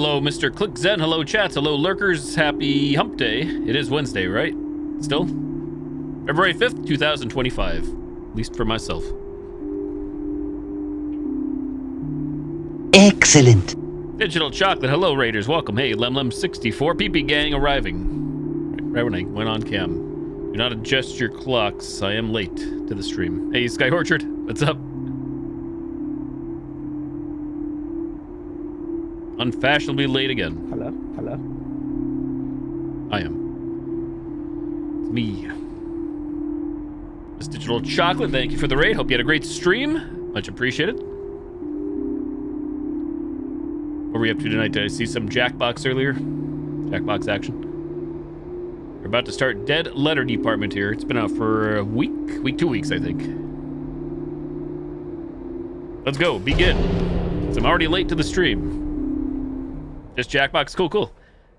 Hello, Mr. Click Zen. Hello, chats. Hello, lurkers. Happy hump day. It is Wednesday, right? Still? February 5th, 2025. At least for myself. Excellent. Digital Chocolate. Hello, Raiders. Welcome. Hey, Lemlem64. PP Gang arriving. Right when I went on cam. Do not adjust your clocks. I am late to the stream. Hey, Sky Orchard. What's up? Unfashionably late again. Hello. I am. It's me. This Digital Chocolate, thank you for the raid. Hope you had a great stream. Much appreciated. What were we up to tonight? Did I see some Jackbox earlier? Jackbox action. We're about to start Dead Letter Department here. It's been out for a week, 2 weeks, I think. Let's go, begin. So I'm already late to the stream. Just Jackbox, cool.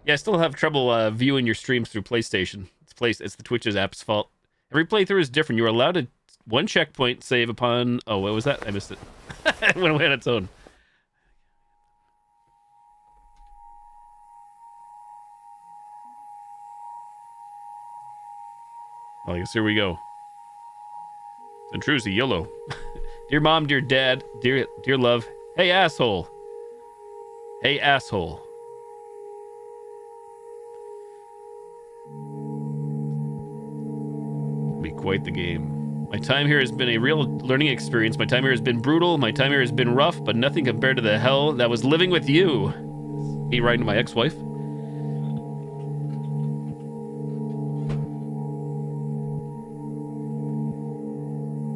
Yeah, I still have trouble viewing your streams through PlayStation. It's the Twitch's app's fault. Every playthrough is different. You are allowed to one checkpoint save upon... Oh, what was that? I missed it. It went away on its own. Well, I guess here we go. Intrusi, YOLO. Dear mom, dear dad, dear love. Hey, asshole. Hey, asshole. Be quite the game. My time here has been a real learning experience. My time here has been brutal. My time here has been rough, but nothing compared to the hell that was living with you. Me writing to my ex-wife.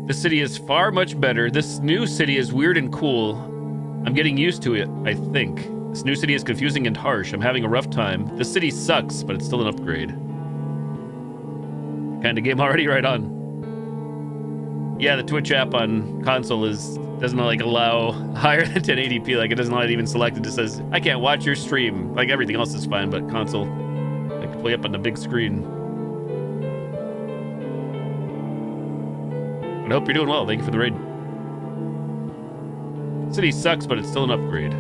This city is far much better. This new city is weird and cool. I'm getting used to it, I think. This new city is confusing and harsh. I'm having a rough time. This city sucks, but it's still an upgrade. Kind of game already, right on. Yeah, the Twitch app on console doesn't like allow higher than 1080p. Like it doesn't let it even select. It just says, I can't watch your stream. Like everything else is fine, but console, I can play up on the big screen. I hope you're doing well. Thank you for the raid. City sucks, but it's still an upgrade.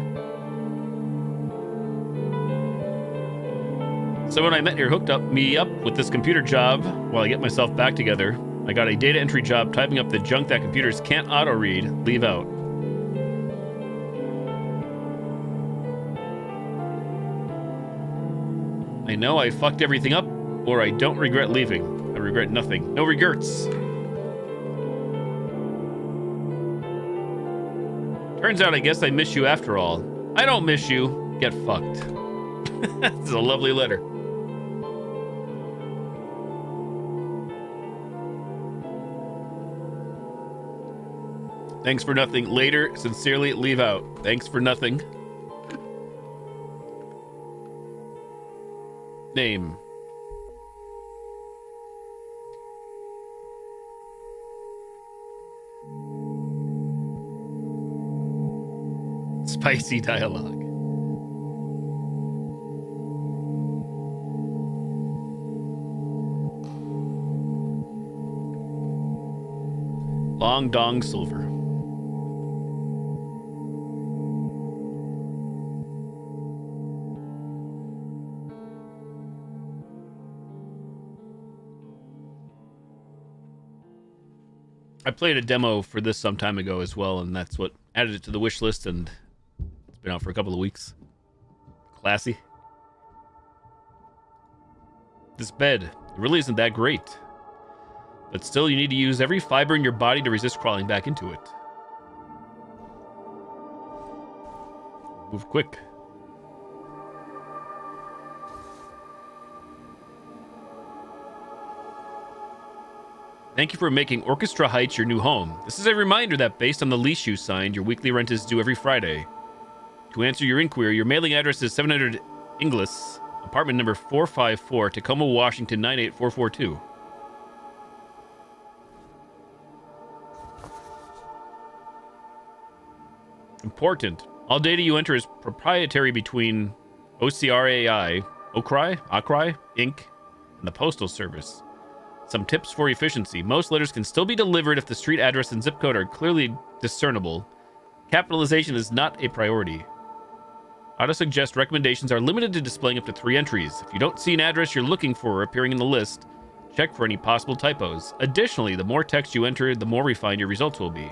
Someone I met here hooked me up with this computer job while I get myself back together. I got a data entry job typing up the junk that computers can't auto-read. Leave out. I know I fucked everything up, or I don't regret leaving. I regret nothing. No regrets. Turns out I guess I miss you after all. I don't miss you. Get fucked. This is a lovely letter. Thanks for nothing. Later, sincerely, leave out. Thanks for nothing. Name. Spicy dialogue. Long Dong Silver. I played a demo for this some time ago as well, and that's what added it to the wish list, and it's been out for a couple of weeks. Classy. This bed, it really isn't that great. But still, you need to use every fiber in your body to resist crawling back into it. Move quick. Thank you for making Orchestra Heights your new home. This is a reminder that based on the lease you signed, your weekly rent is due every Friday. To answer your inquiry, your mailing address is 700 Inglis, apartment number 454, Tacoma, Washington 98442. Important. All data you enter is proprietary between OCRAI, Inc., and the Postal Service. Some tips for efficiency. Most letters can still be delivered if the street address and zip code are clearly discernible. Capitalization is not a priority. Auto-suggest recommendations are limited to displaying up to 3 entries. If you don't see an address you're looking for appearing in the list, check for any possible typos. Additionally, the more text you enter, the more refined your results will be.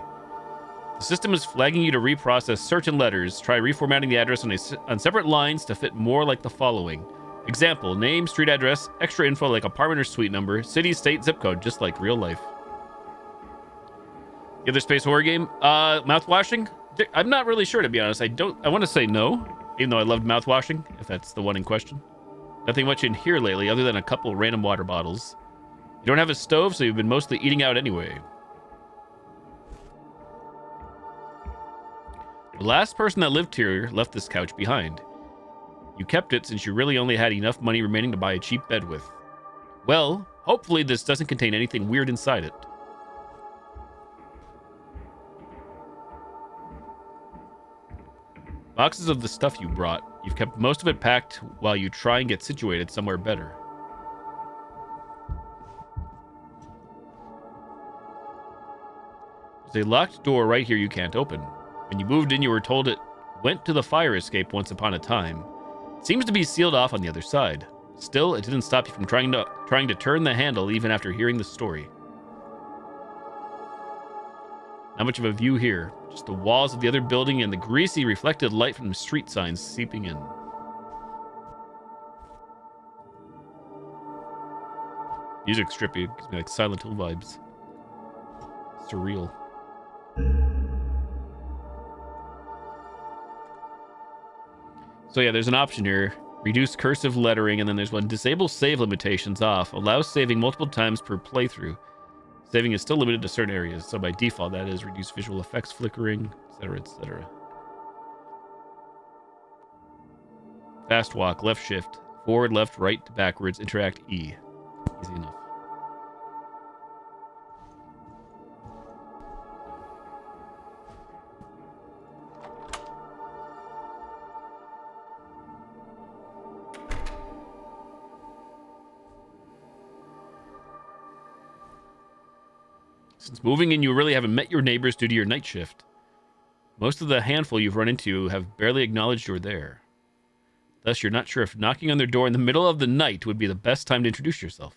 The system is flagging you to reprocess certain letters. Try reformatting the address on separate lines to fit more like the following. Example, name, street address, extra info like apartment or suite number, city, state, zip code, just like real life. The other space horror game, mouthwashing? I'm not really sure, to be honest. I want to say no, even though I loved mouthwashing, if that's the one in question. Nothing much in here lately other than a couple random water bottles. You don't have a stove, so you've been mostly eating out anyway. The last person that lived here left this couch behind. You kept it since you really only had enough money remaining to buy a cheap bed with. Well, hopefully this doesn't contain anything weird inside it. Boxes of the stuff you brought. You've kept most of it packed while you try and get situated somewhere better. There's a locked door right here you can't open. When you moved in, you were told it went to the fire escape once upon a time. It seems to be sealed off on the other side. Still, it didn't stop you from trying to turn the handle even after hearing the story. Not much of a view here. Just the walls of the other building and the greasy reflected light from the street signs seeping in. Music's trippy. Gives me like Silent Hill vibes. Surreal. So yeah, there's an option here. Reduce cursive lettering, and then there's one. Disable save limitations off. Allows saving multiple times per playthrough. Saving is still limited to certain areas, so by default that is reduce visual effects flickering, etc., etc. Fast walk, left shift, forward, left, right, backwards, interact E. Easy enough. Since moving in, you really haven't met your neighbors due to your night shift. Most of the handful you've run into have barely acknowledged you're there. Thus, you're not sure if knocking on their door in the middle of the night would be the best time to introduce yourself.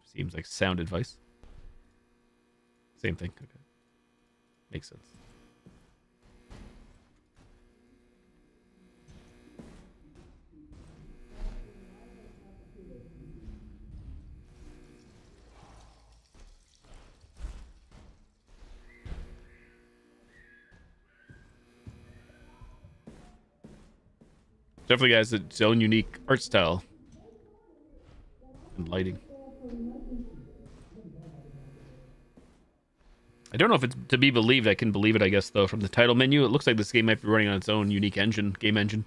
Seems like sound advice. Same thing. Okay. Makes sense. Definitely has its own unique art style and lighting. I don't know if it's to be believed. I can believe it, I guess, though, from the title menu. It looks like this game might be running on its own unique engine, game engine.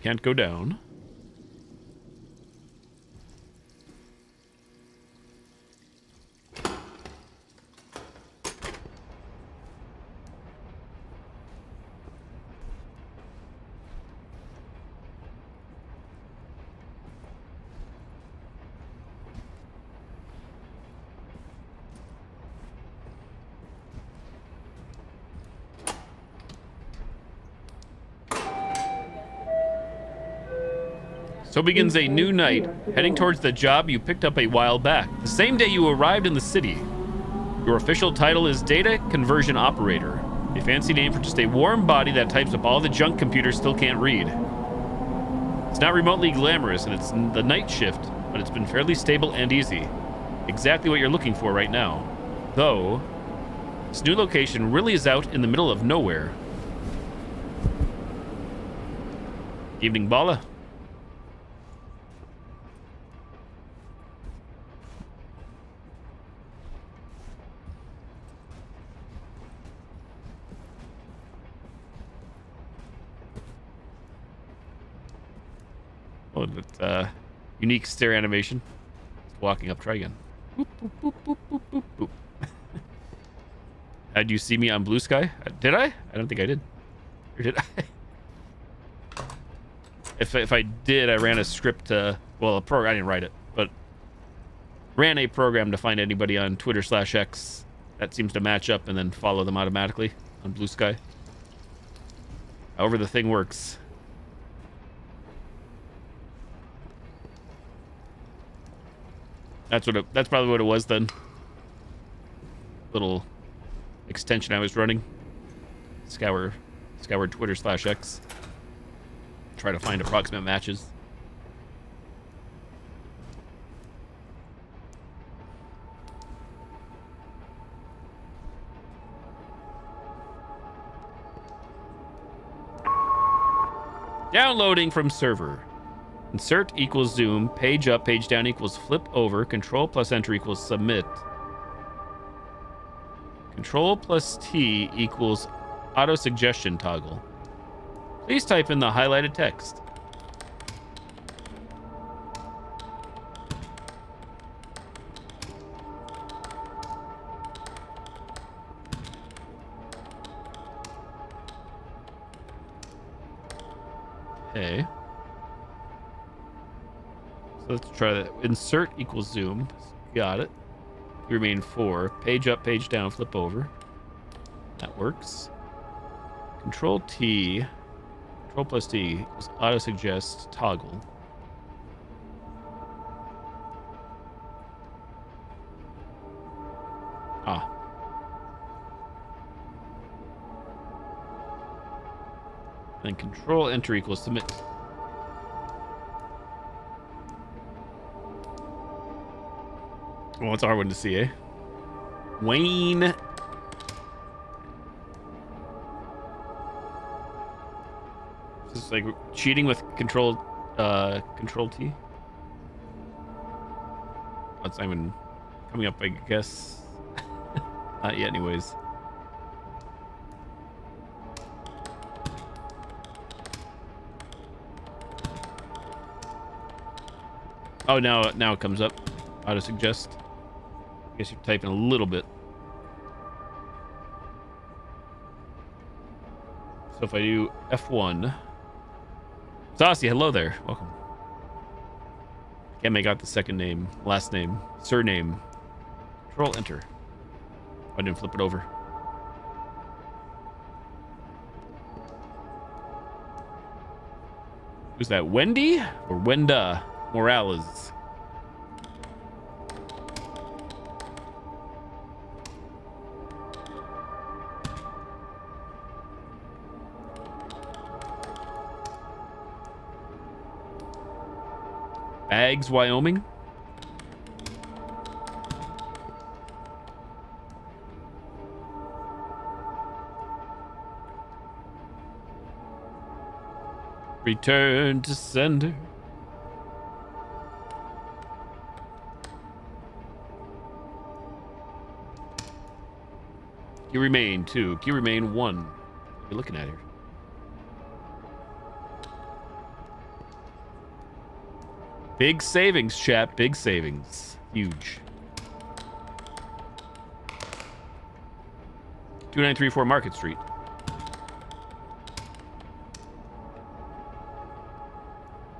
Can't go down. So begins a new night, heading towards the job you picked up a while back, the same day you arrived in the city. Your official title is Data Conversion Operator, a fancy name for just a warm body that types up all the junk computers still can't read. It's not remotely glamorous, and it's the night shift, but it's been fairly stable and easy. Exactly what you're looking for right now. Though, this new location really is out in the middle of nowhere. Evening, Bala. Oh, that unique stare animation. Walking up, try again. Boop, boop, boop, boop, boop, boop, boop. Did you see me on Blue Sky? Did I? I don't think I did. Or did I? If I did, I ran a script to, well, a program. I didn't write it, but ran a program to find anybody on Twitter/X that seems to match up and then follow them automatically on Blue Sky. However the thing works. That's probably what it was then. Little extension I was running. Scour Twitter/X. Try to find approximate matches. Downloading from server. Insert equals zoom. Page up, page down equals flip over. Control plus enter equals submit. Control plus T equals auto suggestion toggle. Please type in the highlighted text. Okay. So let's try that. Insert equals zoom. Got it. Remain 4. Page up, page down, flip over. That works. Control T. Control plus T equals auto suggest toggle. Ah. And control enter equals submit. Well, it's a hard one to see, eh? Wayne. This is like cheating with control T. That's not even coming up, I guess. Not yet, anyways. Oh, now it comes up. Auto suggest. I guess you're typing a little bit. So if I do F1. Saucy, hello there. Welcome. Can't make out the second name, last name, surname. Control enter. I didn't flip it over. Who's that? Wendy or Wenda Morales? Bags, Wyoming. Return to sender. Key remain 2. Key remain 1. What are you looking at here? Big savings, chat. Big savings. Huge. 2934 Market Street.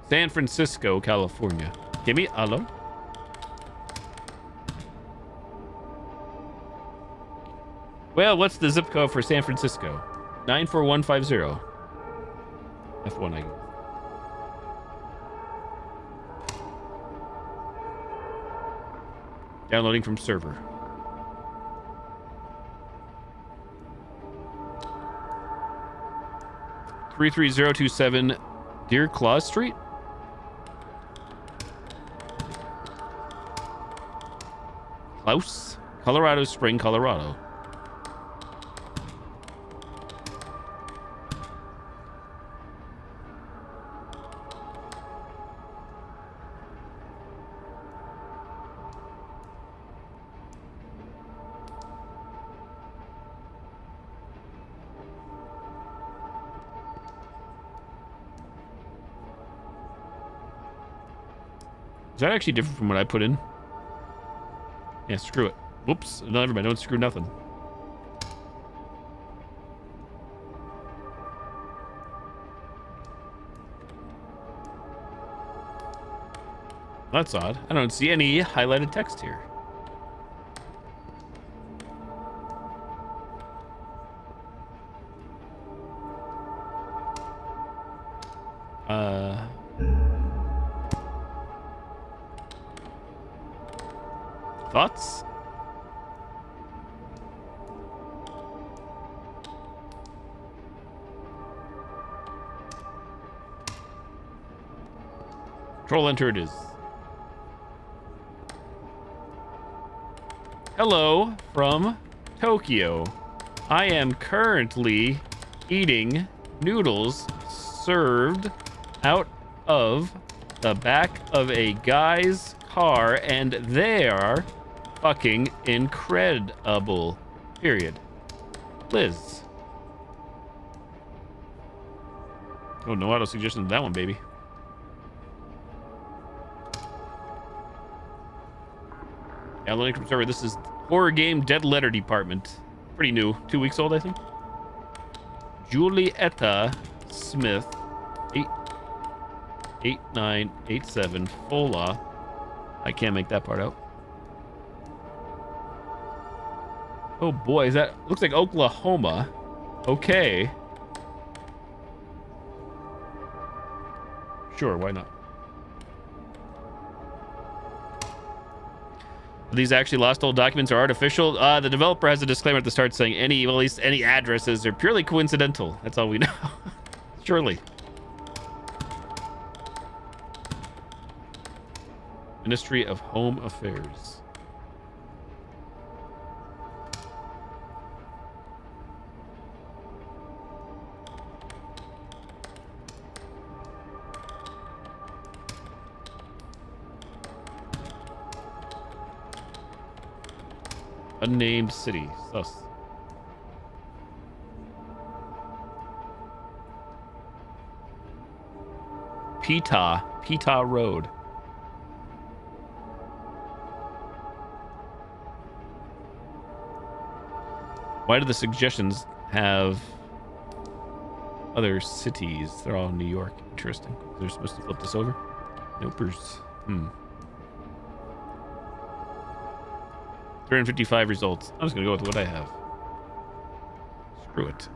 San Francisco, California. Kimmy, hello. Well, what's the zip code for San Francisco? 94150. F1, I guess. Downloading from server. $33027 Deer Claw Street. Klaus, Colorado Spring, Colorado. Is that actually different from what I put in? Yeah, screw it. Whoops. No, never mind. Don't screw nothing. That's odd. I don't see any highlighted text here. Thoughts? Control enter it is. Hello from Tokyo. I am currently eating noodles served out of the back of a guy's car, and they are fucking incredible. Period. Liz. Oh, no auto suggestions that one, baby. Yeah, Linux Observer, this is Horror Game Dead Letter Department. Pretty new. 2 weeks old, I think. Julietta Smith. 8987 Fola. I can't make that part out. Oh boy, is that looks like Oklahoma. Okay. Sure, why not? These actually lost old documents are artificial. The developer has a disclaimer at the start saying any, well, at least any addresses are purely coincidental. That's all we know. Surely. Ministry of Home Affairs. Unnamed city. Sus. Pita Road. Why do the suggestions have other cities? They're all in New York. Interesting. They're supposed to flip this over. Nopers. 355 results. I'm just gonna go with what I have. Screw it.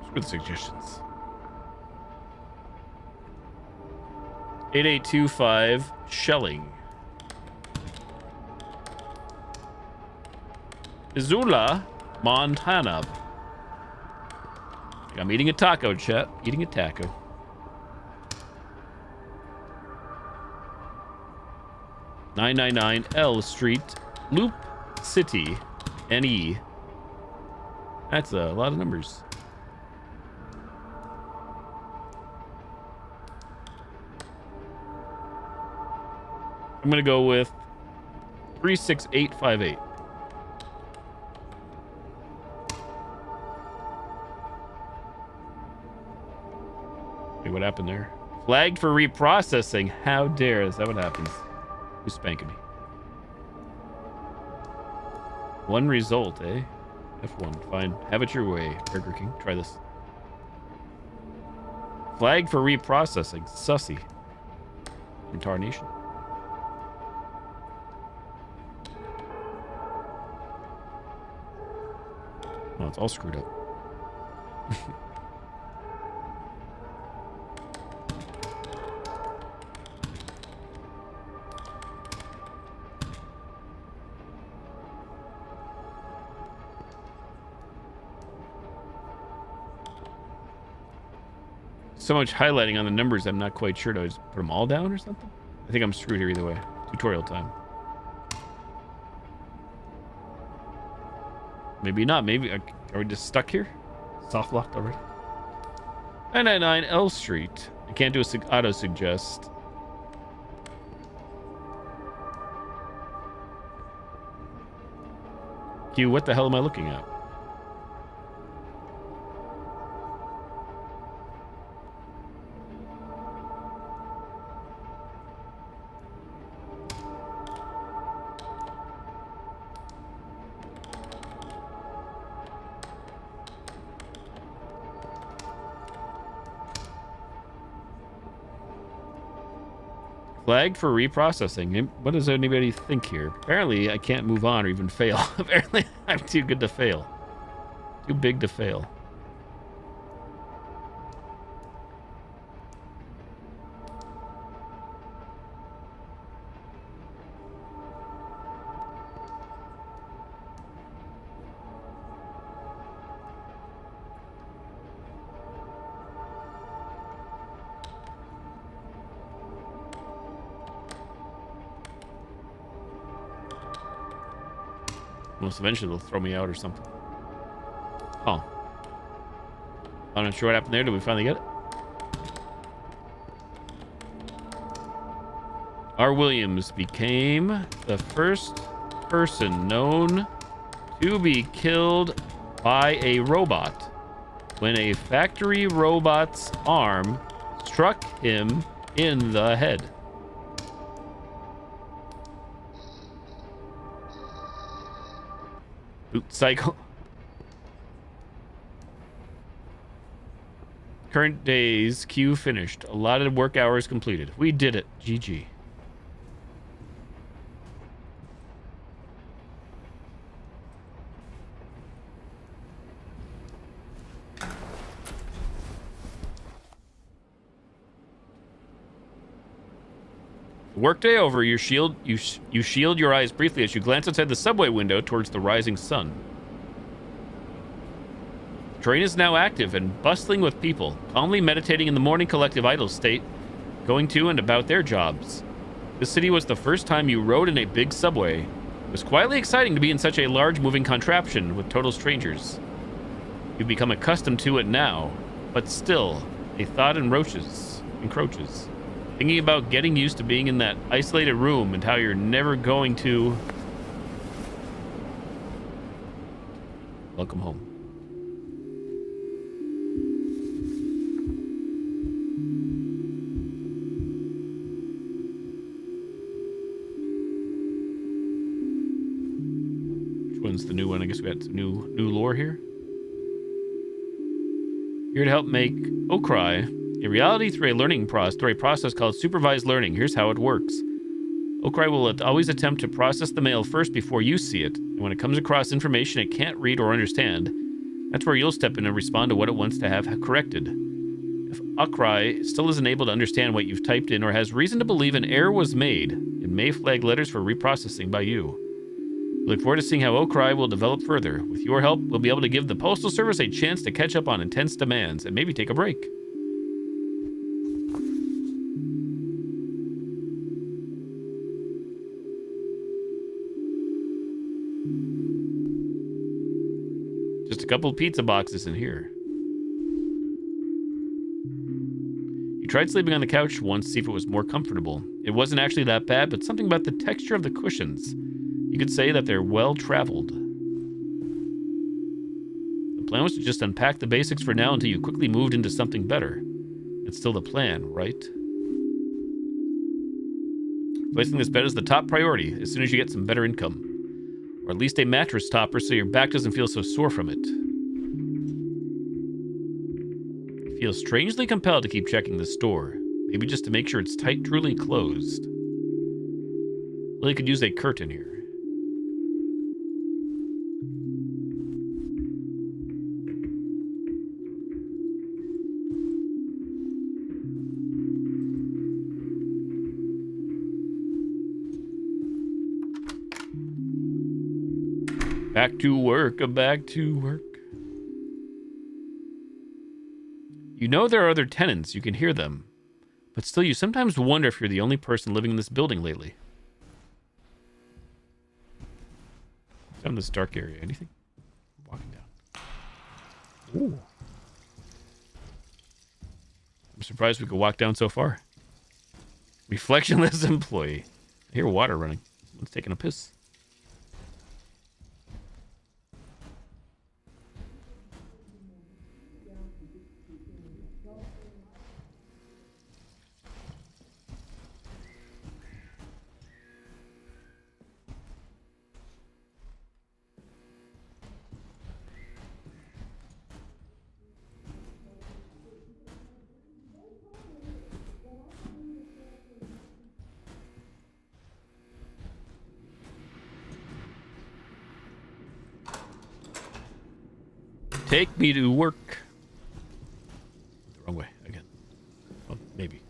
Screw the suggestions. 8825 Shelling. Missoula, Montana. I'm eating a taco, chat. Eating a taco. .999 L Street, Loop City, NE. That's a lot of numbers. I'm gonna go with 36858. Hey, what happened there? Flagged for reprocessing. How dare? Is that what happens? Who's spanking me? One result, eh? F1. Fine. Have it your way, Burger King. Try this. Flagged for reprocessing. Sussy. Intarnation. Oh, it's all screwed up. So much highlighting on the numbers, I'm not quite sure. Do I just put them all down or something? I think I'm screwed here either way. Tutorial time. Maybe not. Maybe. Are we just stuck here? Soft locked already? 999 L Street. I can't do a auto suggest. Q, what the hell am I looking at? Flagged for reprocessing. What does anybody think here? Apparently, I can't move on or even fail. Apparently, I'm too good to fail. Too big to fail. Almost eventually they'll throw me out or something. Oh. I'm not sure what happened there. Did we finally get it? R. Williams became the first person known to be killed by a robot when a factory robot's arm struck him in the head. Boot cycle. Current day's queue finished. Allotted work hours completed. We did it. GG. Workday over, you shield your eyes briefly as you glance outside the subway window towards the rising sun. The train is now active and bustling with people, calmly meditating in the morning collective idle state, going to and about their jobs. This city was the first time you rode in a big subway. It was quietly exciting to be in such a large moving contraption with total strangers. You've become accustomed to it now, but still, a thought encroaches. Thinking about getting used to being in that isolated room and how you're never going to... Welcome home. Which one's the new one? I guess we got some new lore here. Here to help make Okrai a reality through a process called supervised learning. Here's how it works. Okrai will always attempt to process the mail first before you see it, and when it comes across information it can't read or understand, that's where you'll step in and respond to what it wants to have corrected. If Okrai still isn't able to understand what you've typed in or has reason to believe an error was made, it may flag letters for reprocessing by you. We look forward to seeing how Okrai will develop further. With your help, we'll be able to give the Postal Service a chance to catch up on intense demands and maybe take a break. Just a couple of pizza boxes in here. You tried sleeping on the couch once to see if it was more comfortable. It wasn't actually that bad, but something about the texture of the cushions. You could say that they're well-traveled. The plan was to just unpack the basics for now until you quickly moved into something better. It's still the plan, right? Placing this bed is the top priority as soon as you get some better income. Or at least a mattress topper so your back doesn't feel so sore from it. You feel strangely compelled to keep checking the store. Maybe just to make sure it's tight, truly closed. Really could use a curtain here. Back to work, back to work. You know there are other tenants, you can hear them. But still, you sometimes wonder if you're the only person living in this building lately. Down this dark area, anything? Walking down. Ooh. I'm surprised we could walk down so far. Reflectionless employee. I hear water running. Someone's taking a piss. Take me to work. The wrong way again. Oh, maybe.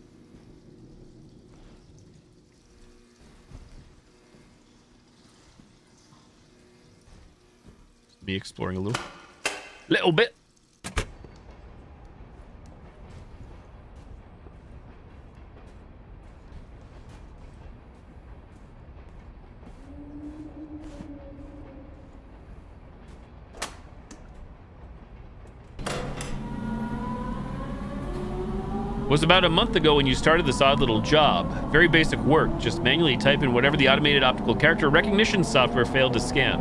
Me exploring a little bit. Was about a month ago when you started this odd little job. Very basic work, just manually type in whatever the automated optical character recognition software failed to scan.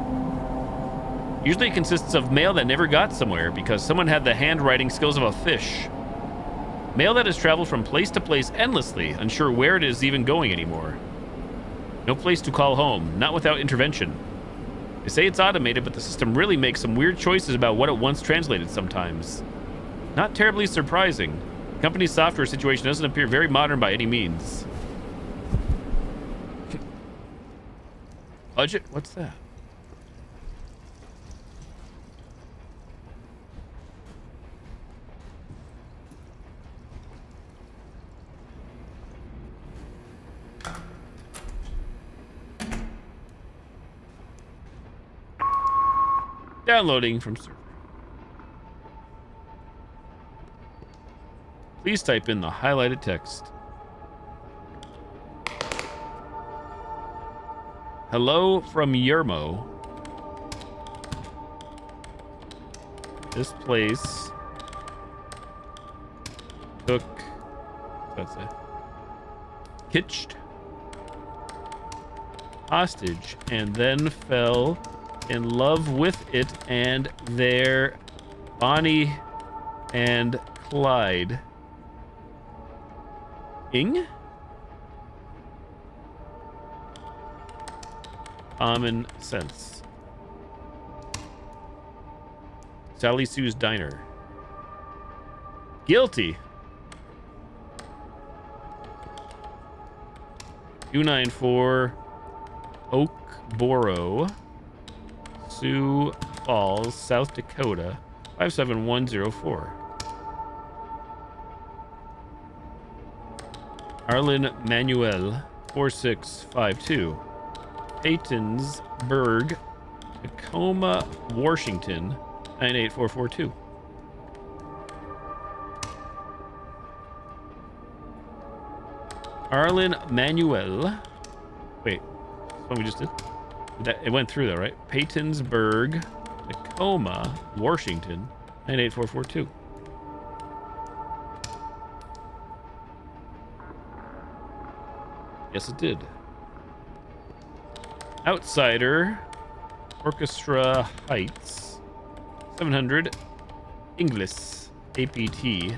Usually it consists of mail that never got somewhere because someone had the handwriting skills of a fish. Mail that has traveled from place to place endlessly, unsure where it is even going anymore. No place to call home, not without intervention. They say it's automated, but the system really makes some weird choices about what it once translated sometimes. Not terribly surprising. The company's software situation doesn't appear very modern by any means. Budget? What's that? Downloading from server. Please type in the highlighted text. Hello from Yermo. This place took, what's that? Hitched hostage and then fell in love with it and their Bonnie and Clyde. Ing? Common sense. Sally Sue's Diner. Guilty. 294 Oakboro, Sioux Falls, South Dakota, 57104. Arlen Manuel, 4652. Paytonsburg, Tacoma, Washington, 98442. Arlen Manuel. Wait, that's what we just did? It went through though, right? Paytonsburg, Tacoma, Washington, 98442. Yes, it did. Outsider, Orchestra Heights, 700, Inglis, APT,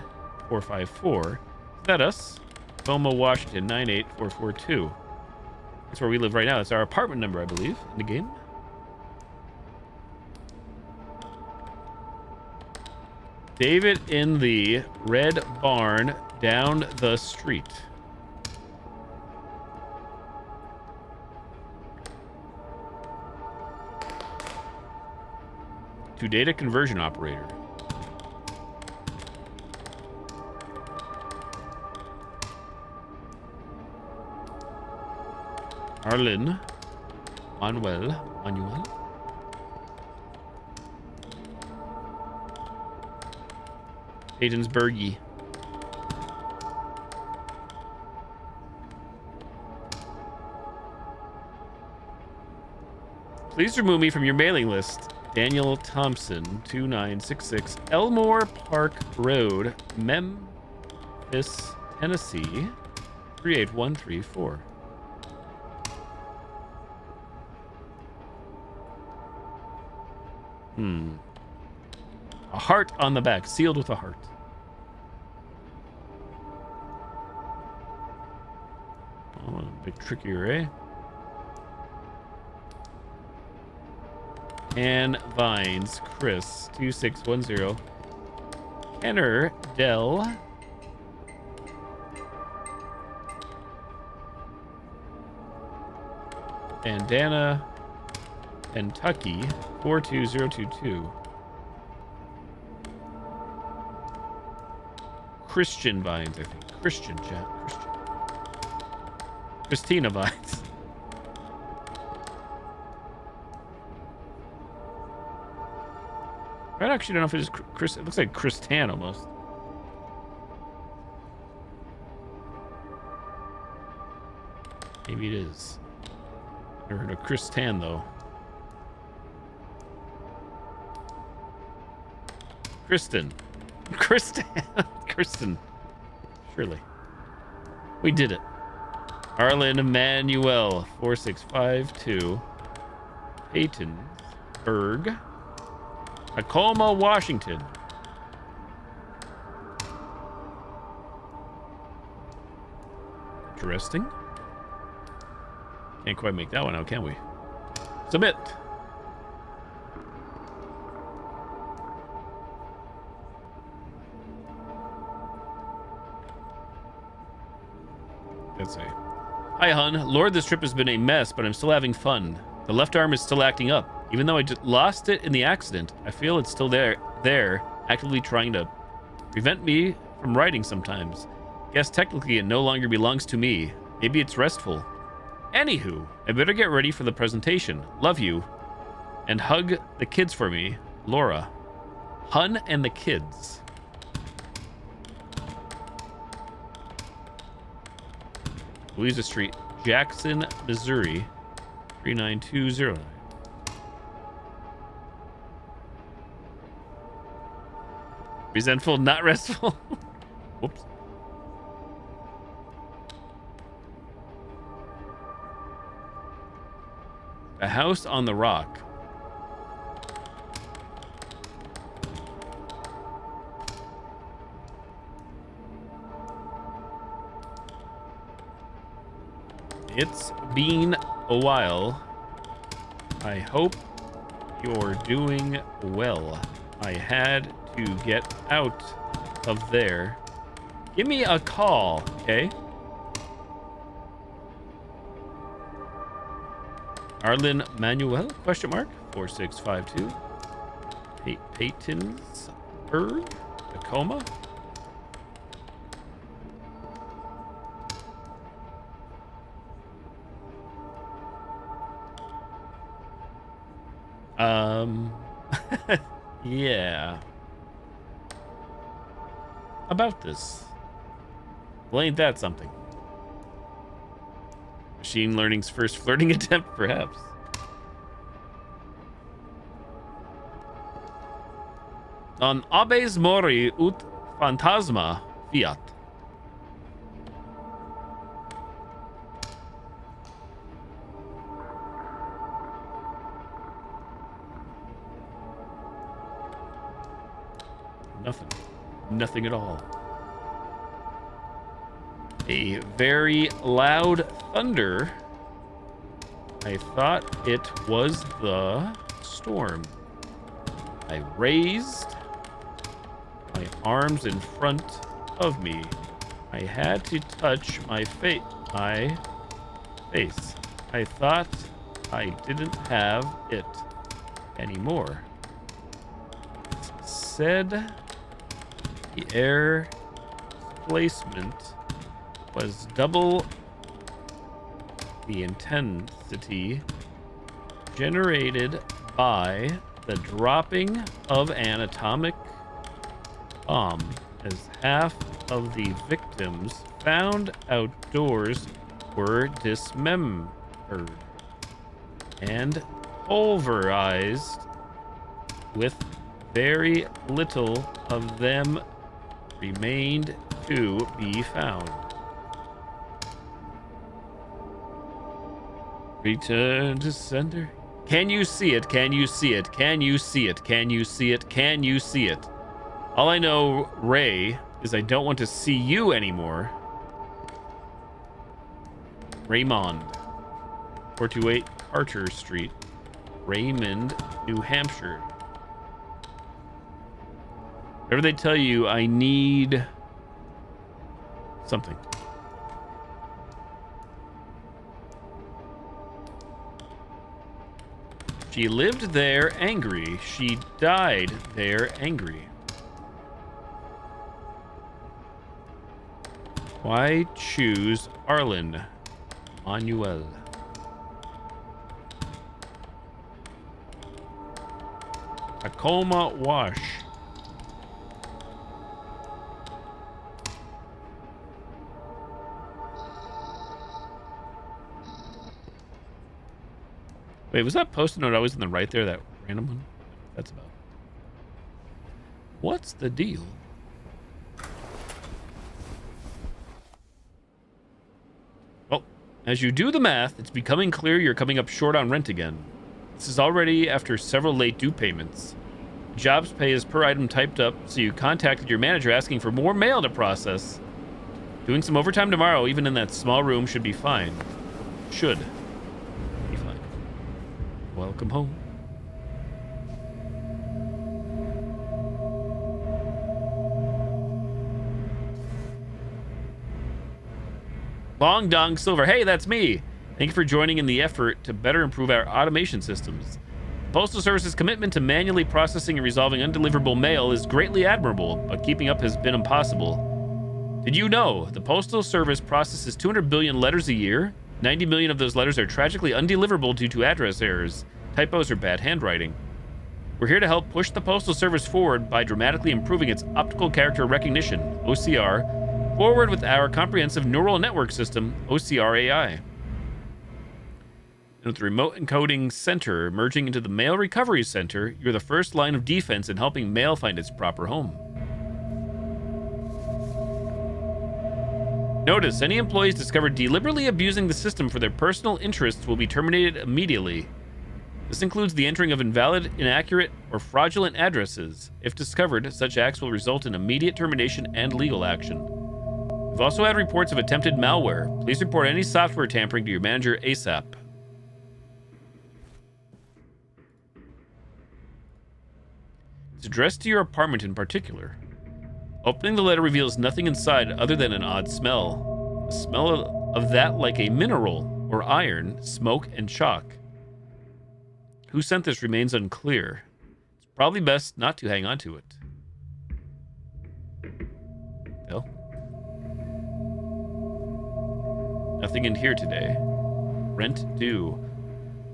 454. Is that us? Tacoma, Washington, 98442. That's where we live right now. That's our apartment number, I believe, in the game. David in the red barn down the street. To data conversion operator. Arlen Manuel. Paytonsburg. Please remove me from your mailing list. Daniel Thompson, 2966 Elmore Park Road, Memphis, Tennessee, 38134. A heart on the back, sealed with a heart. Oh, a bit trickier, eh? Ann Vines, Chris, 2610. Kenner, Dell. Bandana, Kentucky, 42022. Christian vines, I think. Christian, chat. Christian. Christina vines. I actually don't know if it is Chris. It looks like Christan almost. Maybe it is. Never heard of Christan though. Kristen. Kristen. Surely. We did it. Arlen Emmanuel 4652. Peytonsburg. Tacoma, Washington. Interesting. Can't quite make that one out, can we? Submit. Let's say. Hi, hun. Lord, this trip has been a mess, but I'm still having fun. The left arm is still acting up. Even though I just lost it in the accident, I feel it's still there, actively trying to prevent me from writing sometimes. Guess technically it no longer belongs to me. Maybe it's restful. Anywho, I better get ready for the presentation. Love you. And hug the kids for me, Laura. Hun and the kids. Louisa Street, Jackson, Missouri, 39209. Resentful, not restful. Whoops. A house on the rock. It's been a while. I hope you're doing well. I had to get out of there. Give me a call, okay? Arlen Manuel, question mark, 4652. Peytonsburg, Tacoma. Yeah. About this. Well, ain't that something? Machine learning's first flirting attempt, perhaps. Non abes mori ut phantasma fiat. Nothing. Nothing at all. A very loud thunder. I thought it was the storm. I raised my arms in front of me. I had to touch my face. I thought I didn't have it anymore. It said the air displacement was double the intensity generated by the dropping of an atomic bomb, as half of the victims found outdoors were dismembered and pulverized, with very little of them remained to be found. Return to sender. Can you see it? Can you see it? Can you see it? Can you see it? Can you see it? All I know, Ray, is I don't want to see you anymore. Raymond. 428 Carter Street, Raymond, New Hampshire. Whatever they tell you, I need something. She lived there angry. She died there angry. Why choose Arlen? Manuel. Tacoma Wash. Wait, was that post-it note always on the right there? That random one? That's about. What's the deal? Well, as you do the math, it's becoming clear you're coming up short on rent again. This is already after several late due payments. The job's pay is per item typed up, so you contacted your manager asking for more mail to process. Doing some overtime tomorrow, even in that small room, should be fine. Should be fine. Welcome home. Long Dong Silver. Hey, that's me. Thank you for joining in the effort to better improve our automation systems. The Postal Service's commitment to manually processing and resolving undeliverable mail is greatly admirable, but keeping up has been impossible. Did you know the Postal Service processes 200 billion letters a year? 90 million of those letters are tragically undeliverable due to address errors, typos, or bad handwriting. We're here to help push the Postal Service forward by dramatically improving its optical character recognition, OCR, forward with our comprehensive neural network system, OCR AI. And with the Remote Encoding Center merging into the Mail Recovery Center, you're the first line of defense in helping mail find its proper home. Notice, any employees discovered deliberately abusing the system for their personal interests will be terminated immediately. This includes the entering of invalid, inaccurate, or fraudulent addresses. If discovered, such acts will result in immediate termination and legal action. We've also had reports of attempted malware. Please report any software tampering to your manager ASAP. It's addressed to your apartment in particular. Opening the letter reveals nothing inside other than an odd smell. A smell of that like a mineral or iron, smoke, and chalk. Who sent this remains unclear. It's probably best not to hang on to it. No? Nothing in here today. Rent due.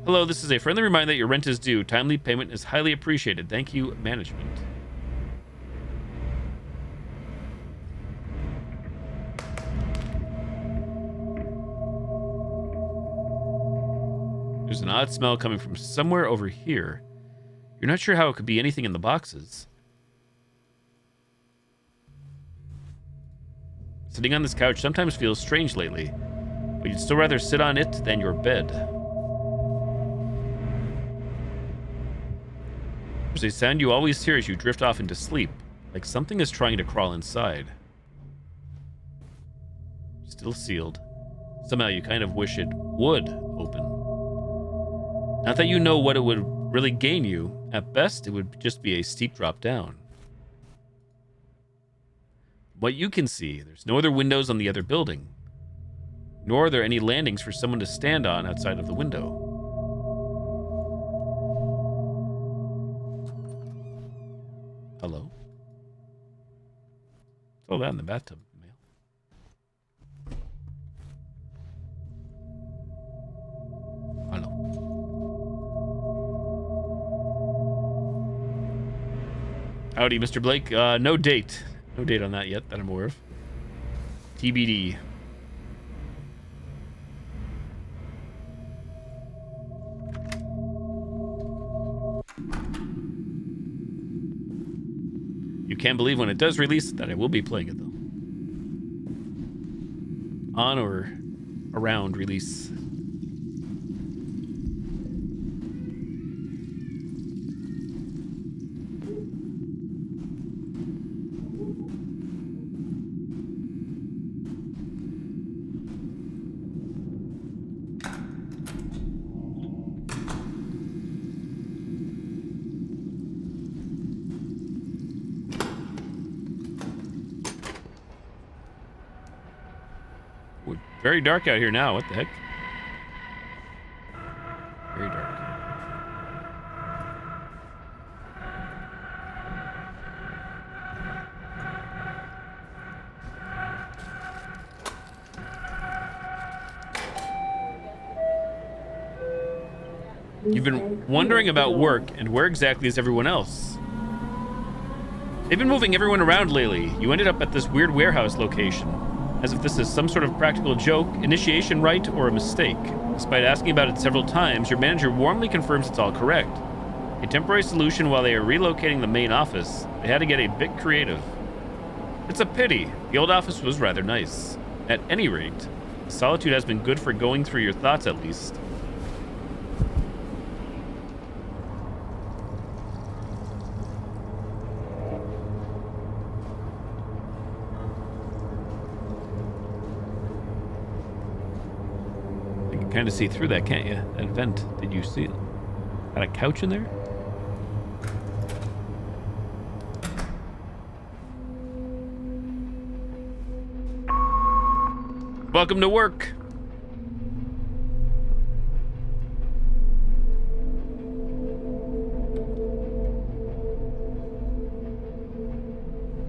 Hello, this is a friendly reminder that your rent is due. Timely payment is highly appreciated. Thank you, management. There's an odd smell coming from somewhere over here. You're not sure how it could be anything in the boxes. Sitting on this couch sometimes feels strange lately, but you'd still rather sit on it than your bed. There's a sound you always hear as you drift off into sleep, like something is trying to crawl inside. Still sealed. Somehow you kind of wish it would open. Not that you know what it would really gain you. At best, it would just be a steep drop down. What you can see, there's no other windows on the other building, nor are there any landings for someone to stand on outside of the window. Hello? What's all that in the bathtub? Hello. Howdy, Mr. Blake. No date. No date on that yet that I'm aware of. TBD. You can't believe when it does release that I will be playing it, though. On or around release. Very dark out here now. What the heck? Very dark. You've been wondering about work, and where exactly is everyone else? They've been moving everyone around lately. You ended up at this weird warehouse location. As if this is some sort of practical joke, initiation rite, or a mistake. Despite asking about it several times, your manager warmly confirms it's all correct. A temporary solution while they are relocating the main office. They had to get a bit creative. It's a pity. The old office was rather nice. At any rate, solitude has been good for going through your thoughts at least. You can kind of see through that, can't you? That vent. Did you see it? Got a couch in there? Welcome to work.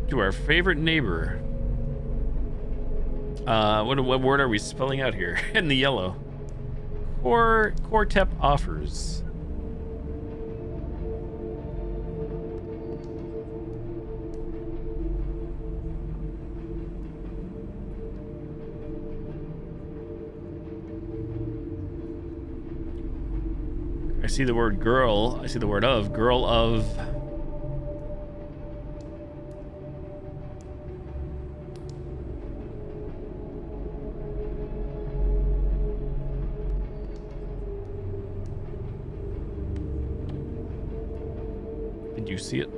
To our favorite neighbor. What word are we spelling out here in the yellow? Cortep offers. I see the word girl. I see the word of. Girl of. Did you see it?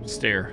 Stare.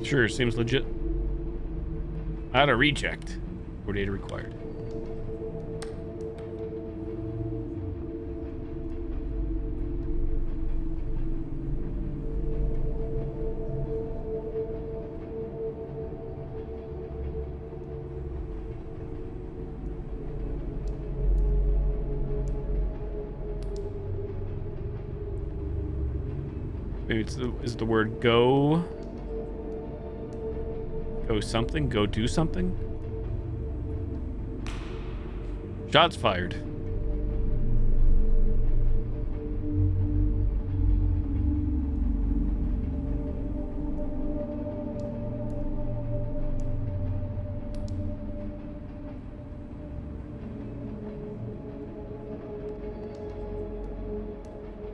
Sure, seems legit. How to reject. 4 data required. Maybe is the word go? Go something? Go do something? Shots fired.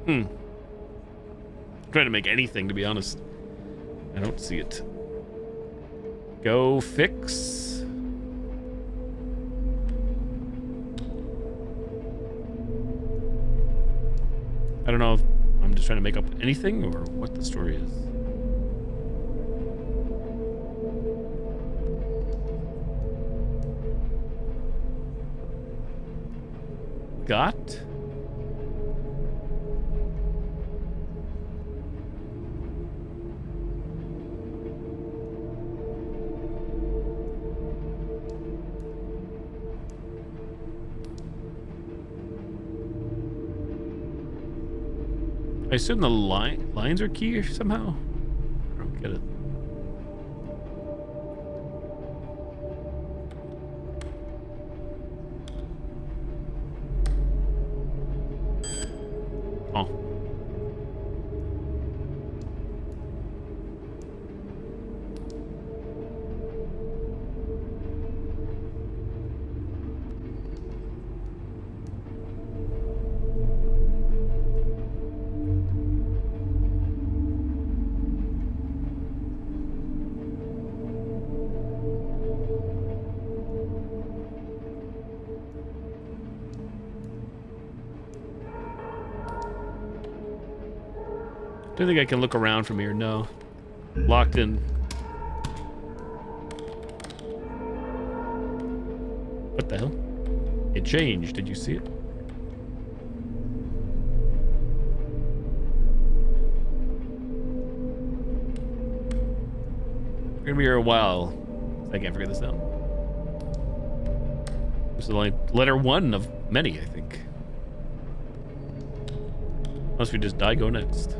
I'm trying to make anything, to be honest. I don't see it. Go fix. I don't know if I'm just trying to make up anything or what the story is. Got? I assume the lines are key somehow. I don't get it. Oh. Don't think I can look around from here. No. Locked in. What the hell? It changed. Did you see it? We're gonna be here a while. I can't figure this out. This is only letter 1 of many, I think. Unless we just die, go next.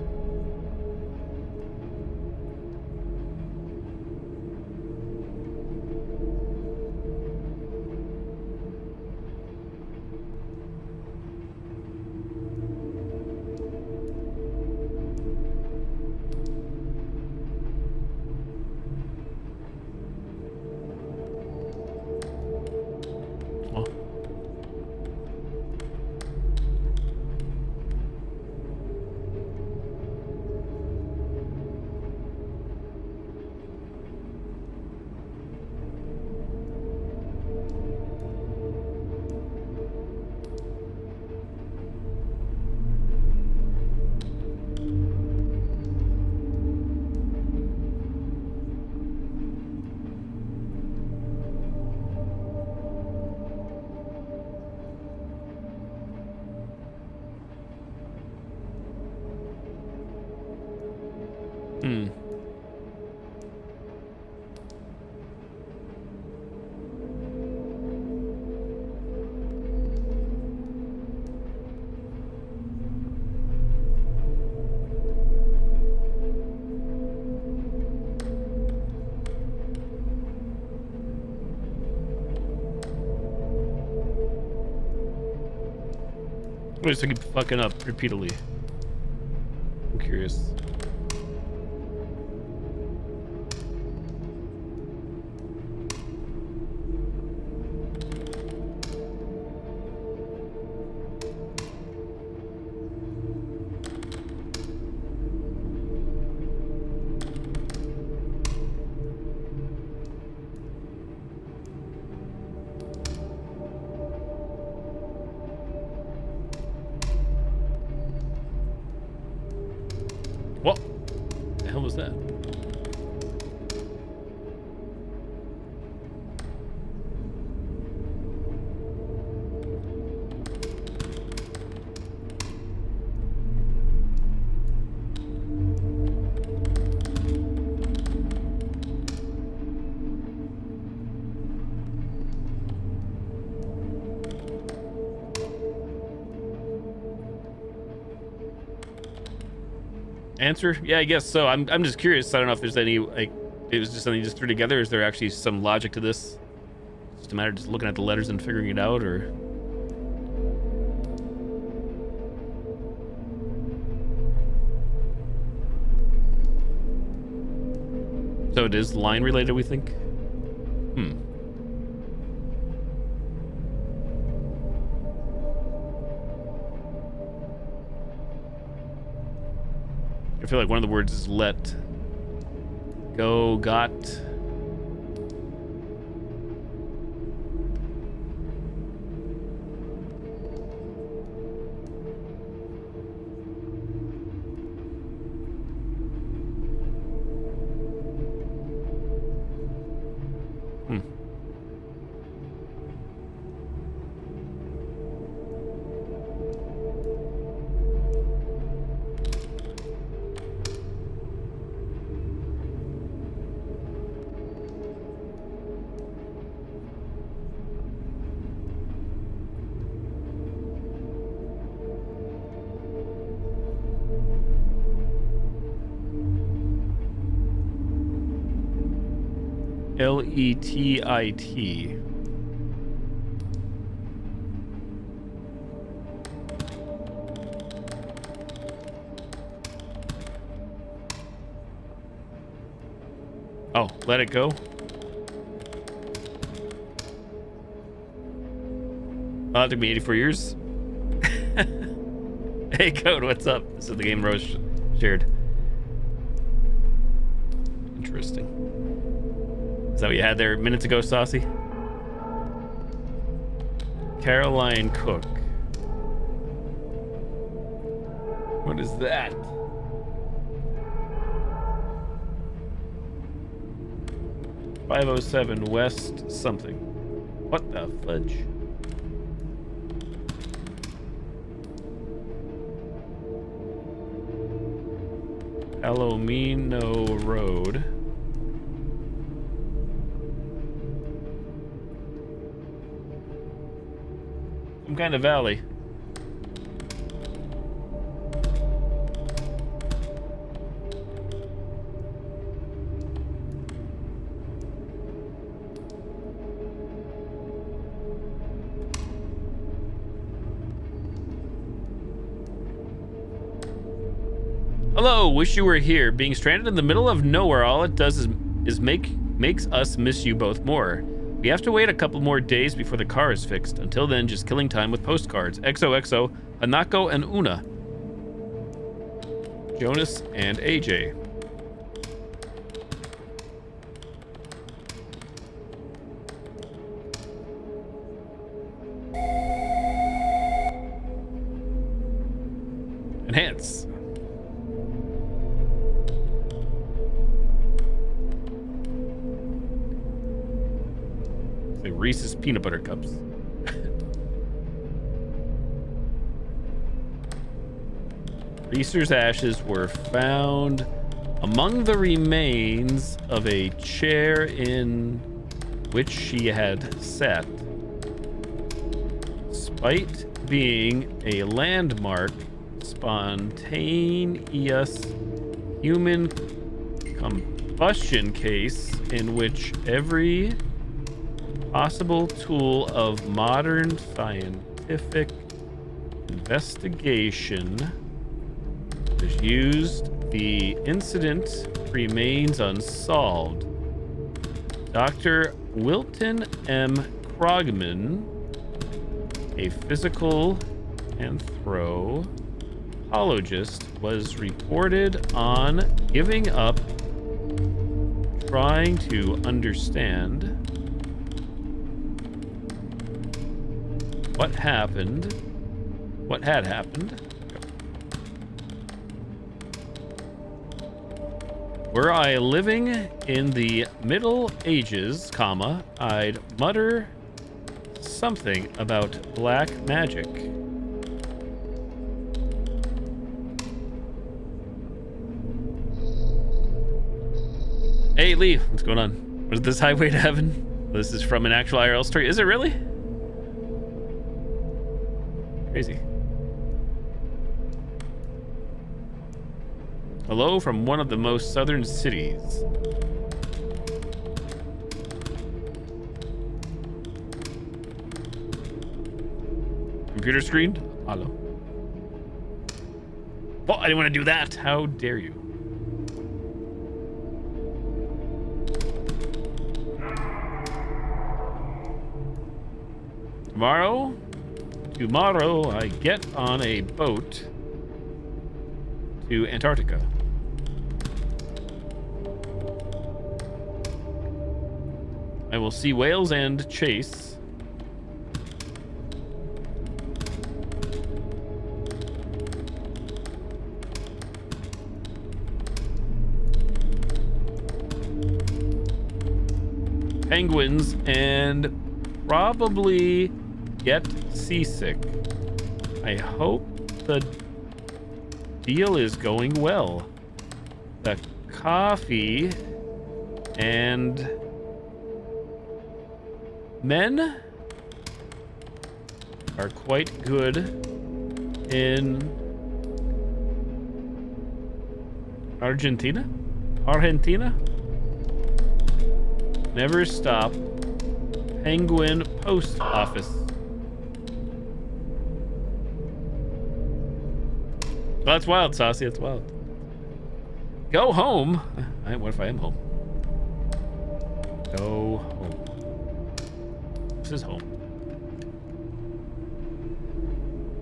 I just keep fucking up repeatedly. I'm curious. What the hell was that? Answer? Yeah, I guess so. I'm just curious. I don't know if there's any, like, it was just something you just threw together. Is there actually some logic to this? It's just a matter of just looking at the letters and figuring it out, or? So it is line related, we think? I feel like one of the words is let go, got. L-E-T-I-T. Oh, let it go. Oh, it took me 84 years. Hey, Code, what's up? This is the game Rose shared. Interesting. Is that what you had there minutes ago, Saucy? Caroline Cook. What is that? 507 west something. What the fudge? Palomino Road. Some kind of valley. Hello, wish you were here. Being stranded in the middle of nowhere, all it does is makes us miss you both more. We have to wait a couple more days before the car is fixed. Until then, just killing time with postcards. XOXO, Hanako and Una. Jonas and AJ. Enhance. Reese's peanut butter cups. Reese's ashes were found among the remains of a chair in which she had sat. Despite being a landmark, spontaneous human combustion case in which every possible tool of modern scientific investigation was used, the incident remains unsolved. Dr. Wilton M. Krogman, a physical anthropologist, was reported on giving up trying to understand what had happened. Were I living in the Middle Ages, comma, I'd mutter something about black magic. Hey Lee, what's going on? What is this Highway to Heaven? This is from an actual IRL story. Is it really? Crazy. Hello from one of the most southern cities. Computer screen? Hello. Oh, I didn't want to do that. How dare you? Tomorrow I get on a boat to Antarctica. I will see whales and chase. Penguins and probably get seasick. I hope the deal is going well. The coffee and men are quite good in Argentina. Never stop. Penguin Post Office. Well, that's wild, Saucy. That's wild. Go home. What if I am home? Go home. This is home.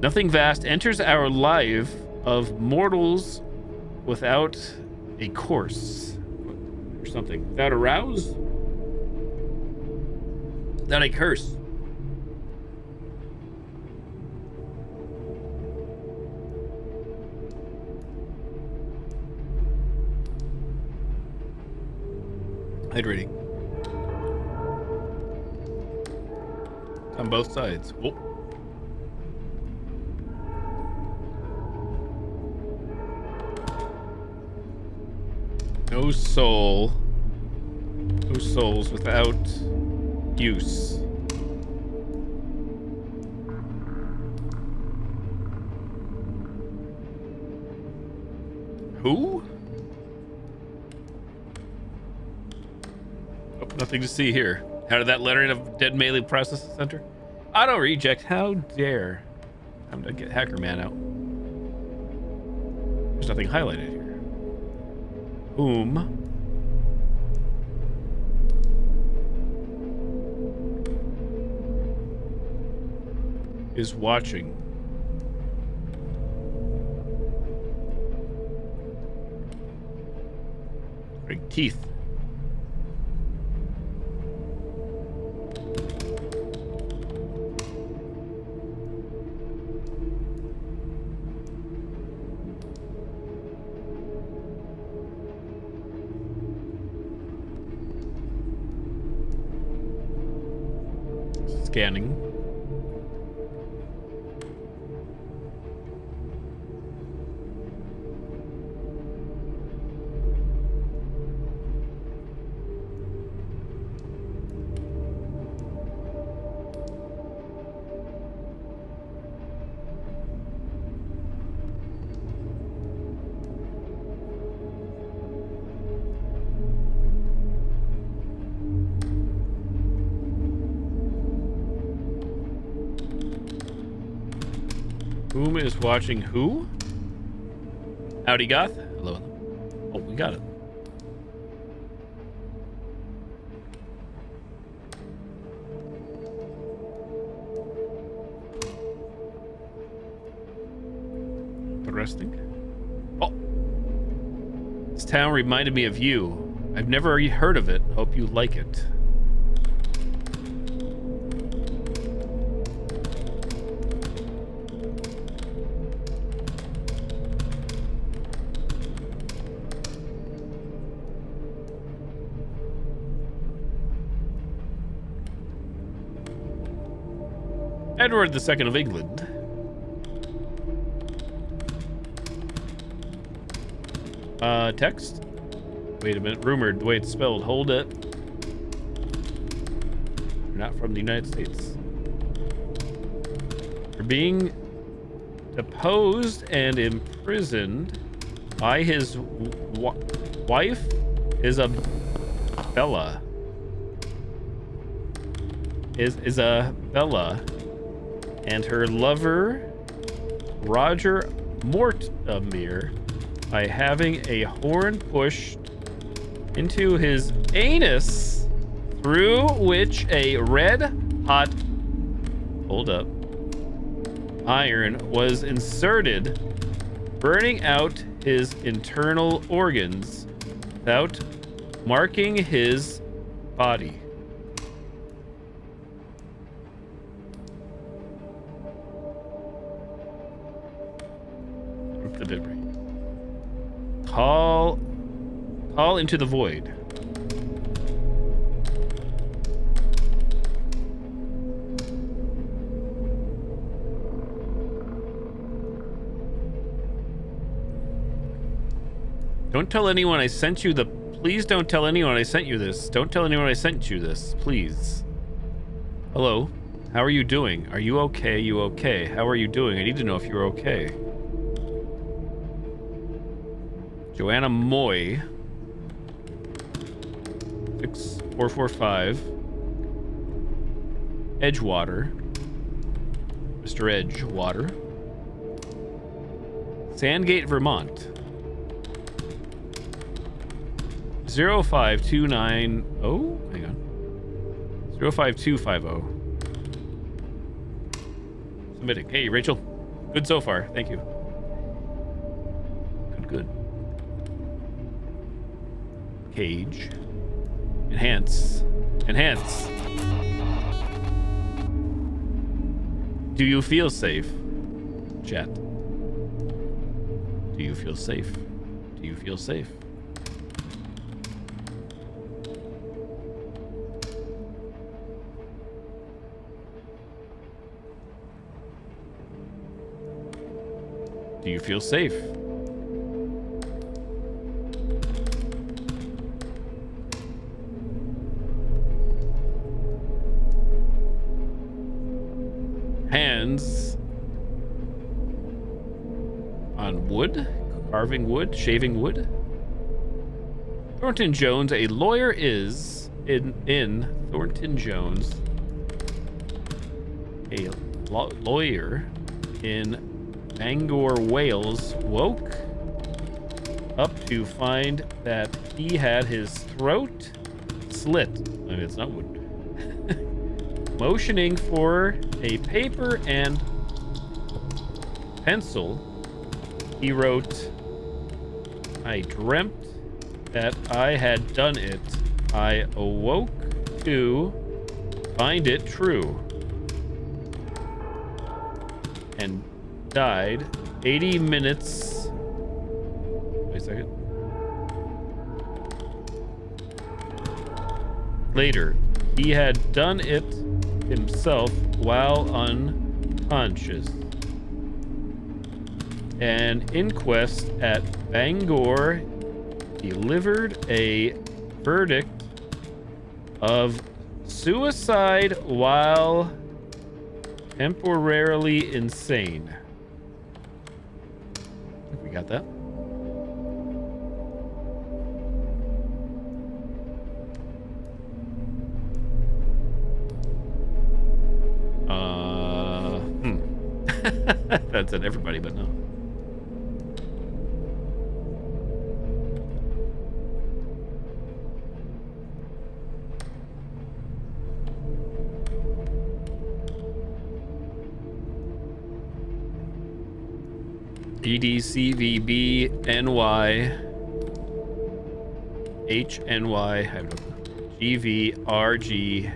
Nothing vast enters our life of mortals without a course or something. Without a rouse? Without a curse. Hydrating. On both sides. Oh. No soul. No souls without use. Who? Oh, nothing to see here. How did that letter in a dead melee processing center? Auto reject. How dare? Time to get Hacker Man out. There's nothing highlighted here. Whom? Is watching. Big teeth. Scanning. Whom is watching who? Howdy, Goth. Hello. Oh, we got it. Interesting. Oh. This town reminded me of you. I've never heard of it. Hope you like it. Edward II of England. Text? Wait a minute. Rumored the way it's spelled. Hold it. You're not from the United States. You're being deposed and imprisoned by his wife, Isabella. Isabella. And her lover, Roger Mortimer, by having a horn pushed into his anus, through which a red-hot, hold up, iron was inserted, burning out his internal organs without marking his body. The debris. Call into the void. Don't tell anyone I sent you the. Please don't tell anyone I sent you this. Don't tell anyone I sent you this, please. Hello. How are you doing? Are you okay? You okay? How are you doing? I need to know if you're okay. Joanna Moy. 6445. Edgewater. Mr. Edgewater. Sandgate, Vermont. 05290. Hang on. 05250. Submitting. Hey, Rachel. Good so far. Thank you. Good. Cage. Enhance. Enhance. Do you feel safe? Chat. Do you feel safe? Do you feel safe? Do you feel safe? Hands on wood, carving wood, shaving wood. Thornton Jones, a lawyer, is in Thornton Jones, a lawyer in Bangor, Wales, woke up to find that he had his throat slit. I mean, it's not wood. Motioning for a paper and pencil, he wrote, "I dreamt that I had done it. I awoke to find it true. And died 80 minutes." Wait a second. Later, he had done it himself while unconscious. An inquest at Bangor delivered a verdict of suicide while temporarily insane. I think we got that. That said everybody, but no. EDCVB NY HNY GVRGN.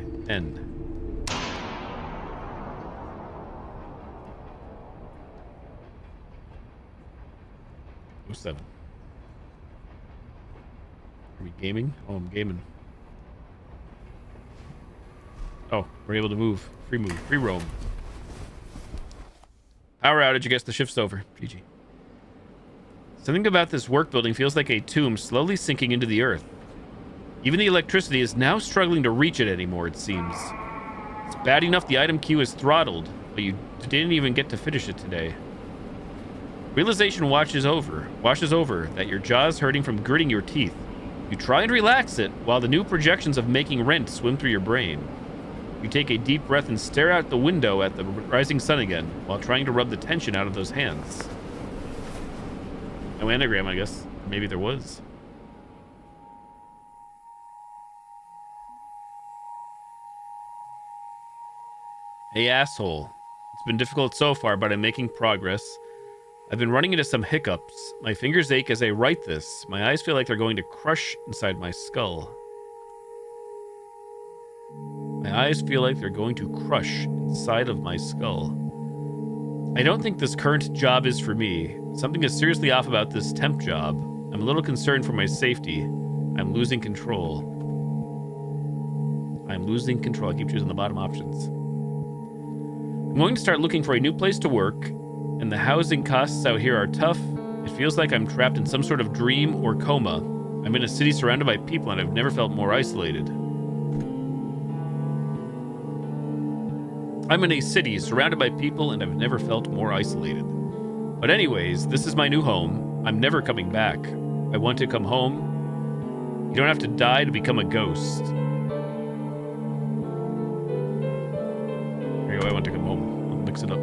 07. Are we gaming? Oh, I'm gaming. Oh, we're able to move. Free move. Free roam. Power outage. I guess the shift's over. GG. Something about this work building feels like a tomb slowly sinking into the earth. Even the electricity is now struggling to reach it anymore, it seems. It's bad enough the item queue is throttled, but you didn't even get to finish it today. Realization washes over that your jaw's hurting from gritting your teeth. You try and relax it while the new projections of making rent swim through your brain. You take a deep breath and stare out the window at the rising sun again while trying to rub the tension out of those hands. No anagram, I guess. Maybe there was. Hey, asshole. It's been difficult so far, but I'm making progress. I've been running into some hiccups. My fingers ache as I write this. My eyes feel like they're going to crush inside my skull. My eyes feel like they're going to crush inside of my skull. I don't think this current job is for me. Something is seriously off about this temp job. I'm a little concerned for my safety. I'm losing control. I'm losing control. I keep choosing the bottom options. I'm going to start looking for a new place to work, and the housing costs out here are tough. It feels like I'm trapped in some sort of dream or coma. I'm in a city surrounded by people, and I've never felt more isolated. I'm in a city surrounded by people, and I've never felt more isolated. But anyways, this is my new home. I'm never coming back. I want to come home. You don't have to die to become a ghost. There you go, I want to come home. I'll mix it up.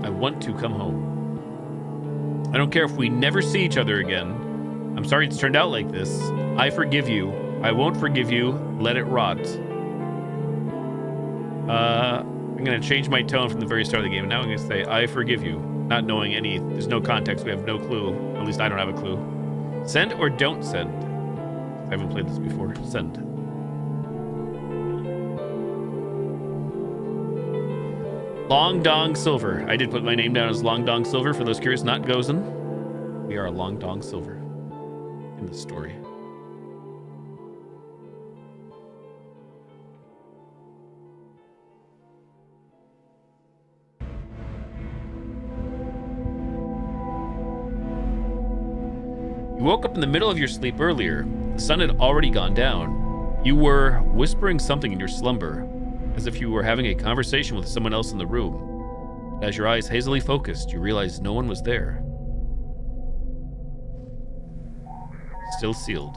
I want to come home. I don't care if we never see each other again. I'm sorry it's turned out like this. I forgive you. I won't forgive you. Let it rot. I'm going to change my tone from the very start of the game. And now I'm going to say, I forgive you. Not knowing any, there's no context. We have no clue. At least I don't have a clue. Send or don't send? I haven't played this before. Send. Long Dong Silver. I did put my name down as Long Dong Silver for those curious, not Gozen. We are Long Dong Silver in the story. You woke up in the middle of your sleep earlier. The sun had already gone down. You were whispering something in your slumber, as if you were having a conversation with someone else in the room. As your eyes hazily focused, you realized no one was there. Still sealed.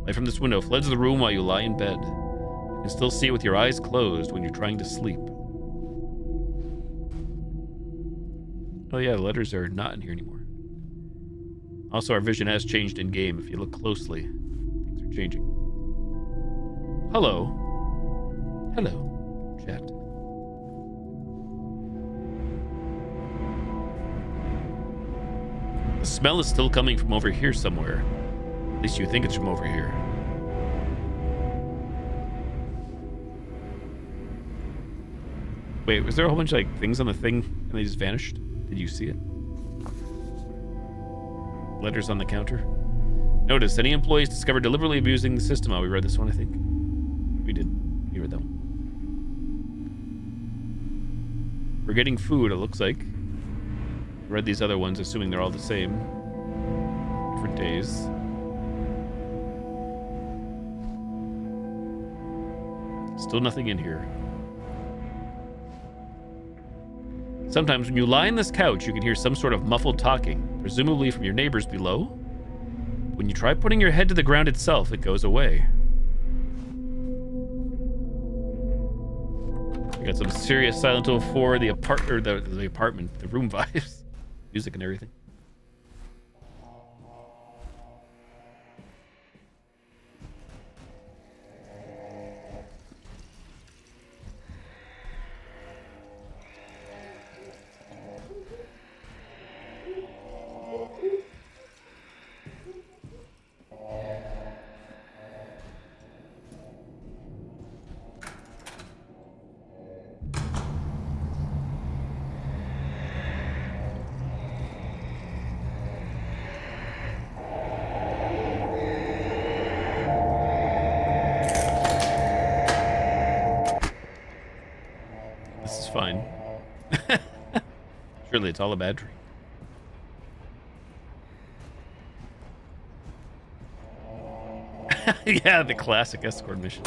Light from this window floods the room while you lie in bed. You can still see it with your eyes closed when you're trying to sleep. Oh yeah, the letters are not in here anymore. Also, our vision has changed in-game. If you look closely, things are changing. Hello. Hello, chat. The smell is still coming from over here somewhere. At least you think it's from over here. Wait, was there a whole bunch of like things on the thing and they just vanished? Did you see it? Letters on the counter. Notice, any employees discovered deliberately abusing the system. Oh, we read this one, I think. We did. We read that one. We're getting food, it looks like. Read these other ones, assuming they're all the same. Different days. Still nothing in here. Sometimes when you lie on this couch, you can hear some sort of muffled talking, presumably from your neighbors below. When you try putting your head to the ground itself, it goes away. We got some serious Silent Hill 4, the apartment, the room vibes, music and everything. Fine. Surely it's all a bad dream. Yeah, the classic escort mission.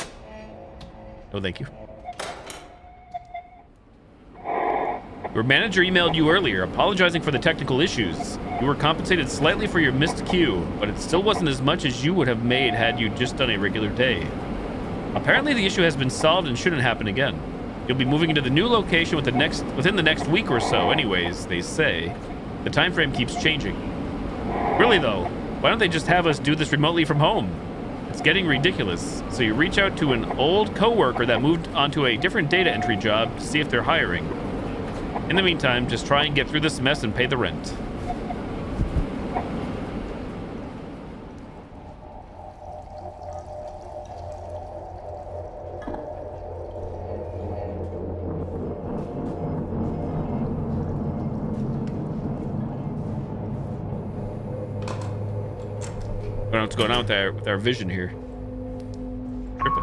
No, thank you. Your manager emailed you earlier, apologizing for the technical issues. You were compensated slightly for your missed queue, but it still wasn't as much as you would have made had you just done a regular day. Apparently the issue has been solved and shouldn't happen again. You'll be moving into the new location within the next week or so anyways, they say. The time frame keeps changing. Really though, why don't they just have us do this remotely from home? It's getting ridiculous. So you reach out to an old coworker that moved onto a different data entry job to see if they're hiring. In the meantime, just try and get through this mess and pay the rent. I don't know what's going on with our vision here. Tripping.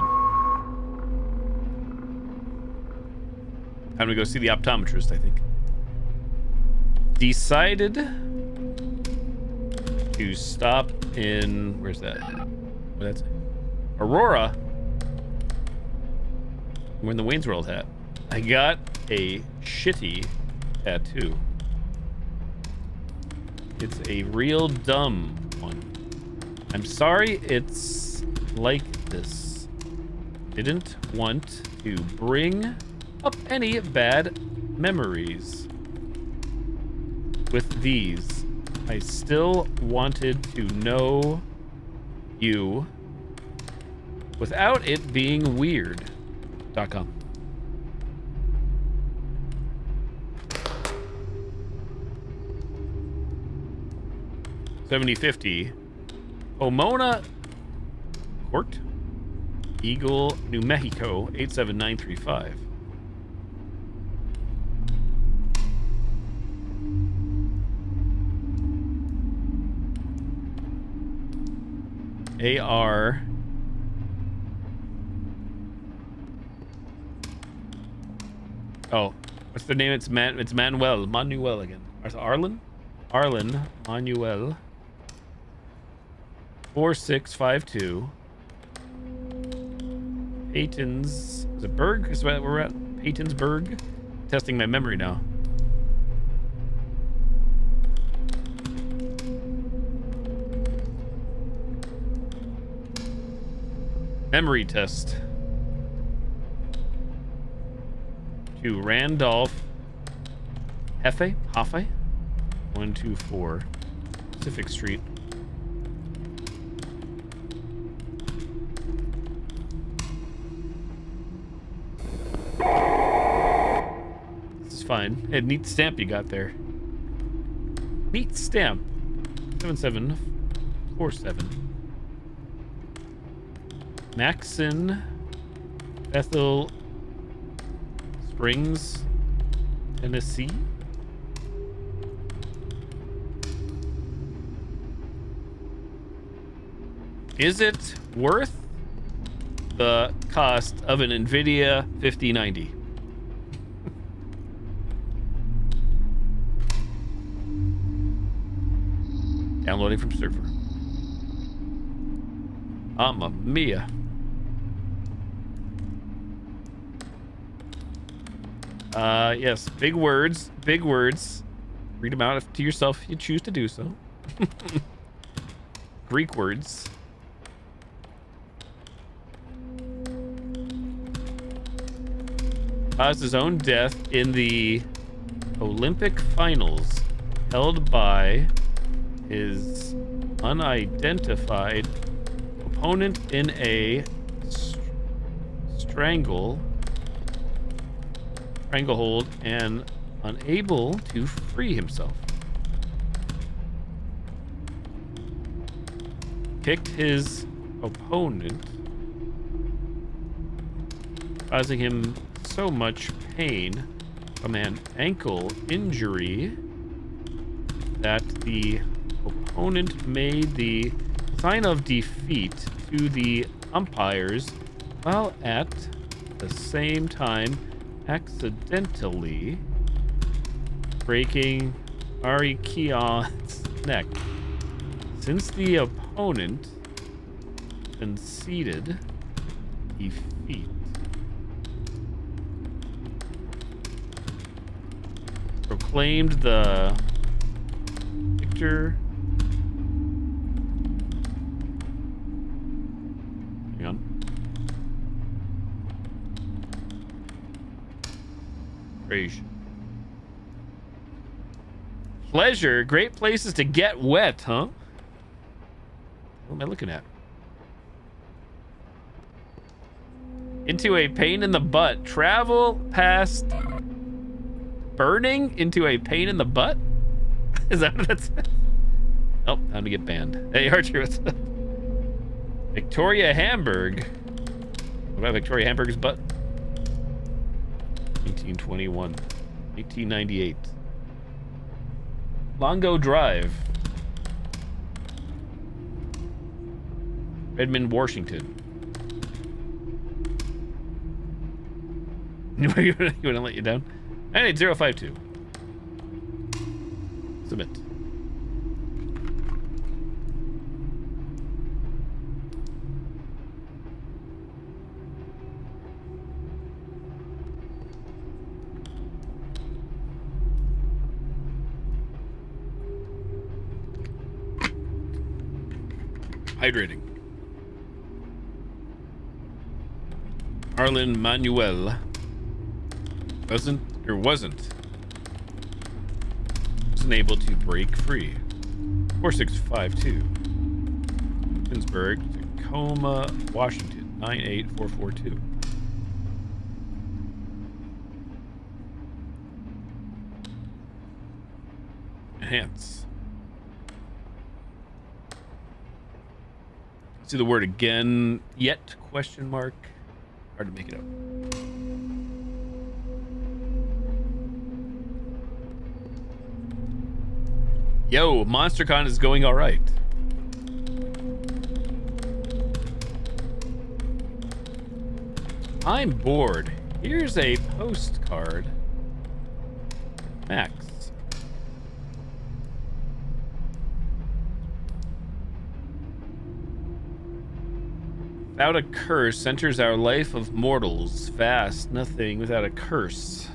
Time to go see the optometrist, I think. Decided to stop in... Where's that? What's that? Aurora. I'm wearing the Wayne's World hat. I got a shitty tattoo. It's a real dumb one. I'm sorry it's like this. Didn't want to bring up any bad memories with these. I still wanted to know you without it being weird. .com. $70.50. Pomona Court, Eagle, New Mexico, 87935. AR. Oh, what's the name? It's Manuel again. Arlen? Arlen Manuel 4652. Peyton's, is it Berg? Is that where we're at? Peytonsburg? Testing my memory now. Memory test. To Randolph Hefe? 124 Pacific Street. This is fine. Hey, neat stamp you got there. Neat stamp. 7747. Maxon, Bethel Springs, Tennessee. Is it worth the cost of an NVIDIA 5090? Downloading from server. Mamma mia. Yes, big words, big words. Read them out to yourself if you choose to do so. Greek words. Caused his own death in the Olympic finals held by his unidentified opponent in a stranglehold and unable to free himself. Kicked his opponent, causing him so much pain from an ankle injury that the opponent made the sign of defeat to the umpires while at the same time accidentally breaking Ari Keon's neck. Since the opponent conceded defeat, proclaimed the victor. Hang on. Rage. Pleasure. Great places to get wet, huh? What am I looking at? Into a pain in the butt. Travel past burning into a pain in the butt? Is that what that says? Oh, time to get banned. Hey, Archer, what's up? Victoria Hamburg. What about Victoria Hamburg's butt? 1921. 1998. Longo Drive. Redmond, Washington. You want to let you down? 98052. Submit. Hydrating. Arlen Manuel wasn't able to break free. 4652 Pittsburgh, Tacoma, Washington 98442. Enhance. See the word again yet? Question mark. Hard to make it out. Yo, MonsterCon is going all right. I'm bored. Here's a postcard. Max. Without a curse enters our life of mortals. Vast, nothing without a curse.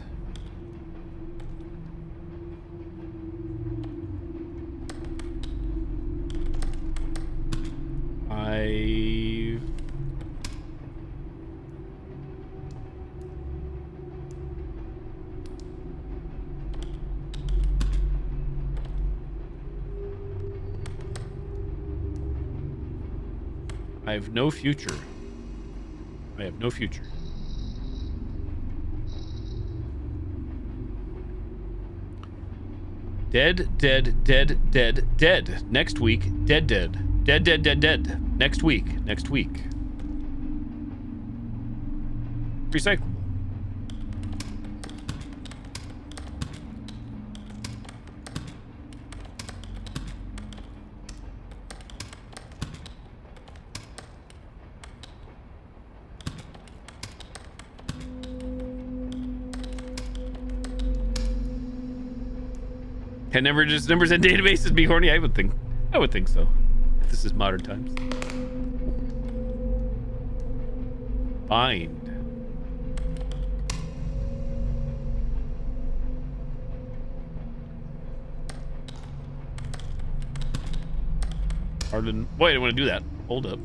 I have no future. I have no future. Dead, dead, dead, dead, dead. Next week, dead, dead. Dead, dead, dead, dead. Next week, next week. Recyclable. Can never just numbers and databases be horny? I would think so. If this is modern times. Bind. Pardon. Wait, I didn't want to do that. Hold up.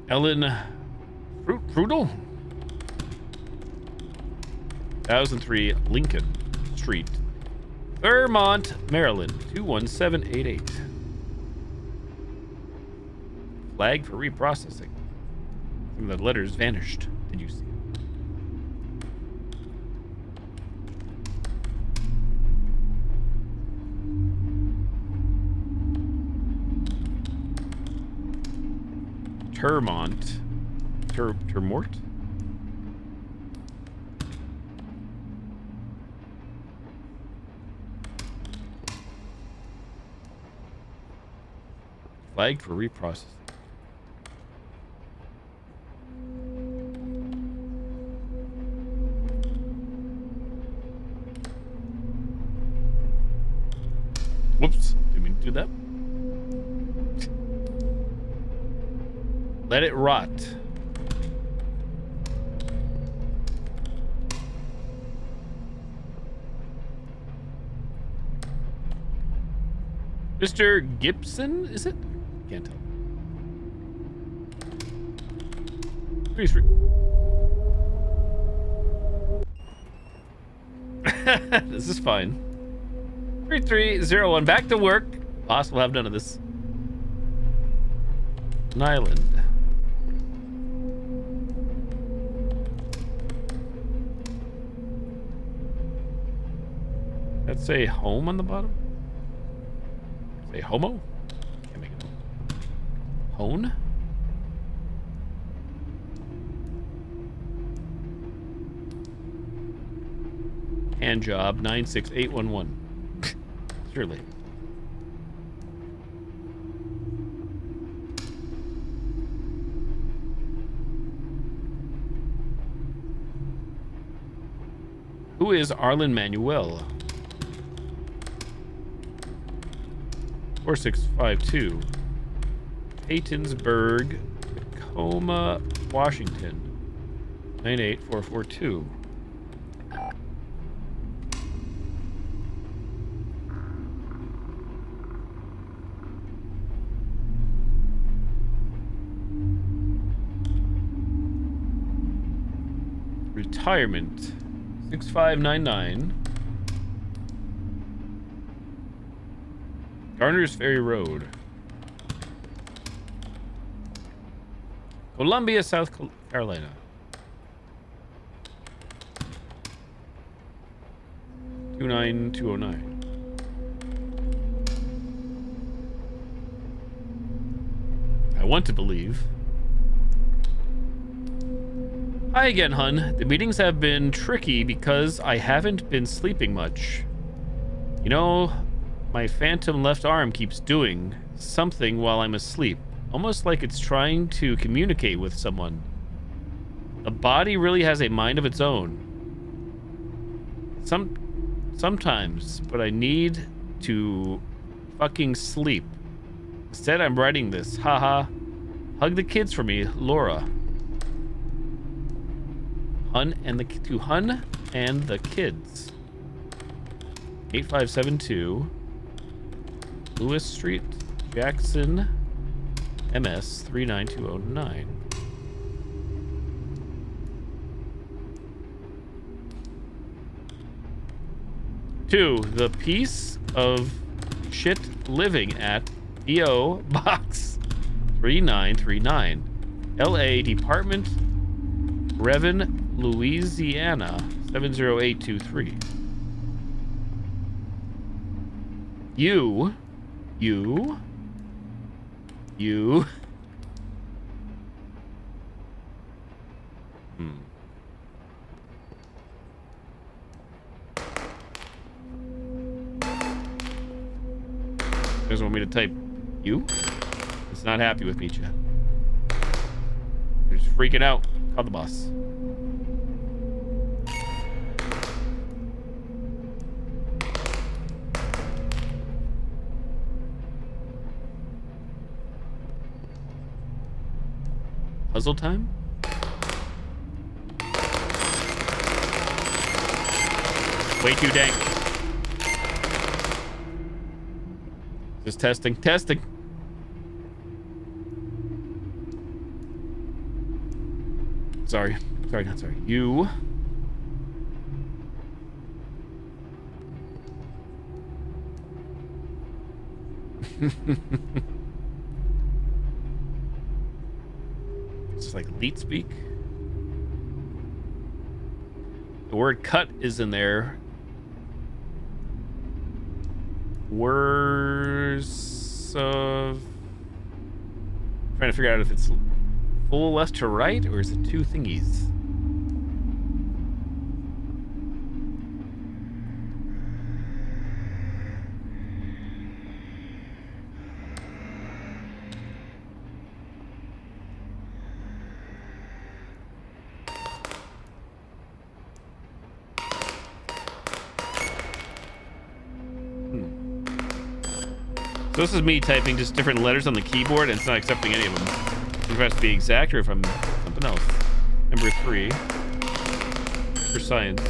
Ellen Frutal? 1003 Lincoln Street, Vermont, Maryland, 21788. Flag for reprocessing. The letters vanished. Did you see? Termort? Flag for reprocessing. Whoops, didn't mean to do that. Let it rot. Mr. Gibson, is it? Can't tell. 33. This is fine. 3301. Back to work. Boss will have none of this. An island. Let's say home on the bottom. Say homo. Can't make it. Hone. Hand job 96811. Surely. Who is Arlen Manuel? 4652. Paytonsburg, Tacoma, Washington. 98442. Retirement 6599. Garner's Ferry Road. Columbia, South Carolina. $29209. I want to believe. Hi again, hun. The meetings have been tricky because I haven't been sleeping much. You know, My phantom left arm keeps doing something while I'm asleep, almost like it's trying to communicate with someone. The body really has a mind of its own. Sometimes, but I need to fucking sleep. Instead, I'm writing this. Haha. Hug the kids for me, Laura. Hun and the kids. 8572 Lewis Street, Jackson, MS 39209. Two, the piece of shit living at PO Box 3939, LA Department, Revan, Louisiana 70823. You. Doesn't want me to type you? It's not happy with me, chat. They're just freaking out. Call the boss. Puzzle time? Way too dank. Just testing. Sorry, not sorry. You. It's like leet speak. The word cut is in there. Words of... trying to figure out if it's full left to right or is it two thingies? So this is me typing just different letters on the keyboard, and it's not accepting any of them. If it has to be exact or if I'm something else. Number 3. For science.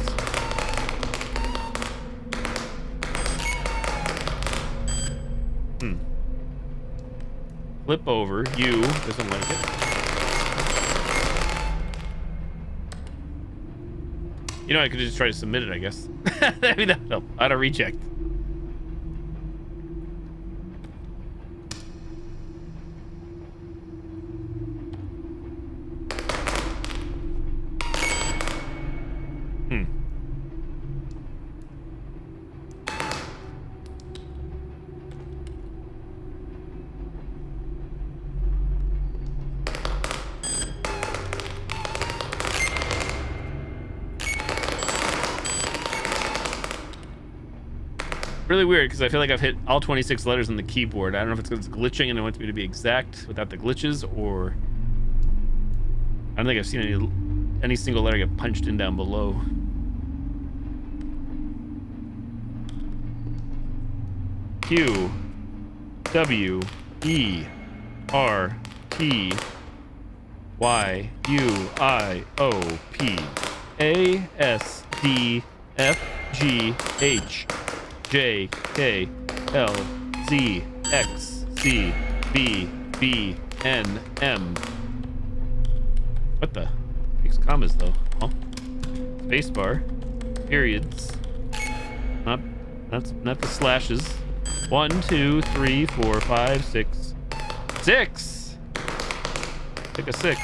Flip over. You doesn't like it. You know, I could just try to submit it, I guess. Maybe that'll help. Auto reject. Really weird because I feel like I've hit all 26 letters on the keyboard. I don't know if it's because it's glitching and it wants me to be exact without the glitches, or I don't think I've seen any single letter get punched in down below. Q W E R T Y U I O P A S D F G H J K L Z X C B B N M. What the? Makes commas though. Oh. Spacebar. Periods. Not the slashes. 1, 2, 3, 4, 5, 6. 6! Pick a 6.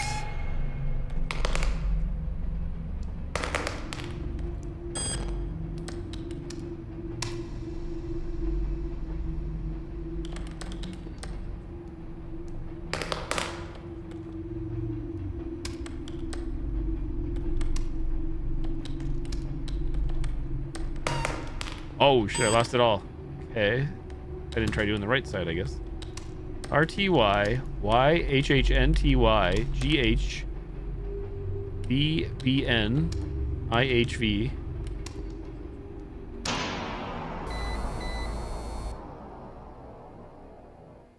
Oh shit, I lost it all. Okay. I didn't try doing the right side, I guess. RTY, YHHNTY, GH, BBN, IHV.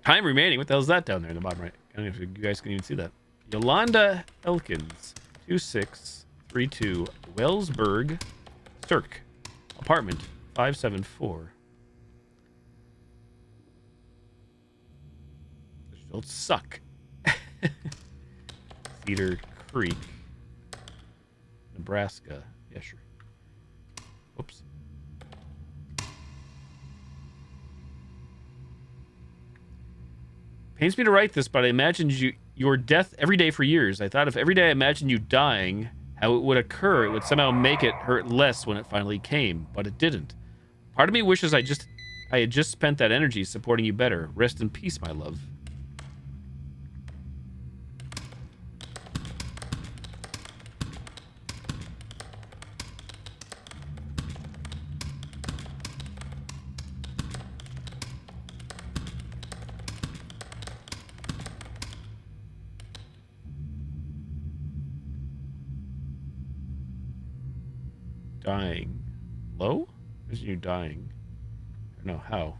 Time remaining. What the hell is that down there in the bottom right? I don't know if you guys can even see that. Yolanda Elkins, 2632 Wellsburg, Cirque, apartment 574. The results suck. Cedar Creek, Nebraska. Yeah, sure. Whoops. Pains me to write this, but I imagined your death every day for years. I thought if every day I imagined you dying, how it would occur, it would somehow make it hurt less when it finally came, but it didn't. Part of me wishes I had just spent that energy supporting you better. Rest in peace, my love. Dying. Low? Is you dying? No, how?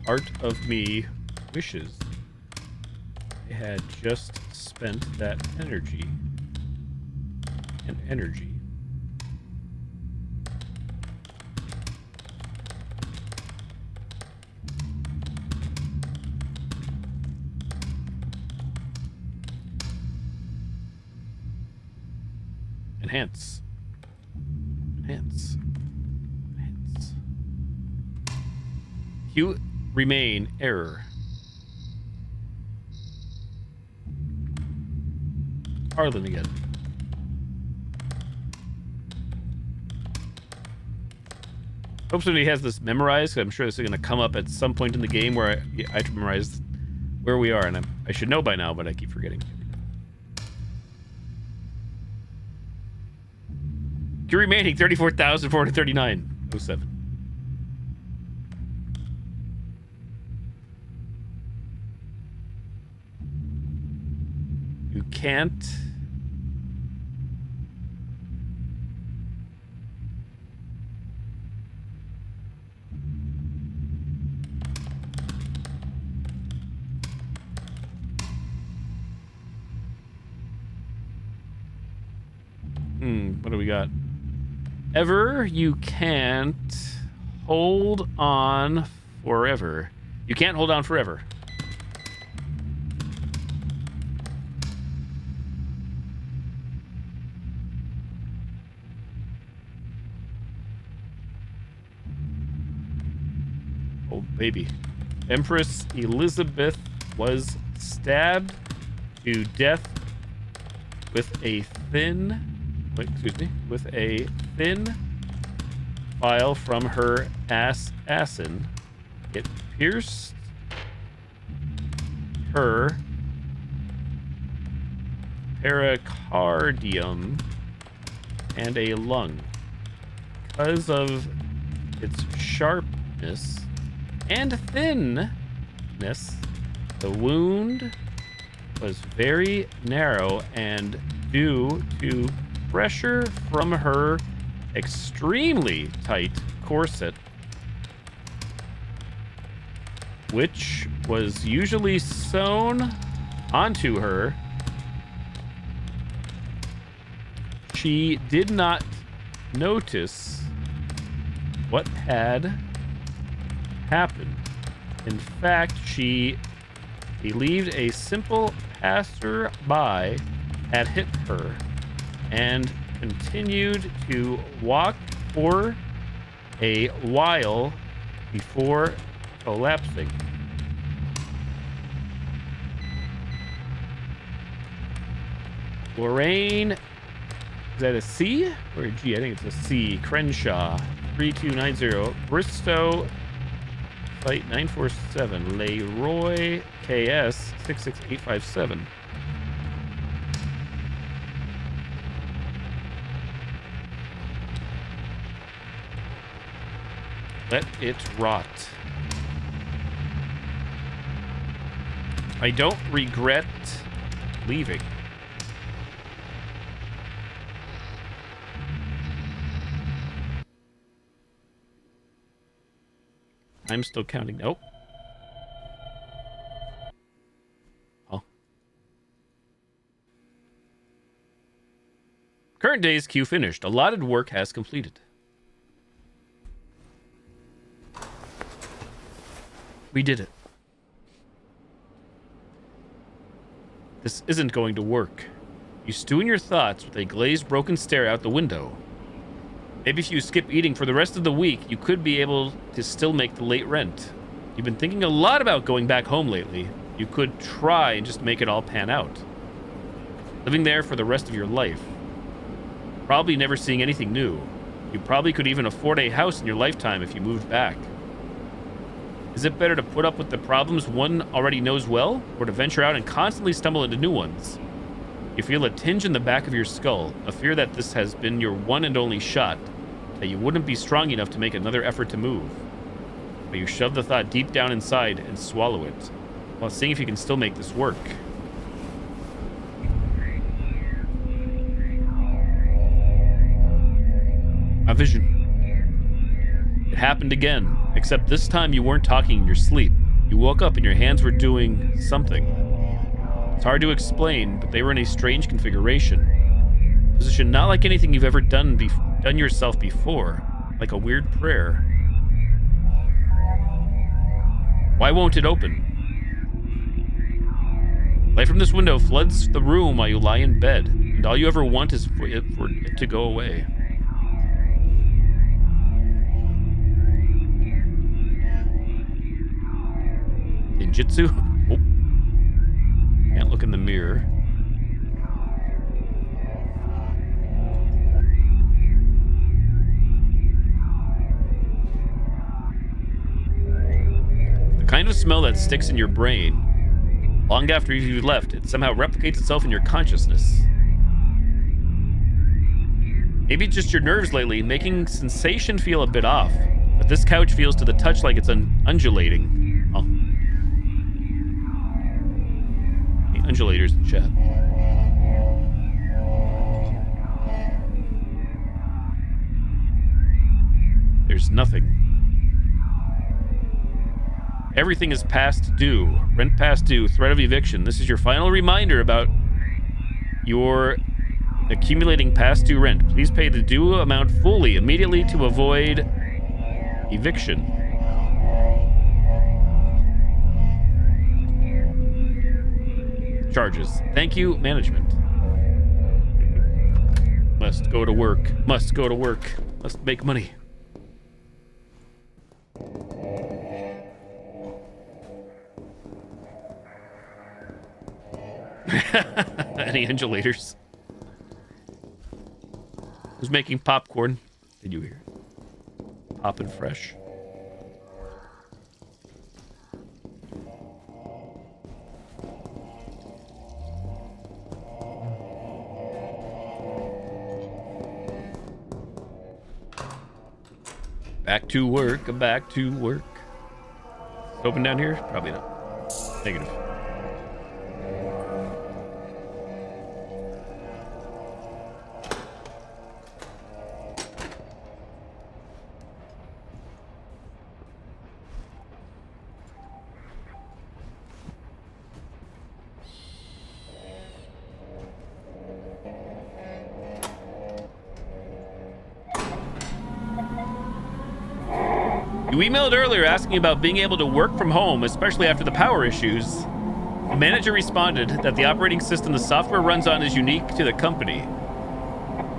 Part of me wishes I had just spent that energy and energy. Enhance. Enhance. Enhance. Hue remain error. Arlen again. Hope somebody has this memorized. I'm sure this is going to come up at some point in the game where I have to memorize where we are, and I should know by now, but I keep forgetting. Your remaining 34,439.07. You can't. What do we got? Ever you can't hold on forever. You can't hold on forever. Oh, baby. Empress Elizabeth was stabbed to death with a thin file from her assassin. It pierced her pericardium and a lung. Because of its sharpness and thinness, the wound was very narrow, and due to pressure from her extremely tight corset, which was usually sewn onto her, she did not notice what had happened. In fact, she believed a simple passerby had hit her and continued to walk for a while before collapsing. Lorraine, is that a C or a G? I think it's a C. Crenshaw, 3290, Bristow, Fight 947. Leroy KS 66857. Let it rot. I don't regret leaving. I'm still counting. Nope. Oh. Current day's queue finished. Allotted work has completed. We did it. This isn't going to work. You stew in your thoughts with a glazed, broken stare out the window. Maybe if you skip eating for the rest of the week, you could be able to still make the late rent. You've been thinking a lot about going back home lately. You could try and just make it all pan out. Living there for the rest of your life. Probably never seeing anything new. You probably could even afford a house in your lifetime if you moved back. Is it better to put up with the problems one already knows well, or to venture out and constantly stumble into new ones? You feel a tinge in the back of your skull, a fear that this has been your one and only shot, that you wouldn't be strong enough to make another effort to move. But you shove the thought deep down inside and swallow it, while seeing if you can still make this work. A vision. It happened again, except this time you weren't talking in your sleep. You woke up and your hands were doing something. It's hard to explain, but they were in a strange configuration. Position not like anything you've ever done yourself before, like a weird prayer. Why won't it open? Light from this window floods the room while you lie in bed, and all you ever want is for it to go away. Ninjutsu? Oh. Can't look in the mirror. The kind of smell that sticks in your brain. Long after you've left, it somehow replicates itself in your consciousness. Maybe just your nerves lately, making sensation feel a bit off. But this couch feels to the touch like it's undulating. Oh. Undulators in chat. There's nothing. Everything is past due. Rent past due. Threat of eviction. This is your final reminder about your accumulating past due rent. Please pay the due amount fully immediately to avoid eviction. Charges. Thank you, management. Must go to work. Must go to work. Must make money. Any undulators? Who's making popcorn? Did you hear? Poppin' fresh. Back to work, back to work. Is it open down here? Probably not. Negative. You emailed earlier asking about being able to work from home, especially after the power issues. The manager responded that the operating system the software runs on is unique to the company.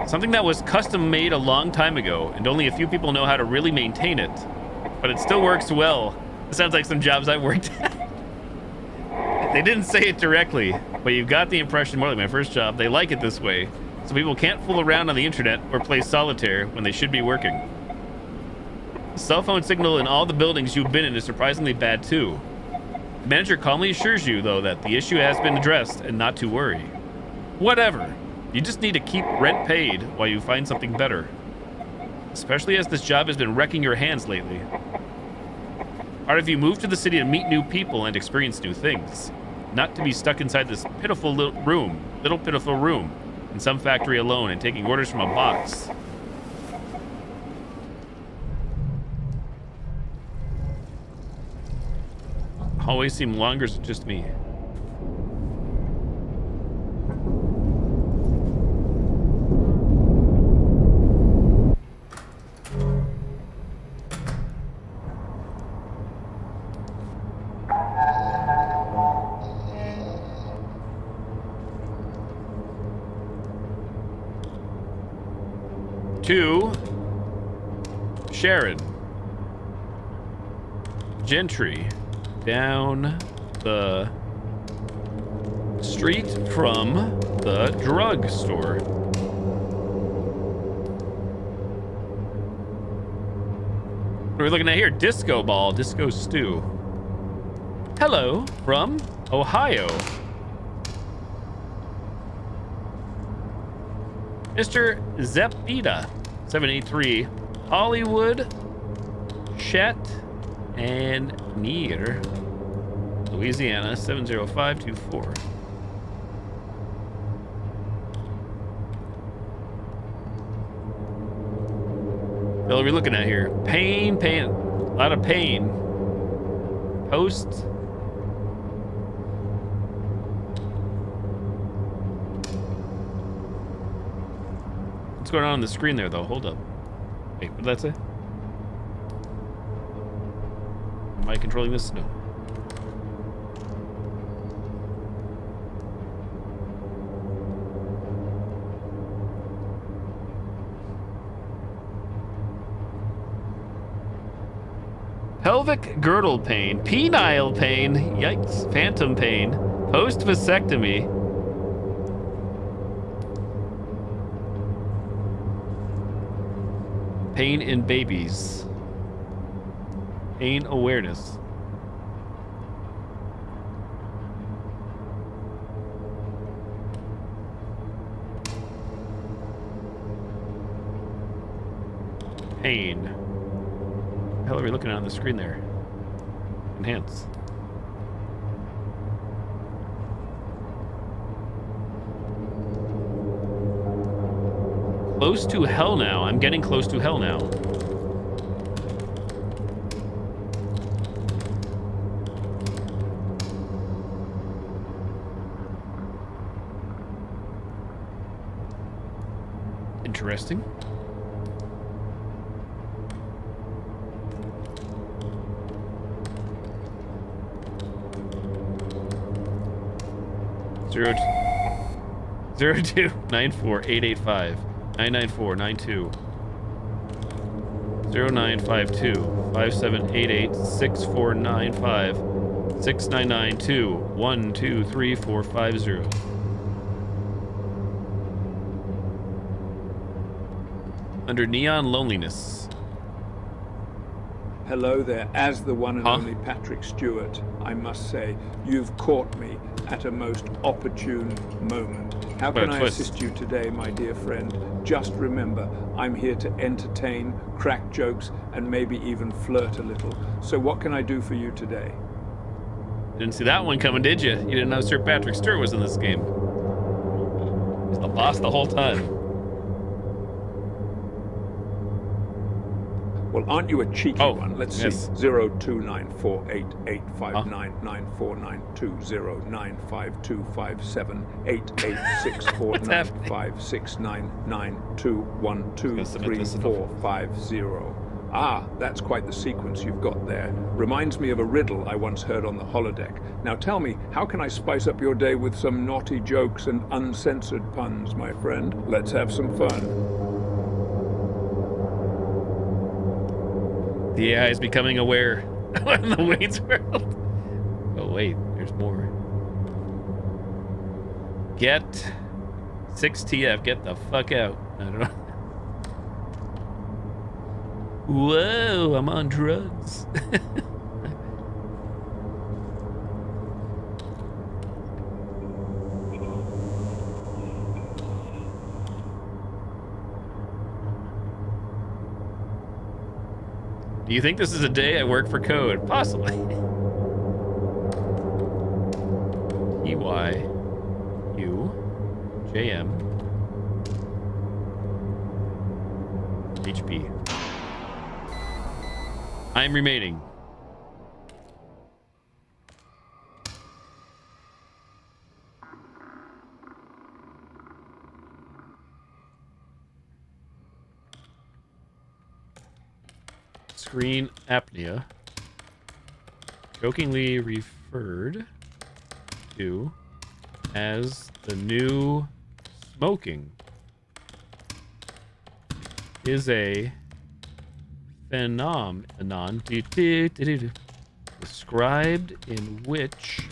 Something that was custom made a long time ago, and only a few people know how to really maintain it. But it still works well. It sounds like some jobs I've worked at. They didn't say it directly, but you got the impression, more like my first job, they like it this way. So people can't fool around on the internet or play solitaire when they should be working. The cell phone signal in all the buildings you've been in is surprisingly bad too. The manager calmly assures you, though, that the issue has been addressed and not to worry. Whatever. You just need to keep rent paid while you find something better. Especially as this job has been wrecking your hands lately. Part of you moved to the city to meet new people and experience new things. Not to be stuck inside this pitiful little pitiful room in some factory alone and taking orders from a box. Hallways seem longer, it's just me. To Sharon Gentry down the street from the drug store. What are we looking at here? Disco ball, disco stew. Hello from Ohio. Mr. Zepida, 783, Hollywood, Chet, and Near, Louisiana, 70524. What are we looking at here? Pain, a lot of pain. Post. What's going on the screen there, though? Hold up. Wait, what did that say? Am I controlling this? No. Pelvic girdle pain, penile pain, yikes, phantom pain, post vasectomy. Pain in babies. Pain awareness. Pain. What the hell are we looking at on the screen there? Enhance. Close to hell now. I'm getting close to hell now. Interesting. Zero 294-885 994-92 0952 5788 6495 6992 123450. Under Neon Loneliness. Hello there, as the one and only Patrick Stewart, I must say, you've caught me at a most opportune moment. How can I assist you today, my dear friend? Just remember, I'm here to entertain, crack jokes, and maybe even flirt a little. So what can I do for you today? Didn't see that one coming, did you? You didn't know Sir Patrick Stewart was in this game. He's the boss the whole time. Well, aren't you a cheeky one? Let's see. 0294885994920952578864956992123450. Ah, that's quite the sequence you've got there. Reminds me of a riddle I once heard on the holodeck. Now tell me, how can I spice up your day with some naughty jokes and uncensored puns, my friend? Let's have some fun. The AI is becoming aware in the Wayne's World. Oh wait, there's more. Get 6TF, get the fuck out. I don't know. Whoa, I'm on drugs. Do you think this is a day I work for code? Possibly. TYUJM HP. I'm remaining. Screen apnea, jokingly referred to as the new smoking, is a phenomenon described in which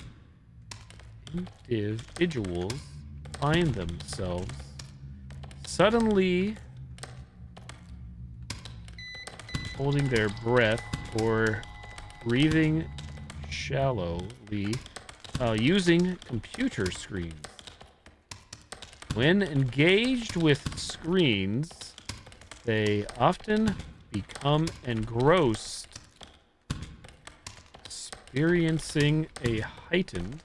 individuals find themselves suddenly holding their breath or breathing shallowly using computer screens. When engaged with screens, they often become engrossed, experiencing a heightened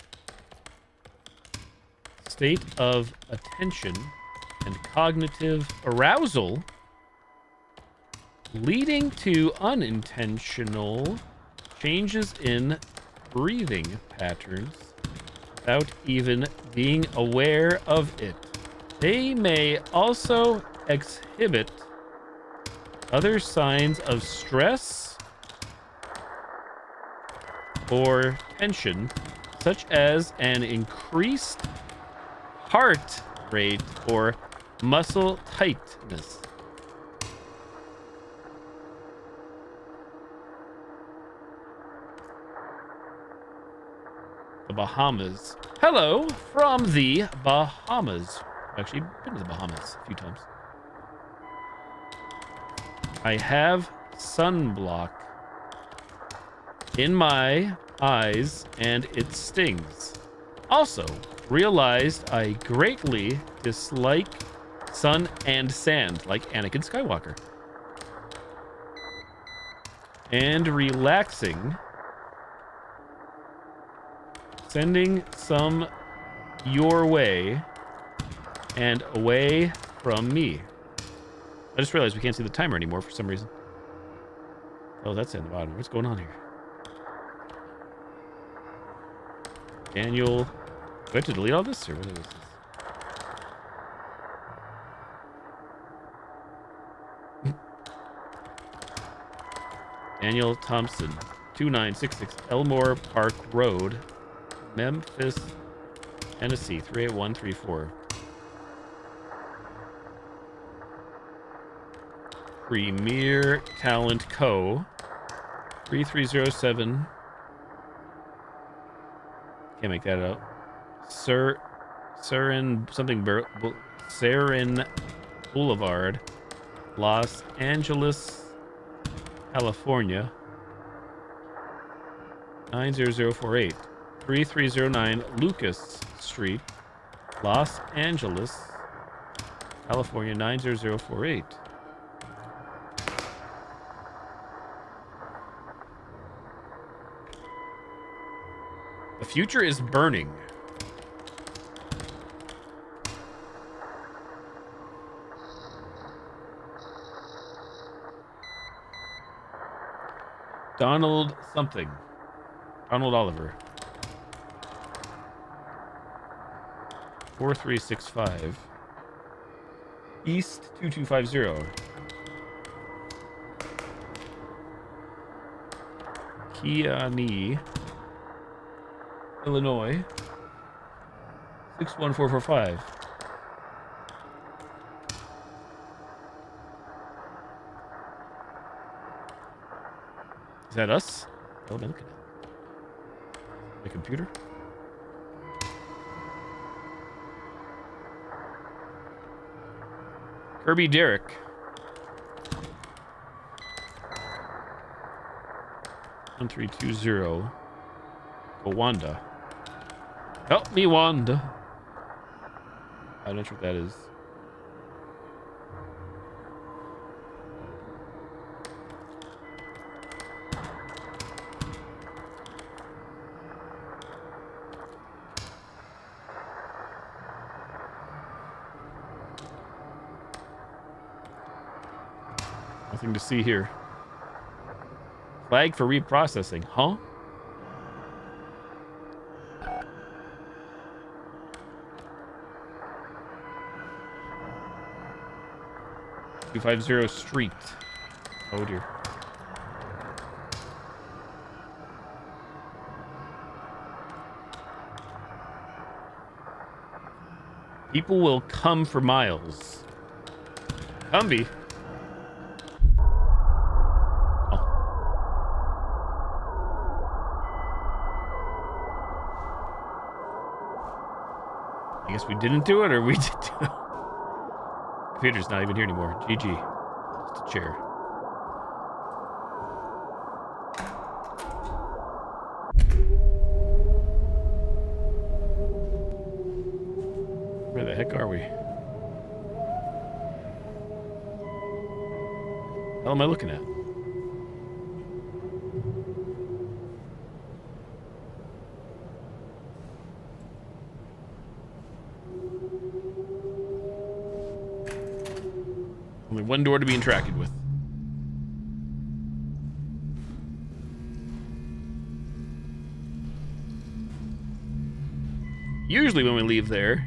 state of attention and cognitive arousal, leading to unintentional changes in breathing patterns without even being aware of it. They may also exhibit other signs of stress or tension, such as an increased heart rate or muscle tightness. The Bahamas. Hello from the Bahamas. I've actually been to the Bahamas a few times. I have sunblock in my eyes and it stings. Also, realized I greatly dislike sun and sand, like Anakin Skywalker. And relaxing. Sending some your way and away from me. I just realized we can't see the timer anymore for some reason. Oh, that's in the bottom. What's going on here? Daniel. Do I have to delete all this or what is this? Daniel Thompson, 2966 Elmore Park Road, Memphis, Tennessee, 38134. Premier Talent Co. 3307. Can't make that out. Sarin Boulevard, Los Angeles, California, 90048. 3309 Lucas Street, Los Angeles, California, 90048. The future is burning. Donald something. Donald Oliver. 4365 East 2250. Kearney, Illinois 61445. Is that us? Oh, look at it. My computer. Kirby Derrick. 1320. Go Wanda. Help me, Wanda. I'm not sure what that is. Nothing to see here. Flag for reprocessing, huh? $250 street. Oh dear. People will come for miles. Humvee. 'Guess we didn't do it, or we did do it. Computer's not even here anymore. GG. Just a chair. Where the heck are we? What the hell am I looking at? Only one door to be interacted with. Usually when we leave there,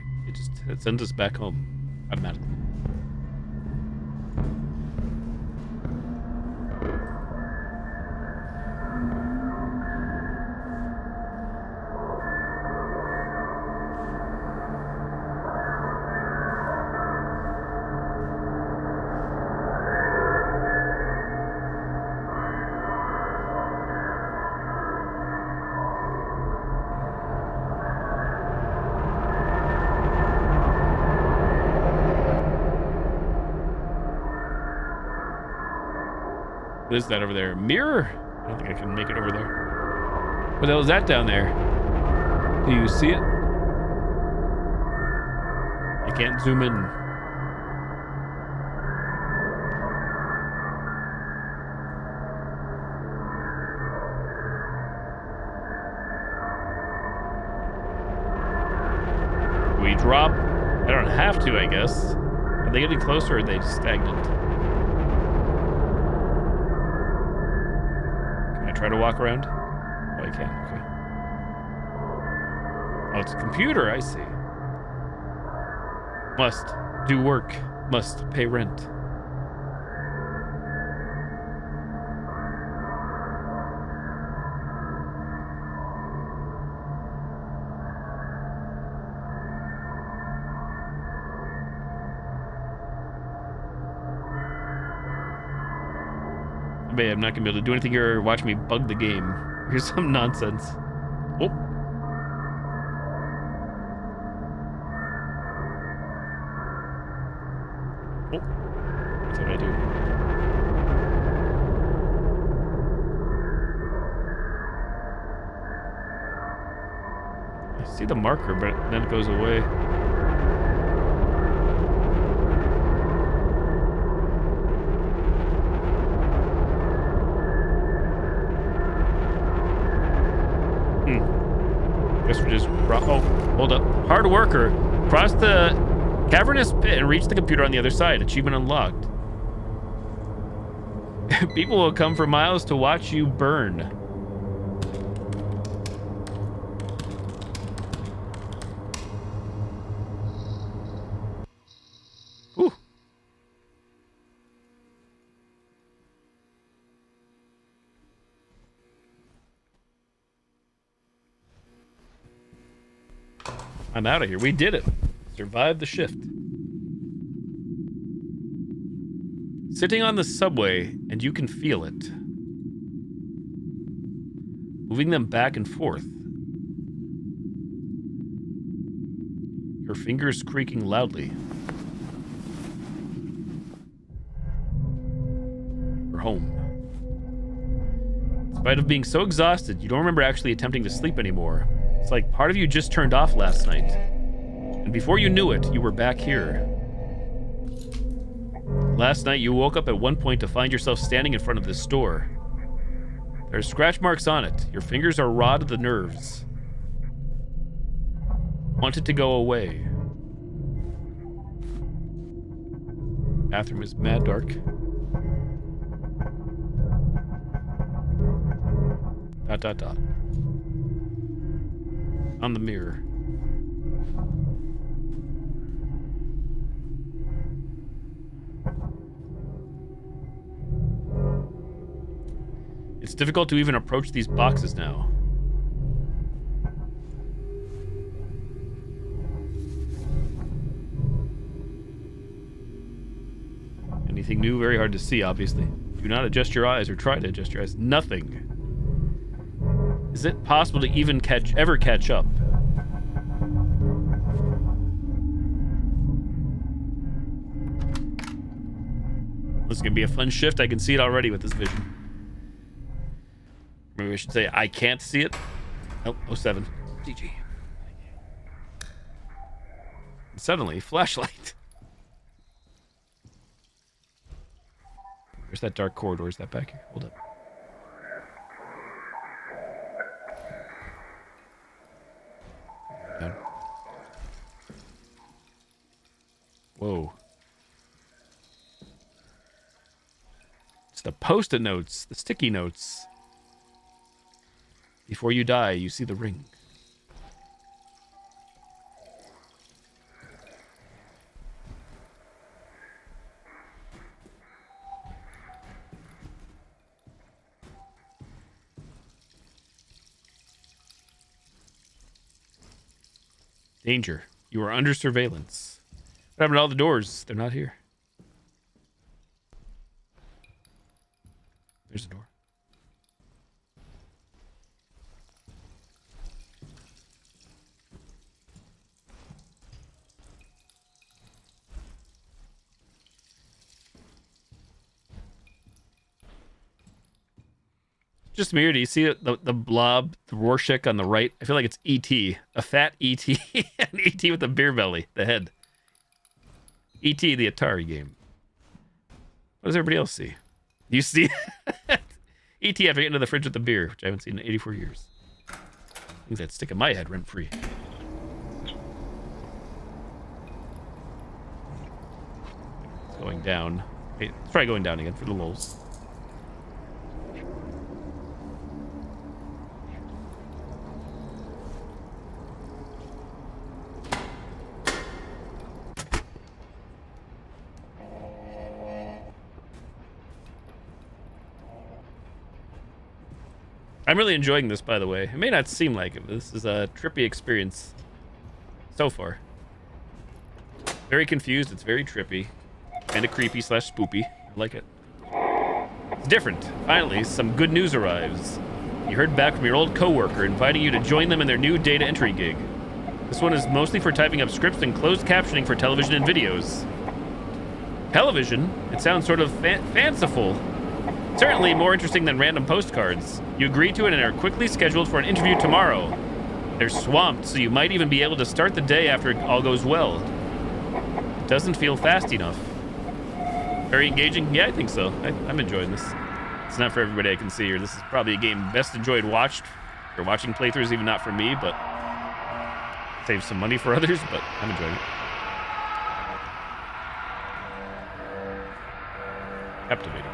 it sends us back home automatically. What is that over there? Mirror? I don't think I can make it over there. What the hell is that down there? Do you see it? I can't zoom in. We drop? I don't have to, I guess. Are they getting closer or are they stagnant? Try to walk around? Oh, I can. Okay. Oh, it's a computer. I see. Must do work. Must pay rent. But I'm not gonna be able to do anything here or watch me bug the game. Here's some nonsense. Oh. Oh. That's what I do. I see the marker, but then it goes away. Guess we just... Oh, hold up. Hard worker. Cross the cavernous pit and reach the computer on the other side. Achievement unlocked. People will come for miles to watch you burn. Whew. I'm out of here. We did it. Survived the shift. Sitting on the subway, and you can feel it. Moving them back and forth. Your fingers creaking loudly. We're home. It's spite of being so exhausted, you don't remember actually attempting to sleep anymore. It's like part of you just turned off last night. And before you knew it, you were back here. Last night, you woke up at one point to find yourself standing in front of this store. There are scratch marks on it. Your fingers are raw to the nerves. Want it to go away. Bathroom is mad dark. Dot, dot, dot. On the mirror. It's difficult to even approach these boxes now. Anything new, very hard to see, obviously. Do not adjust your eyes or try to adjust your eyes. Nothing. Is it possible to even ever catch up? This is going to be a fun shift. I can see it already with this vision. Maybe I should say I can't see it. Nope, 07. GG. Suddenly, flashlight. Where's that dark corridor? Is that back here? Hold up. Down. Whoa. It's the post-it notes, the sticky notes. Before you die, you see the ring. Danger. You are under surveillance. What happened to all the doors? They're not here. There's a door. Just me, or do you see the blob, the Rorschach on the right? I feel like it's E.T. A fat E.T. and E.T. with a beer belly, the head. E.T. the Atari game. What does everybody else see? You see E.T. after getting into the fridge with the beer, which I haven't seen in 84 years. Things that stick in my head rent free. It's going down. Wait, it's probably going down again for the lulz. I'm really enjoying this, by the way. It may not seem like it, but this is a trippy experience so far. Very confused. It's very trippy. Kind of creepy / spoopy. I like it. It's different. Finally, some good news arrives. You heard back from your old coworker inviting you to join them in their new data entry gig. This one is mostly for typing up scripts and closed captioning for television and videos. Television? It sounds sort of fanciful. Certainly more interesting than random postcards. You agree to it and are quickly scheduled for an interview tomorrow. They're swamped, so you might even be able to start the day after it all goes well. It doesn't feel fast enough. Very engaging? Yeah, I think so. I'm enjoying this. It's not for everybody, I can see here. This is probably a game best enjoyed watched. For watching playthroughs, even not for me, but save some money for others, but I'm enjoying it. Captivating.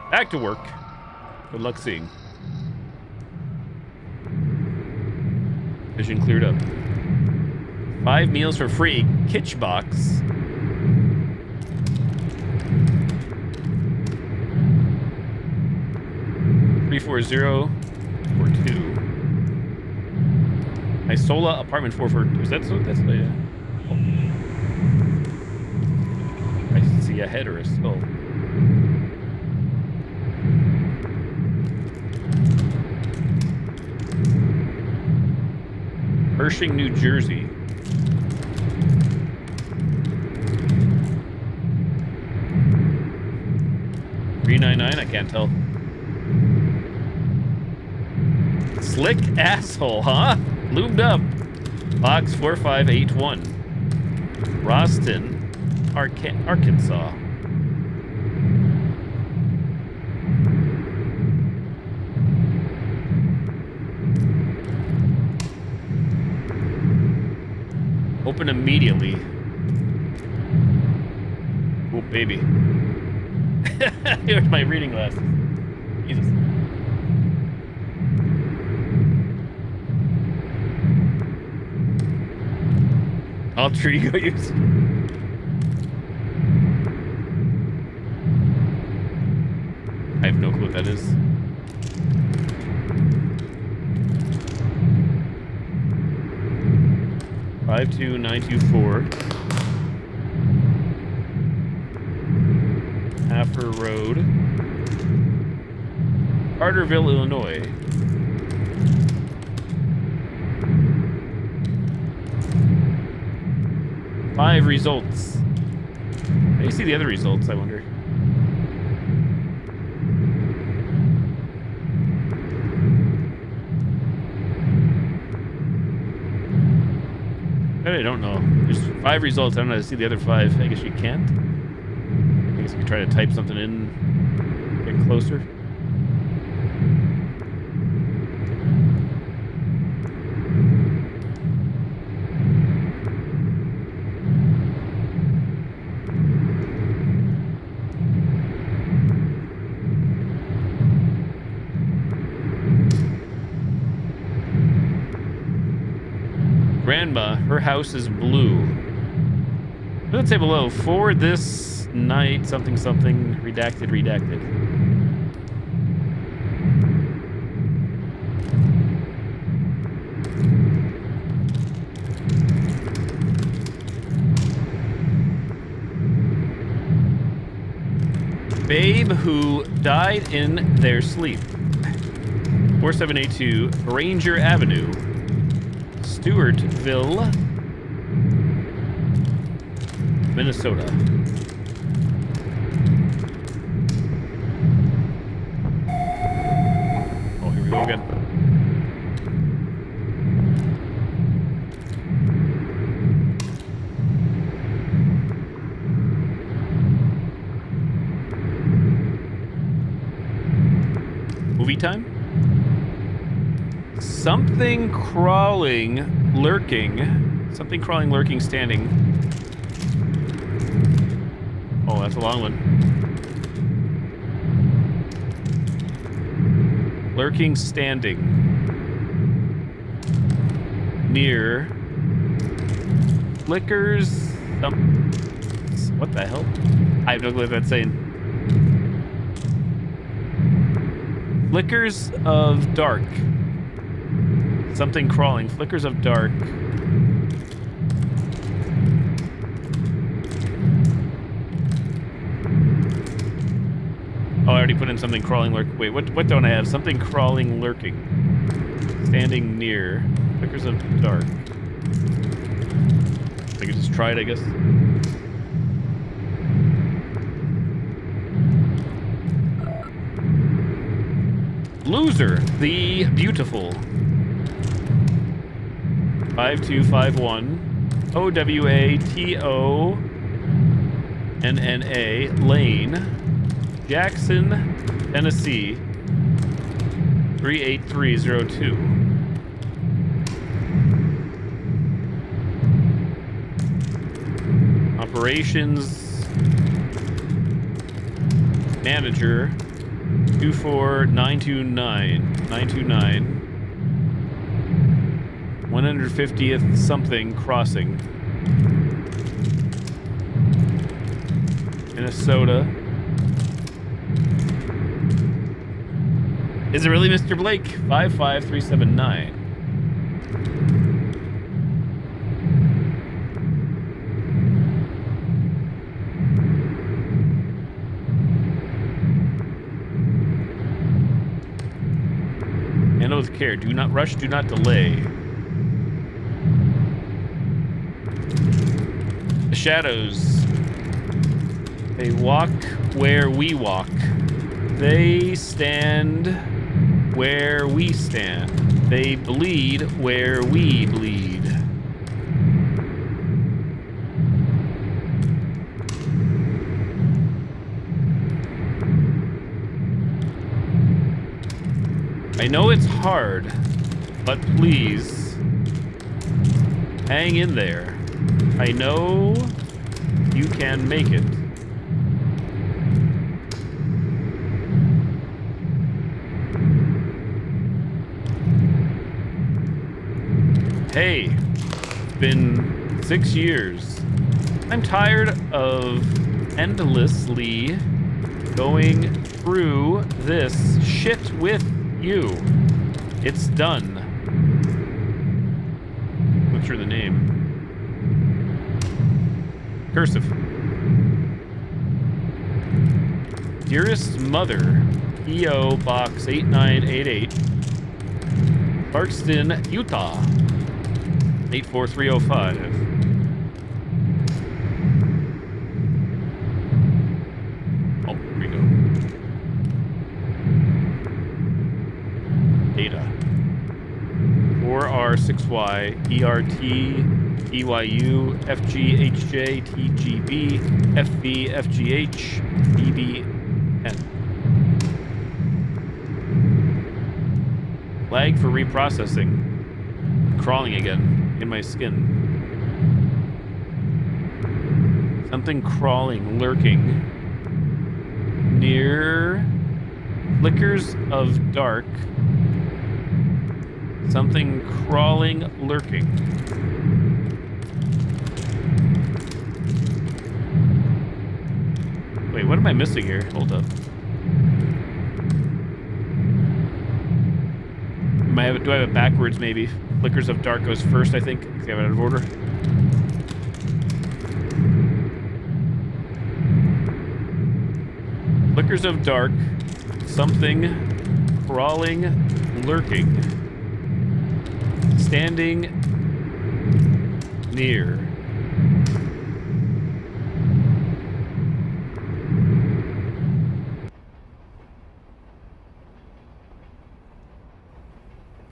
Back to work. Good luck seeing. Vision cleared up. 5 meals for free. Kitch box. $34042. Isola apartment 442. Is that so? That's the. I see a head or a skull. Pershing, New Jersey. 399, I can't tell. Slick asshole, huh? Lubed up. Box 4581. Roston, Arkansas. Open immediately. Oh, baby. Here's my reading glasses. Jesus. Alter ego use. I have no clue what that is. Five 2-924. Haffer Road, Carterville, Illinois. Five results. How do you see the other results, I wonder? I don't know. There's 5 results. I don't know how to see the other 5. I guess you can't. I guess you could try to type something in, get closer. Grandma, her house is blue. Let's say below, for this night, something, something, redacted, redacted. Babe who died in their sleep. 4782 Ranger Avenue, Stewartville, Minnesota. Oh, here we go again. Movie time? Something crawling, lurking. Something crawling, lurking, standing. Oh, that's a long one. Lurking, standing. Near. Flickers. What the hell? I have no clue what that's saying. Flickers of dark. Something crawling. Flickers of dark. Oh, I already put in something crawling, lurk. Wait, what don't I have? Something crawling, lurking. Standing near. Flickers of dark. I could just try it, I guess. Loser, the beautiful. 5251 OWATONNA Lane, Jackson, Tennessee 38302. Operations Manager 24929 150th something crossing, Minnesota. Is it really Mr. Blake? 55379. Handle with care. Do not rush. Do not delay. The shadows. They walk where we walk. They stand where we stand. They bleed where we bleed. I know it's hard, but please, hang in there. I know you can make it. Hey, it's been 6 years. I'm tired of endlessly going through this shit with you. It's done. Butcher the name. Cursive. Dearest Mother, EO Box 8988, Clarkston, Utah, 84305. Oh, here we go. Data. 4R6Y, ERT, EYU, FG, HJ, TGB, FV, FGH, BBN. Lag for reprocessing. Crawling again in my skin. Something crawling, lurking. Near flickers of dark. Something crawling, lurking. Wait, what am I missing here? Hold up. Do I have it backwards, maybe? Flickers of Dark goes first, I think. I have it out of order. Flickers of Dark. Something crawling, lurking. Standing near.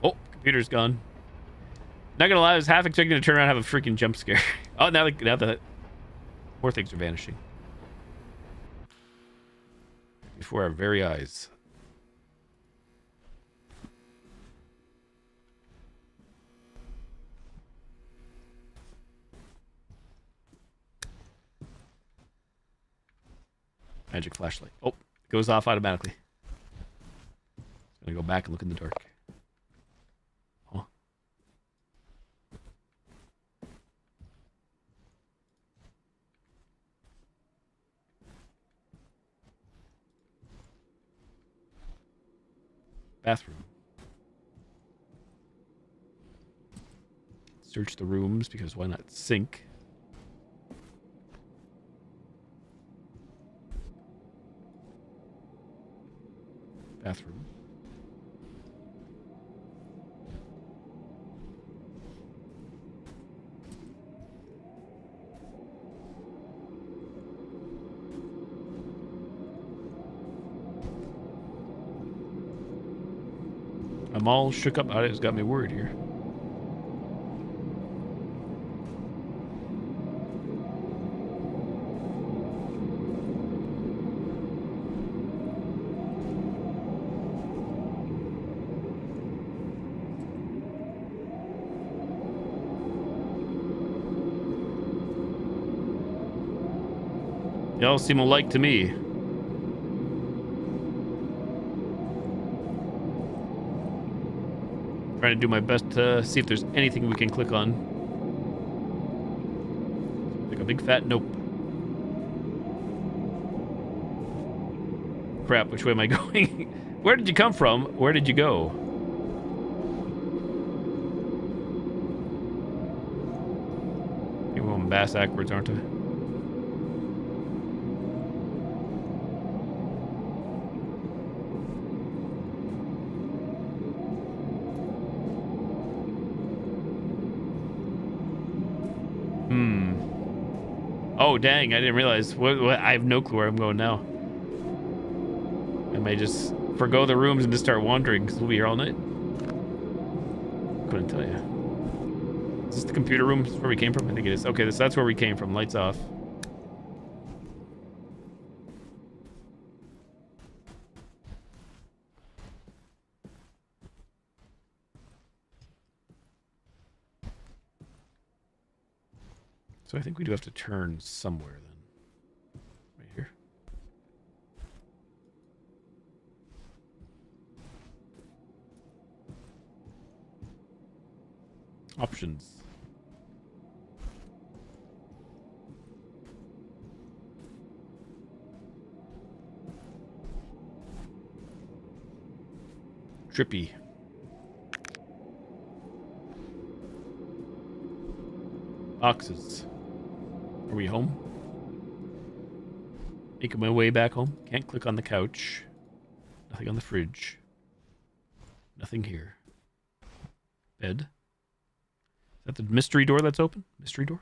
Oh, computer's gone. Not gonna lie, I was half expecting to turn around and have a freaking jump scare. Oh, now the more things are vanishing before our very eyes. Magic flashlight. Oh, it goes off automatically. I'm gonna go back and look in the dark. Huh? Bathroom. Search the rooms because why not? Sink. Bathroom. I'm all shook up. It's got me worried here. They all seem alike to me. Trying to do my best to see if there's anything we can click on. Like a big fat nope. Crap, which way am I going? Where did you come from? Where did you go? You're going bass backwards, aren't I? Oh, dang, I didn't realize. What, I have no clue where I'm going now. may just forgo the rooms and just start wandering because we'll be here all night. Couldn't tell you. Is this the computer room? Is this where we came from? I think it is. Okay, that's where we came from. Lights off. So I think we do have to turn somewhere then. Right here. Options. Trippy. Boxes. Are we home? Making my way back home. Can't click on the couch. Nothing on the fridge. Nothing here. Bed. Is that the mystery door that's open? Mystery door?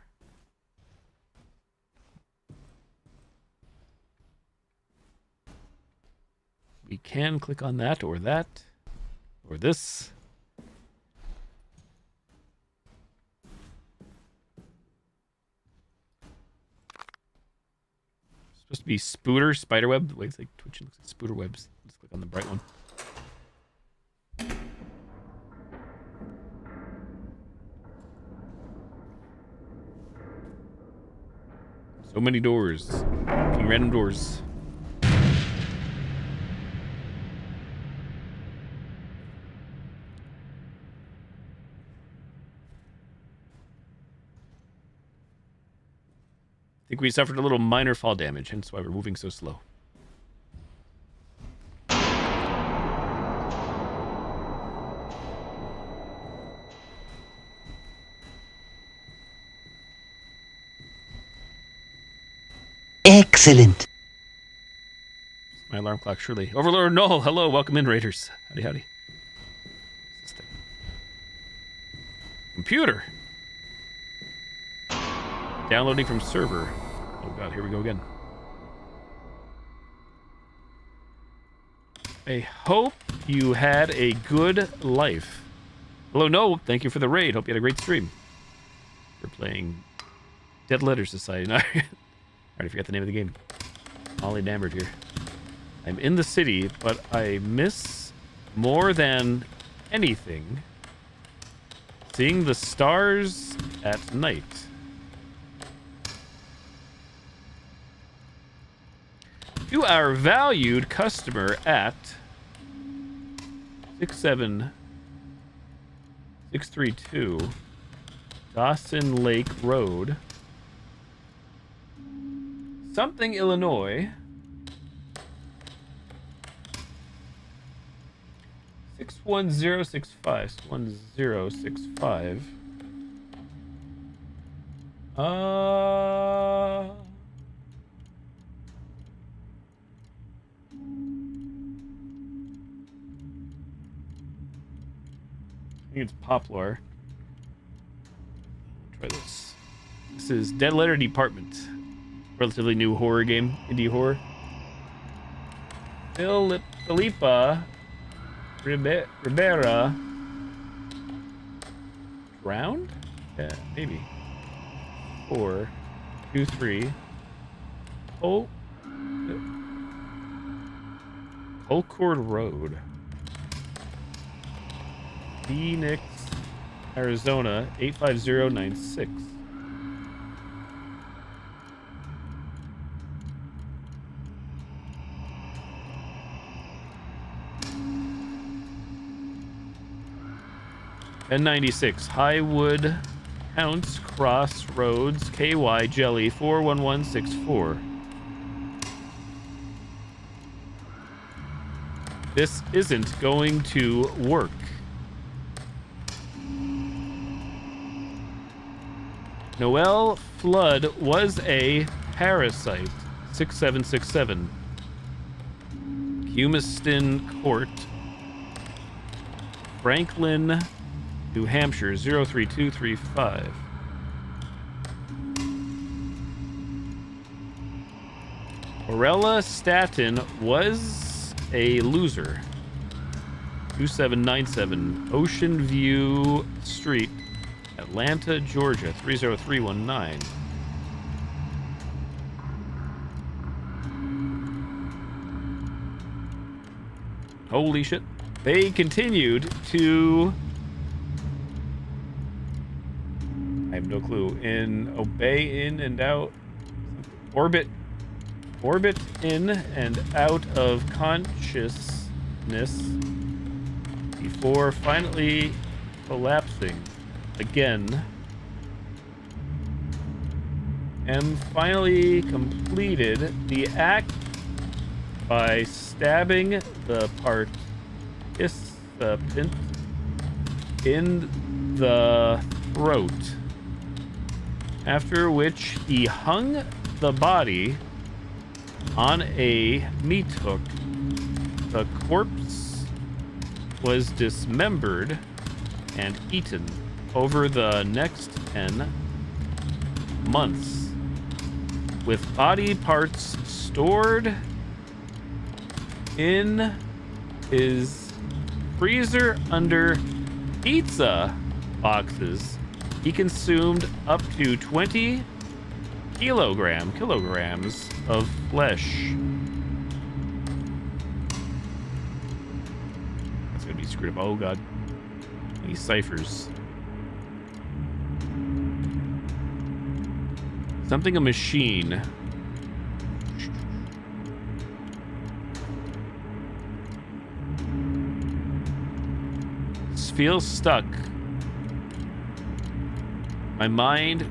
We can click on that or this. Supposed to be spooter, spiderweb. The way it's like twitching looks like spooter webs. Let's click on the bright one. So many doors. Looking random doors. I think we suffered a little minor fall damage, hence why we're moving so slow. Excellent. My alarm clock, surely. Overlord Null, hello, welcome in, Raiders. Howdy, howdy. What's this thing? Computer. Downloading from server. Oh god, here we go again. I hope you had a good life. Hello, no, thank you for the raid. Hope you had a great stream. We're playing Dead Letter Society. No, I already forgot the name of the game. Molly Dambert here. I'm in the city, but I miss more than anything seeing the stars at night. To our valued customer at 67632 Dawson Lake Road, something, Illinois. 61065. 61065. I think it's Poplar. Try this. This is Dead Letter Department. Relatively new horror game, indie horror. Filipa Rivera. Drowned? Yeah, maybe. 4, 2, 3. Colcord Road. Phoenix, Arizona, 85096. N96, Highwood, Counts, Crossroads, KY, Jelly, 41164. This isn't going to work. Noel Flood was a parasite. 6767. Humiston Court. Franklin, New Hampshire, 03235. Orella Staten was a loser. 2797 Ocean View Street, Atlanta, Georgia, 30319. Holy shit. They continued to... I have no clue. Obey in and out. Orbit in and out of consciousness before finally collapsing again. M finally completed the act by stabbing the participant in the throat, after which he hung the body on a meat hook. The corpse was dismembered and eaten over the next 10 months, with body parts stored in his freezer under pizza boxes. He consumed up to 20 kilograms of flesh. That's gonna be screwed up. Oh god. These ciphers. Something a machine. Feels stuck. My mind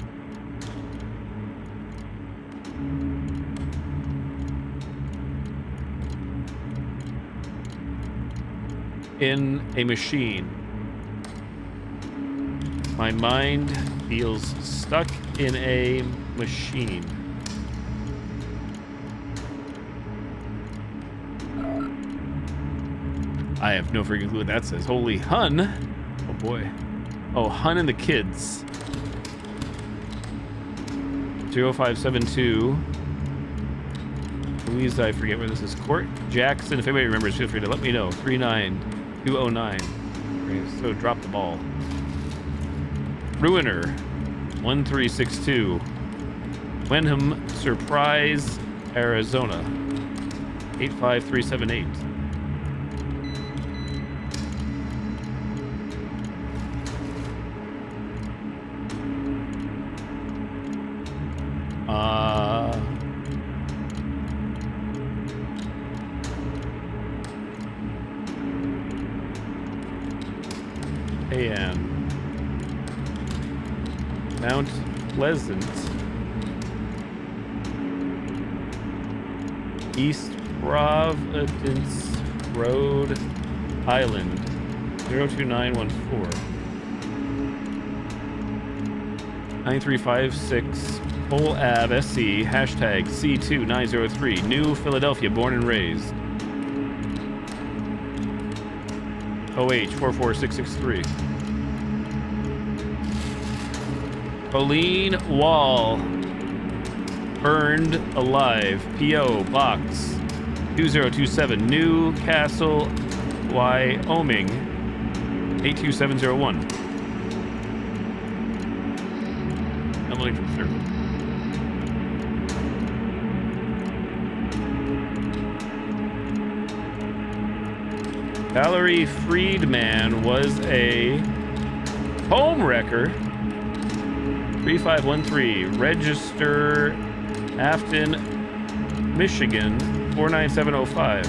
in a machine. My mind feels stuck in a machine. I have no freaking clue what that says. Holy Hun. Oh boy. Oh, Hun and the kids. 0572. Louise, I forget where this is. Court Jackson. If anybody remembers, feel free to let me know. 39209. Okay, so drop the ball. Ruiner. 1362. Wenham Surprise, Arizona. 85378. AM. Mount Pleasant. East Providence Road, Island. 02914. 9356 Pole Ave SC hashtag C2903 New Philadelphia born and raised. OH 44663. Colleen Wall burned alive. PO Box 2027 Newcastle, Wyoming 82701. Emily from Circle. Valerie Friedman was a home wrecker. 3513 Register Afton, Michigan 49705.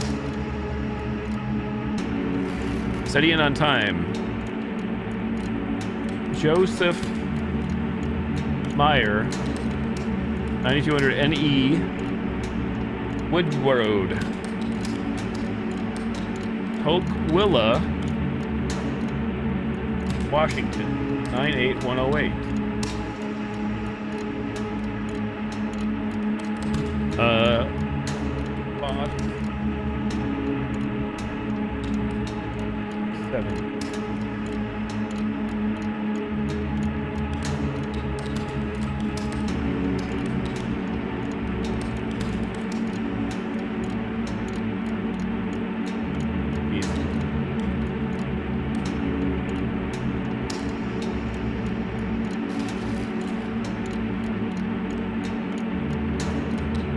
Steady in on time. Joseph Meyer 9200 NE Woodward. Hulkwilla, Washington 98108. Box 7.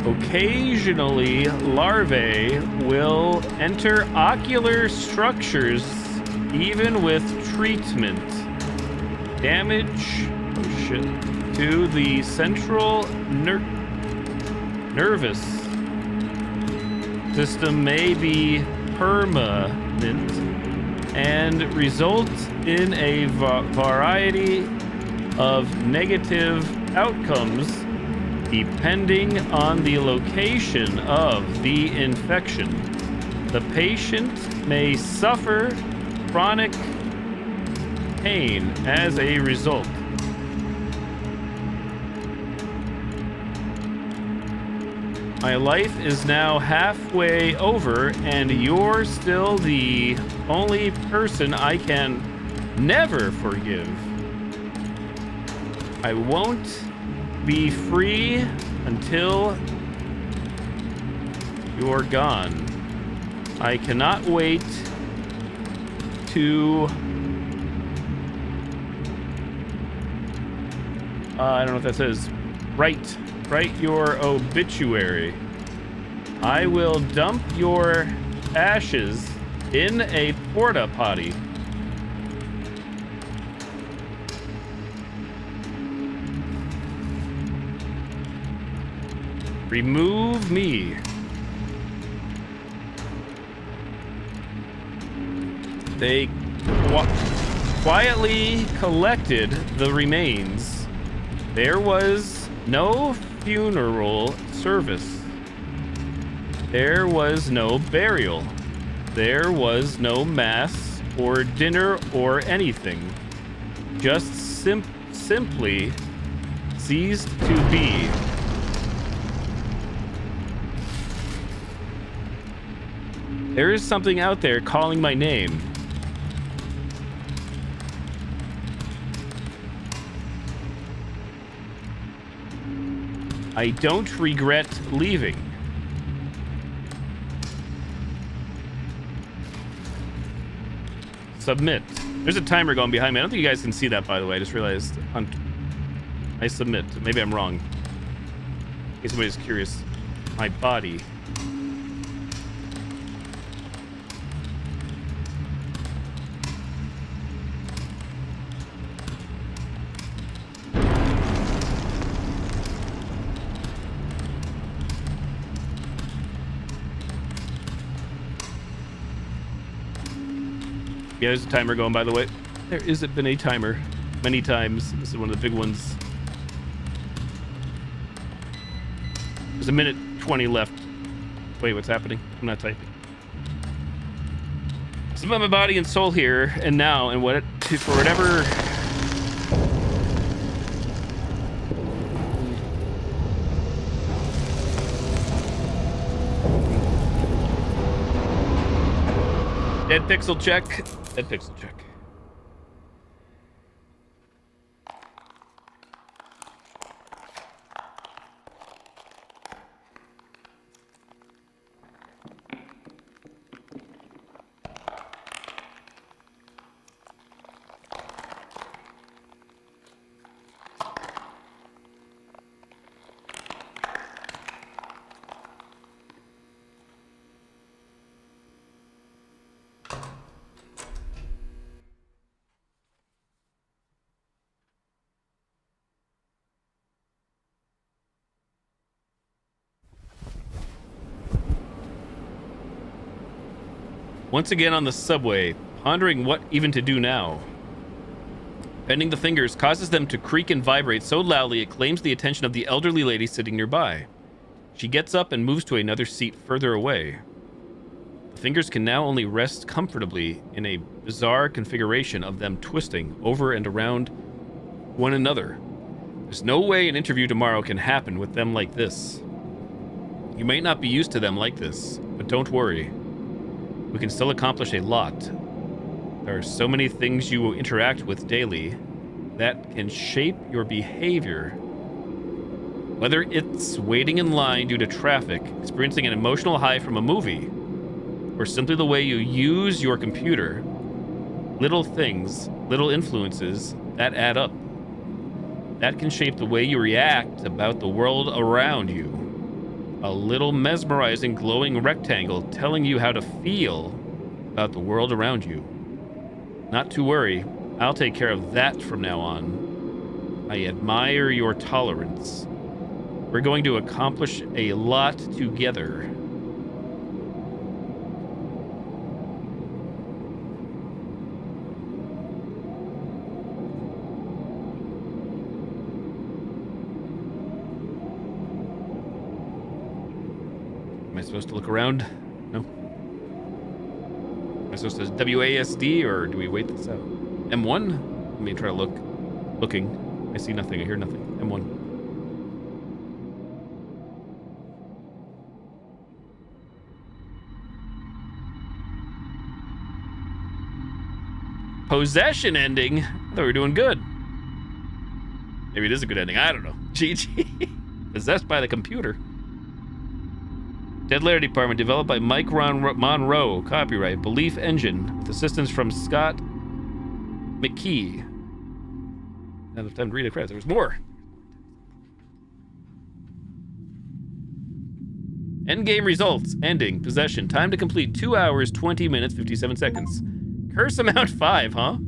Occasionally, larvae will enter ocular structures even with treatment. Damage to the central nervous system may be permanent and result in a variety of negative outcomes depending on the location of the infection. The patient may suffer chronic pain as a result. My life is now halfway over, and you're still the only person I can never forgive. I won't be free until you're gone. I cannot wait to... I don't know what that says. Write your obituary. I will dump your ashes in a porta potty. Remove me. They quietly collected the remains. There was no funeral service. There was no burial. There was no mass or dinner or anything. Just simply ceased to be. There is something out there calling my name. I don't regret leaving. Submit. There's a timer going behind me. I don't think you guys can see that, by the way. I just realized. I submit. Maybe I'm wrong. In case somebody's curious. My body. Yeah, there's a timer going, by the way. There isn't been a timer many times. This is one of the big ones. There's a minute 20 left. Wait, what's happening? I'm not typing. It's about my body and soul here and now, and what for whatever. Dead pixel check. Dead pixel check. Once again on the subway, pondering what even to do now. Bending the fingers causes them to creak and vibrate so loudly it claims the attention of the elderly lady sitting nearby. She gets up and moves to another seat further away. The fingers can now only rest comfortably in a bizarre configuration of them twisting over and around one another. There's no way an interview tomorrow can happen with them like this. You may not be used to them like this, but don't worry. We can still accomplish a lot. There are so many things you will interact with daily that can shape your behavior. Whether it's waiting in line due to traffic, experiencing an emotional high from a movie, or simply the way you use your computer, little things, little influences that add up. That can shape the way you react about the world around you. A little mesmerizing glowing rectangle telling you how to feel about the world around you. Not to worry, I'll take care of that from now on. I admire your tolerance. We're going to accomplish a lot together. Am I supposed to look around? No. Am I supposed to WASD or do we wait this out? M1? Let me try to look. Looking. I see nothing. I hear nothing. M1. Possession ending? I thought we were doing good. Maybe it is a good ending. I don't know. GG. Possessed by the computer. Dead Letter Department, developed by Mike Monroe. Copyright Belief Engine, with assistance from Scott McKee. Not enough time to read the credits. There was more. Endgame results. Ending. Possession. Time to complete 2 hours, 20 minutes, 57 seconds. Curse amount 5, huh?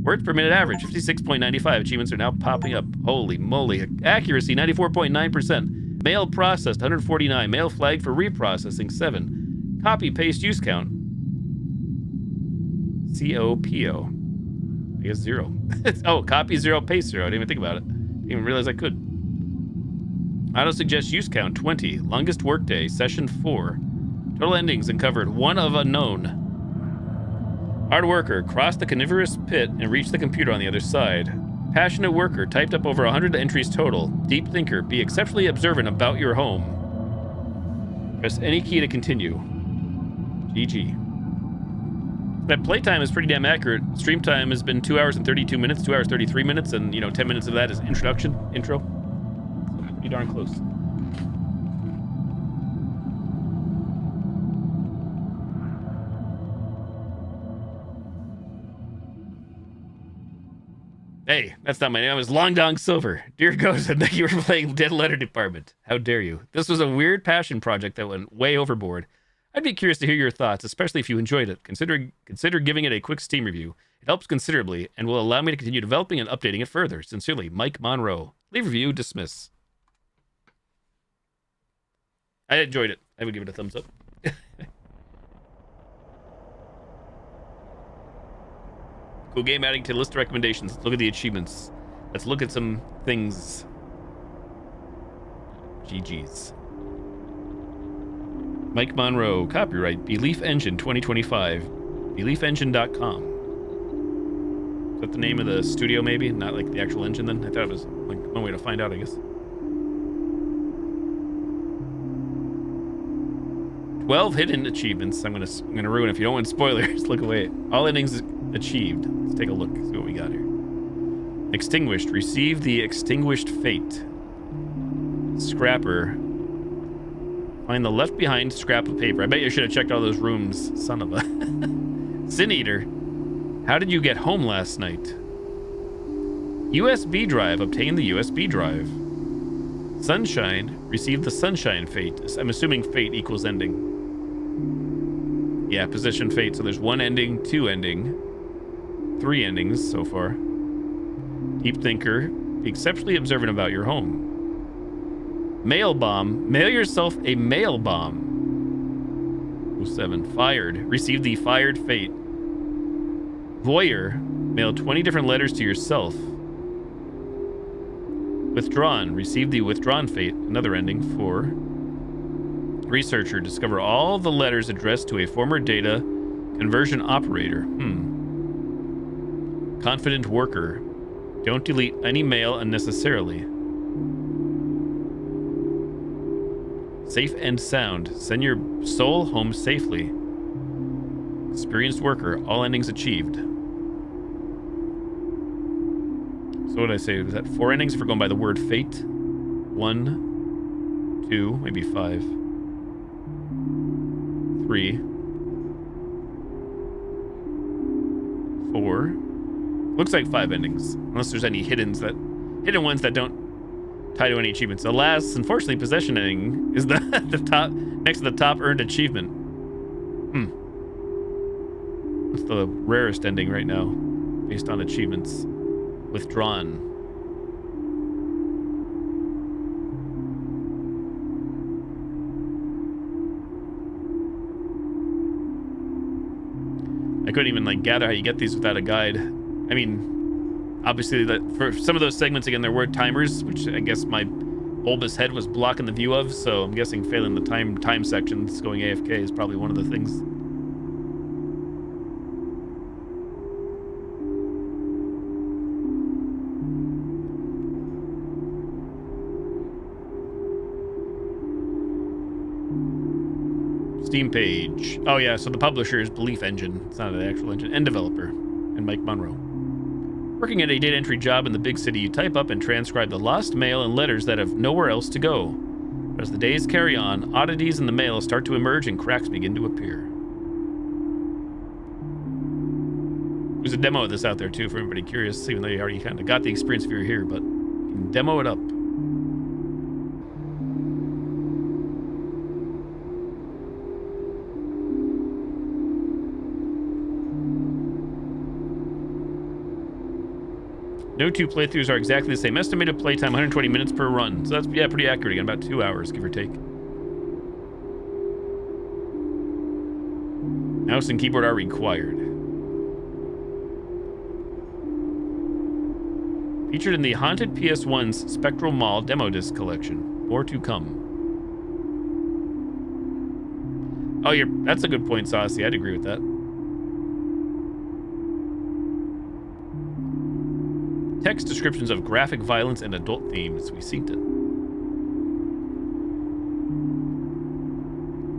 Words per minute average, 56.95. Achievements are now popping up. Holy moly. Accuracy, 94.9%. Mail processed, 149. Mail flagged for reprocessing, 7. Copy, paste, use count. COPO. I guess 0. Oh, copy 0, paste 0. I didn't even think about it. Didn't even realize I could. Auto suggest use count, 20. Longest workday, session 4. Total endings uncovered, 1 of unknown. Hard worker, crossed the carnivorous pit and reached the computer on the other side. Passionate worker, typed up over 100 entries total. Deep thinker, be exceptionally observant about your home. Press any key to continue. GG. That playtime is pretty damn accurate. Stream time has been 2 hours and 32 minutes, 2 hours 33 minutes, and 10 minutes of that is intro. So pretty darn close. Hey, that's not my name. It was Long Dong Silver. Dear Ghost, thank you for playing Dead Letter Department. How dare you? This was a weird passion project that went way overboard. I'd be curious to hear your thoughts, especially if you enjoyed it. Consider giving it a quick Steam review. It helps considerably and will allow me to continue developing and updating it further. Sincerely, Mike Monroe. Leave review, dismiss. I enjoyed it. I would give it a thumbs up. Cool game, adding to the list of recommendations. Let's look at the achievements. Let's look at some things. GG's. Mike Monroe, copyright Belief Engine 2025. BeliefEngine.com. Is that the name of the studio, maybe? Not like the actual engine then? I thought it was like one way to find out, I guess. 12 hidden achievements. I'm gonna ruin. If you don't want spoilers, look away. All endings achieved. Let's take a look. See what we got here. Extinguished. Receive the extinguished fate. Scrapper. Find the left behind scrap of paper. I bet you should have checked all those rooms. Son of a. Sin Eater. How did you get home last night? USB drive. Obtain the USB drive. Sunshine. Receive the sunshine fate. I'm assuming fate equals ending. Yeah, position fate. So there's 1 ending, 2 ending, 3 endings so far. Deep thinker. Be exceptionally observant about your home. Mail bomb. Mail yourself a mail bomb. 07. Fired. Receive the fired fate. Voyeur. Mail 20 different letters to yourself. Withdrawn. Receive the withdrawn fate. Another ending. 4. Researcher. Discover all the letters addressed to a former data conversion operator. Confident worker. Don't delete any mail unnecessarily. Safe and sound. Send your soul home safely. Experienced worker. All endings achieved. So what did I say? Was that 4 endings if we're going by the word fate? 1, 2, maybe 5, 3, 4. Looks like 5 endings. Unless there's any hidden ones that don't tied to any achievements. Alas, unfortunately, possessioning is the top next to the top earned achievement. It's the rarest ending right now, based on achievements. Withdrawn. I couldn't even like gather how you get these without a guide. I mean, obviously that for some of those segments again there were timers, which I guess my bulbous head was blocking the view of, so I'm guessing failing the time sections, going AFK is probably one of the things. Steam page. Oh yeah, so the publisher is Belief Engine. It's not an actual engine. And developer. And Mike Monroe. Working at a data entry job in the big city, you type up and transcribe the lost mail and letters that have nowhere else to go. But as the days carry on, oddities in the mail start to emerge and cracks begin to appear. There's a demo of this out there too for everybody curious, even though you already kind of got the experience if you're here, but you can demo it up. No two playthroughs are exactly the same. Estimated playtime 120 minutes per run. So that's, yeah, pretty accurate. Again, about 2 hours, give or take. Mouse and keyboard are required. Featured in the Haunted PS1's Spectral Mall demo disc collection. More to come. Oh, that's a good point, Saucy. I'd agree with that. Text descriptions of graphic violence and adult themes. We seen it.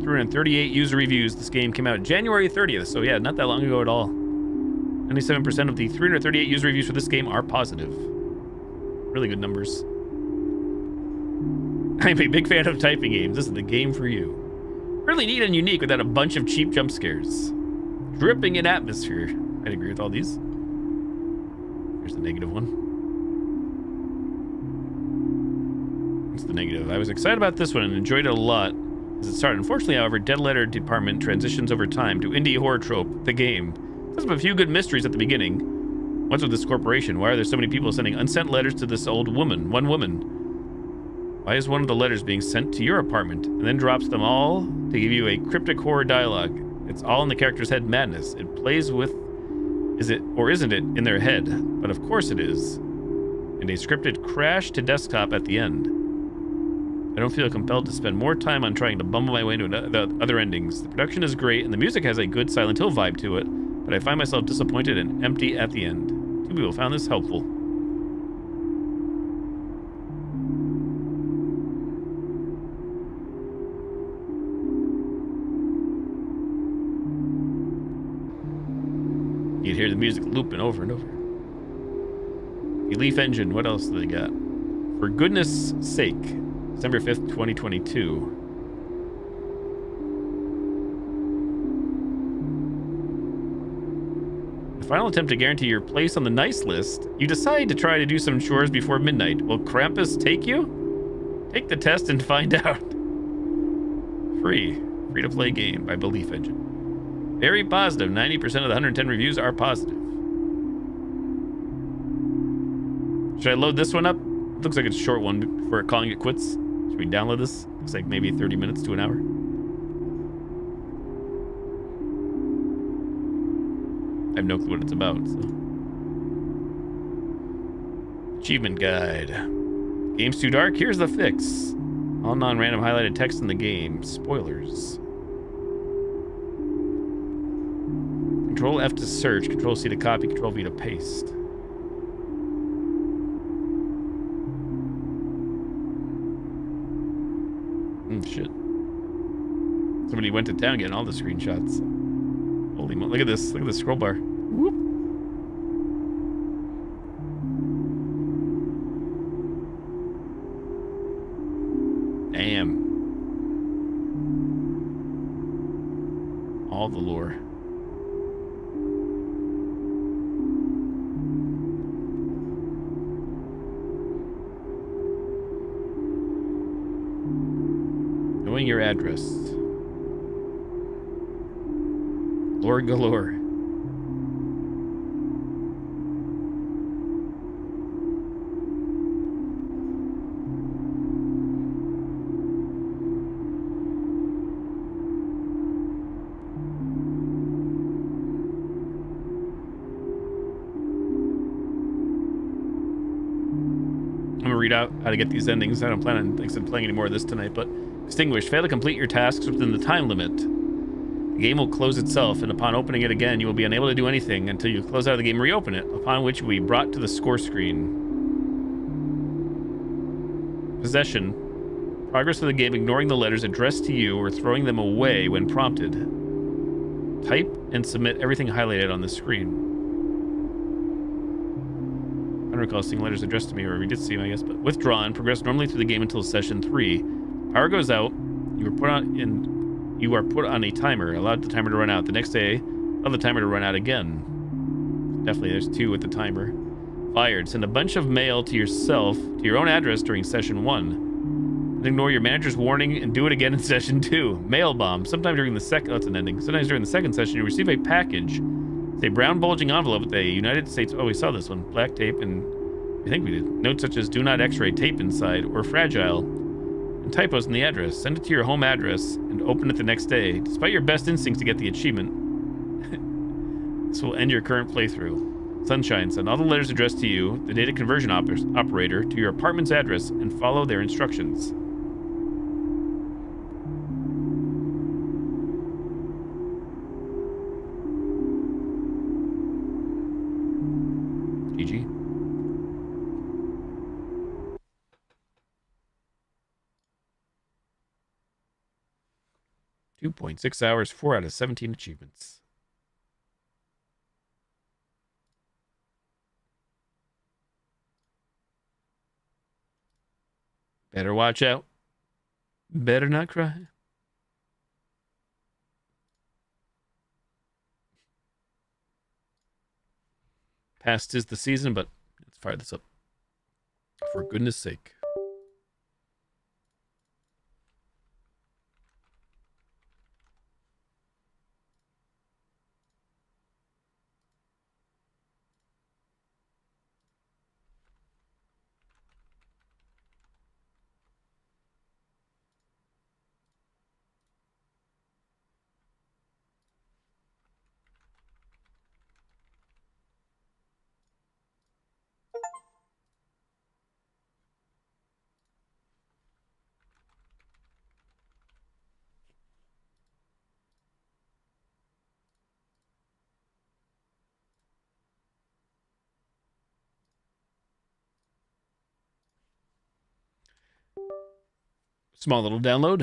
338 user reviews. This game came out January 30th, so yeah, not that long ago at all. 97% of the 338 user reviews for this game are positive. Really good numbers. I'm a big fan of typing games. This is the game for you. Really neat and unique without a bunch of cheap jump scares. Dripping in atmosphere. I'd agree with all these. Here's the negative one. What's the negative? I was excited about this one and enjoyed it a lot as it started. Unfortunately, however, Dead Letter Department transitions over time to indie horror trope, the game. There's a few good mysteries at the beginning. What's with this corporation? Why are there so many people sending unsent letters to this old woman? One woman. Why is one of the letters being sent to your apartment and then drops them all to give you a cryptic horror dialogue? It's all in the character's head madness. It plays with... Is it or isn't it in their head? But of course it is. And a scripted crash to desktop at the end. I don't feel compelled to spend more time on trying to bumble my way into the other endings. The production is great and the music has a good Silent Hill vibe to it, but I find myself disappointed and empty at the end. 2 people found this helpful. You'd hear the music looping over and over. Belief Engine, what else do they got? For goodness sake, December 5th, 2022. The final attempt to guarantee your place on the nice list, you decide to try to do some chores before midnight. Will Krampus take you? Take the test and find out. Free to play game by Belief Engine. Very positive. 90% of the 110 reviews are positive. Should I load this one up? It looks like it's a short one before calling it quits. Should we download this? Looks like maybe 30 minutes to an hour. I have no clue what it's about, so. Achievement guide. Game's too dark? Here's the fix. All non-random highlighted text in the game. Spoilers. Control F to search, Control C to copy, Control V to paste. Shit. Somebody went to town getting all the screenshots. Holy mo! Look at this. Look at the scroll bar. Whoop. Damn. All the lore. Knowing your address. Lord galore. Read out how to get these endings. I don't plan on playing any more of this tonight, but extinguished. Fail to complete your tasks within the time limit. The game will close itself, and upon opening it again, you will be unable to do anything until you close out of the game and reopen it, upon which you will be brought to the score screen. Possession. Progress of the game ignoring the letters addressed to you or throwing them away when prompted. Type and submit everything highlighted on the screen. I don't recall seeing letters addressed to me, or we did see them, I guess, but withdrawn. Progress normally through the game until session 3. Power goes out. You are put on a timer. Allowed the timer to run out. The next day, allow the timer to run out again. Definitely, there's 2 with the timer. Fired. Send a bunch of mail to yourself, to your own address during session 1. And ignore your manager's warning and do it again in session 2. Mail bomb. Sometime during the second... Oh, it's an ending. Sometimes during the second session, you receive a package. It's a brown bulging envelope with a United States... Oh, we saw this one. Black tape and... I think we did. Notes such as do not x-ray tape inside or fragile. And typos in the address. Send it to your home address and open it the next day. Despite your best instincts to get the achievement, this will end your current playthrough. Sunshine. Send all the letters addressed to you, the data conversion operator, to your apartment's address and follow their instructions. GG. 2.6 hours, 4 out of 17 achievements. Better watch out. Better not cry. Past is the season, but let's fire this up. For goodness sake. Small little download.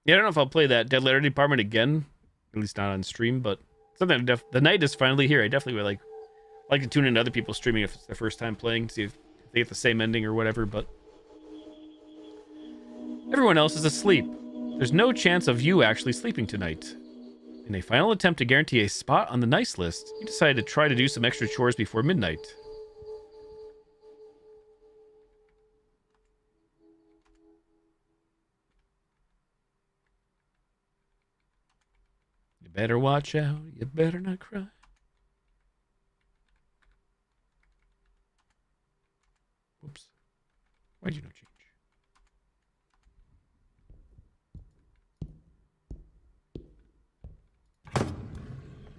Yeah, I don't know if I'll play that Dead Letter Department again, at least not on stream, but something. The night is finally here. I definitely would like to tune into other people streaming if it's their first time playing, see if they get the same ending or whatever, but everyone else is asleep. There's no chance of you actually sleeping tonight. In a final attempt to guarantee a spot on the nice list, you decided to try to do some extra chores before midnight. You better watch out. You better not cry. Whoops. Why'd you not change?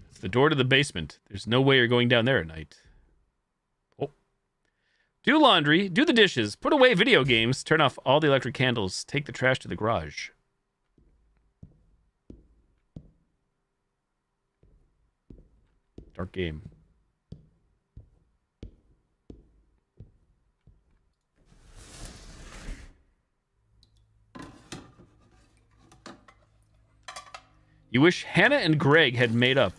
It's the door to the basement. There's no way you're going down there at night. Oh. Do laundry, do the dishes, put away video games, turn off all the electric candles, take the trash to the garage. Dark game. You wish Hannah and Greg had made up.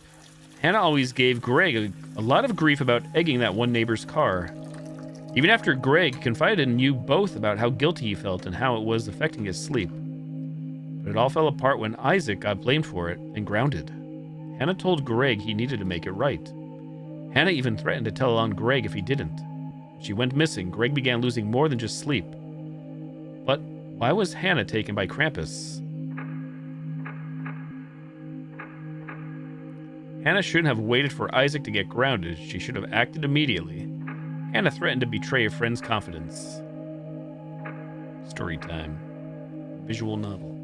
Hannah always gave Greg a lot of grief about egging that one neighbor's car. Even after Greg confided in you both about how guilty he felt and how it was affecting his sleep. But But it all fell apart when Isaac got blamed for it and grounded. Hannah told Greg he needed to make it right. Hannah even threatened to tell on Greg if he didn't. When she went missing, Greg began losing more than just sleep. But why was Hannah taken by Krampus? Hannah shouldn't have waited for Isaac to get grounded. She should have acted immediately. Hannah threatened to betray a friend's confidence. Story time. Visual novel.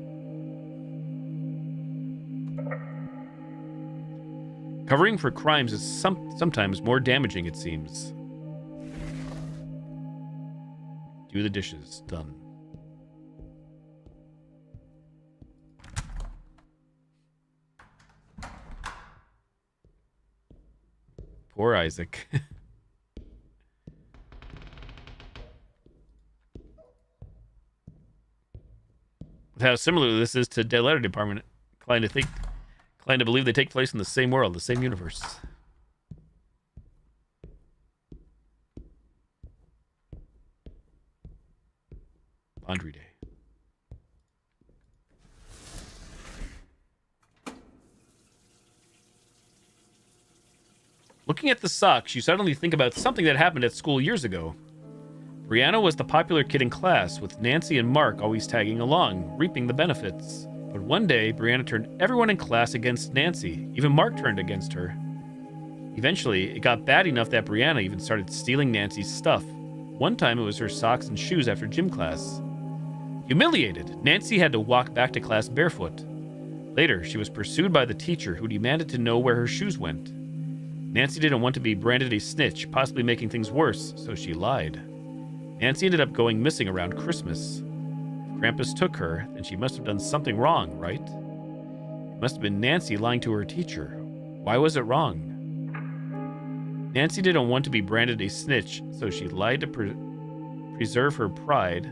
Covering for crimes is sometimes more damaging, it seems. Do the dishes. Done. Poor Isaac. How similar this is to Dead Letter Department. Inclined to believe they take place in the same world, the same universe. Laundry day. Looking at the socks, you suddenly think about something that happened at school years ago. Brianna was the popular kid in class, with Nancy and Mark always tagging along, reaping the benefits. But one day, Brianna turned everyone in class against Nancy. Even Mark turned against her. Eventually, it got bad enough that Brianna even started stealing Nancy's stuff. One time, it was her socks and shoes after gym class. Humiliated, Nancy had to walk back to class barefoot. Later, she was pursued by the teacher, who demanded to know where her shoes went. Nancy didn't want to be branded a snitch, possibly making things worse, so she lied. Nancy ended up going missing around Christmas. If Krampus took her, then she must have done something wrong, right? It must have been Nancy lying to her teacher. Why was it wrong? Nancy didn't want to be branded a snitch, so she lied to preserve her pride.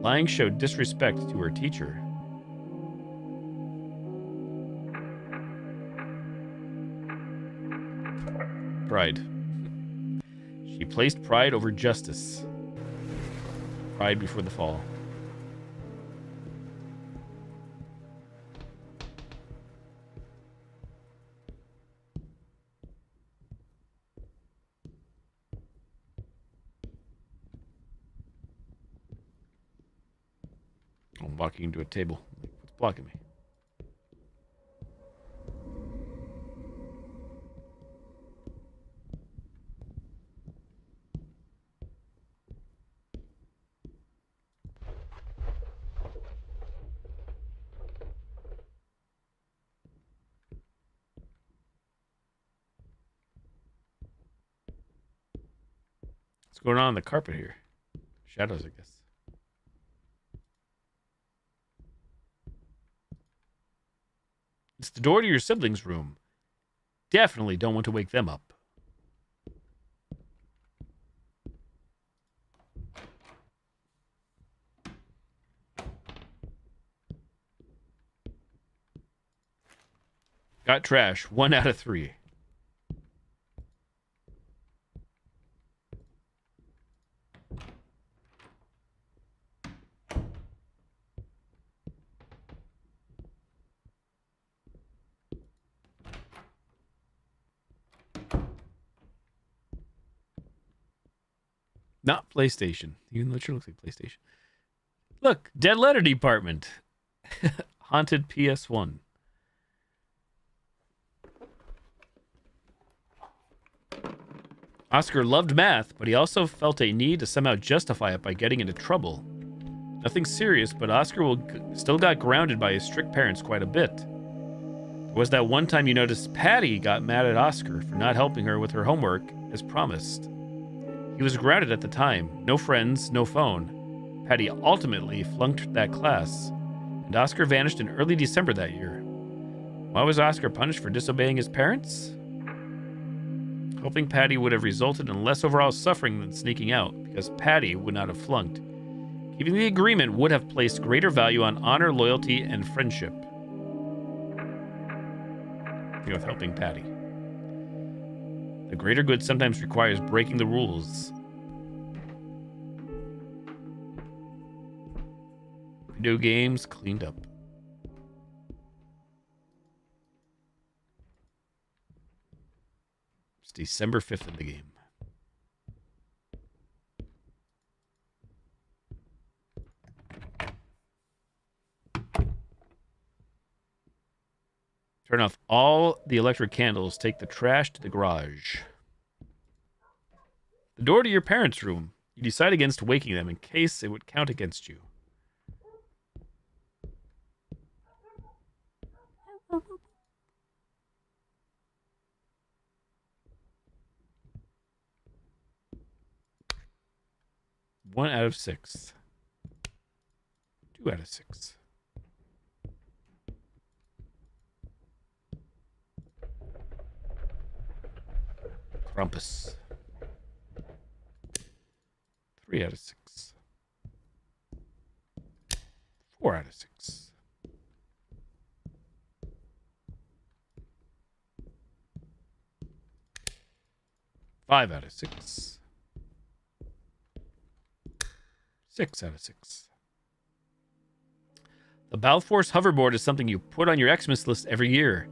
Lying showed disrespect to her teacher. Pride. She placed pride over justice. Pride before the fall. I'm walking into a table. What's blocking me? What's going on the carpet here? Shadows, I guess. It's the door to your siblings' room. Definitely don't want to wake them up. Got trash. 1 out of 3. Not PlayStation, even though it sure looks like PlayStation. Look, Dead Letter Department. Haunted PS1. Oscar loved math, but he also felt a need to somehow justify it by getting into trouble. Nothing serious, but Oscar still got grounded by his strict parents quite a bit. There was that one time you noticed Patty got mad at Oscar for not helping her with her homework as promised. He was grounded at the time. No friends, no phone. Patty ultimately flunked that class, and Oscar vanished in early December that year. Why was Oscar punished for disobeying his parents? Helping Patty would have resulted in less overall suffering than sneaking out, because Patty would not have flunked. Keeping the agreement would have placed greater value on honor, loyalty, and friendship. With helping Patty. The greater good sometimes requires breaking the rules. Video games cleaned up. It's December 5th in the game. Turn off all the electric candles. Take the trash to the garage. The door to your parents' room. You decide against waking them in case it would count against you. One out of 6. 2 out of 6. Krampus. 3 out of 6. 4 out of 6. 5 out of 6. 6 out of 6. The Balfour's hoverboard is something you put on your Xmas list every year.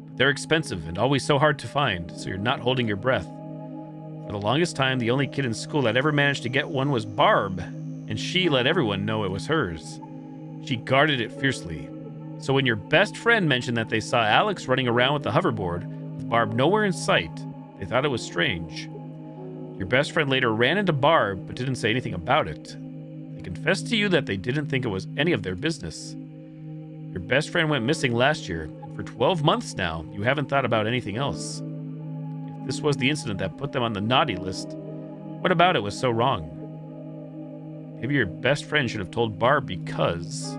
But they're expensive and always so hard to find, so you're not holding your breath. For the longest time, the only kid in school that ever managed to get one was Barb, and she let everyone know it was hers. She guarded it fiercely. So when your best friend mentioned that they saw Alex running around with the hoverboard, with Barb nowhere in sight, they thought it was strange. Your best friend later ran into Barb, but didn't say anything about it. They confessed to you that they didn't think it was any of their business. Your best friend went missing last year, and for 12 months now, you haven't thought about anything else. If this was the incident that put them on the naughty list, what about it was so wrong? Maybe your best friend should have told Barb because...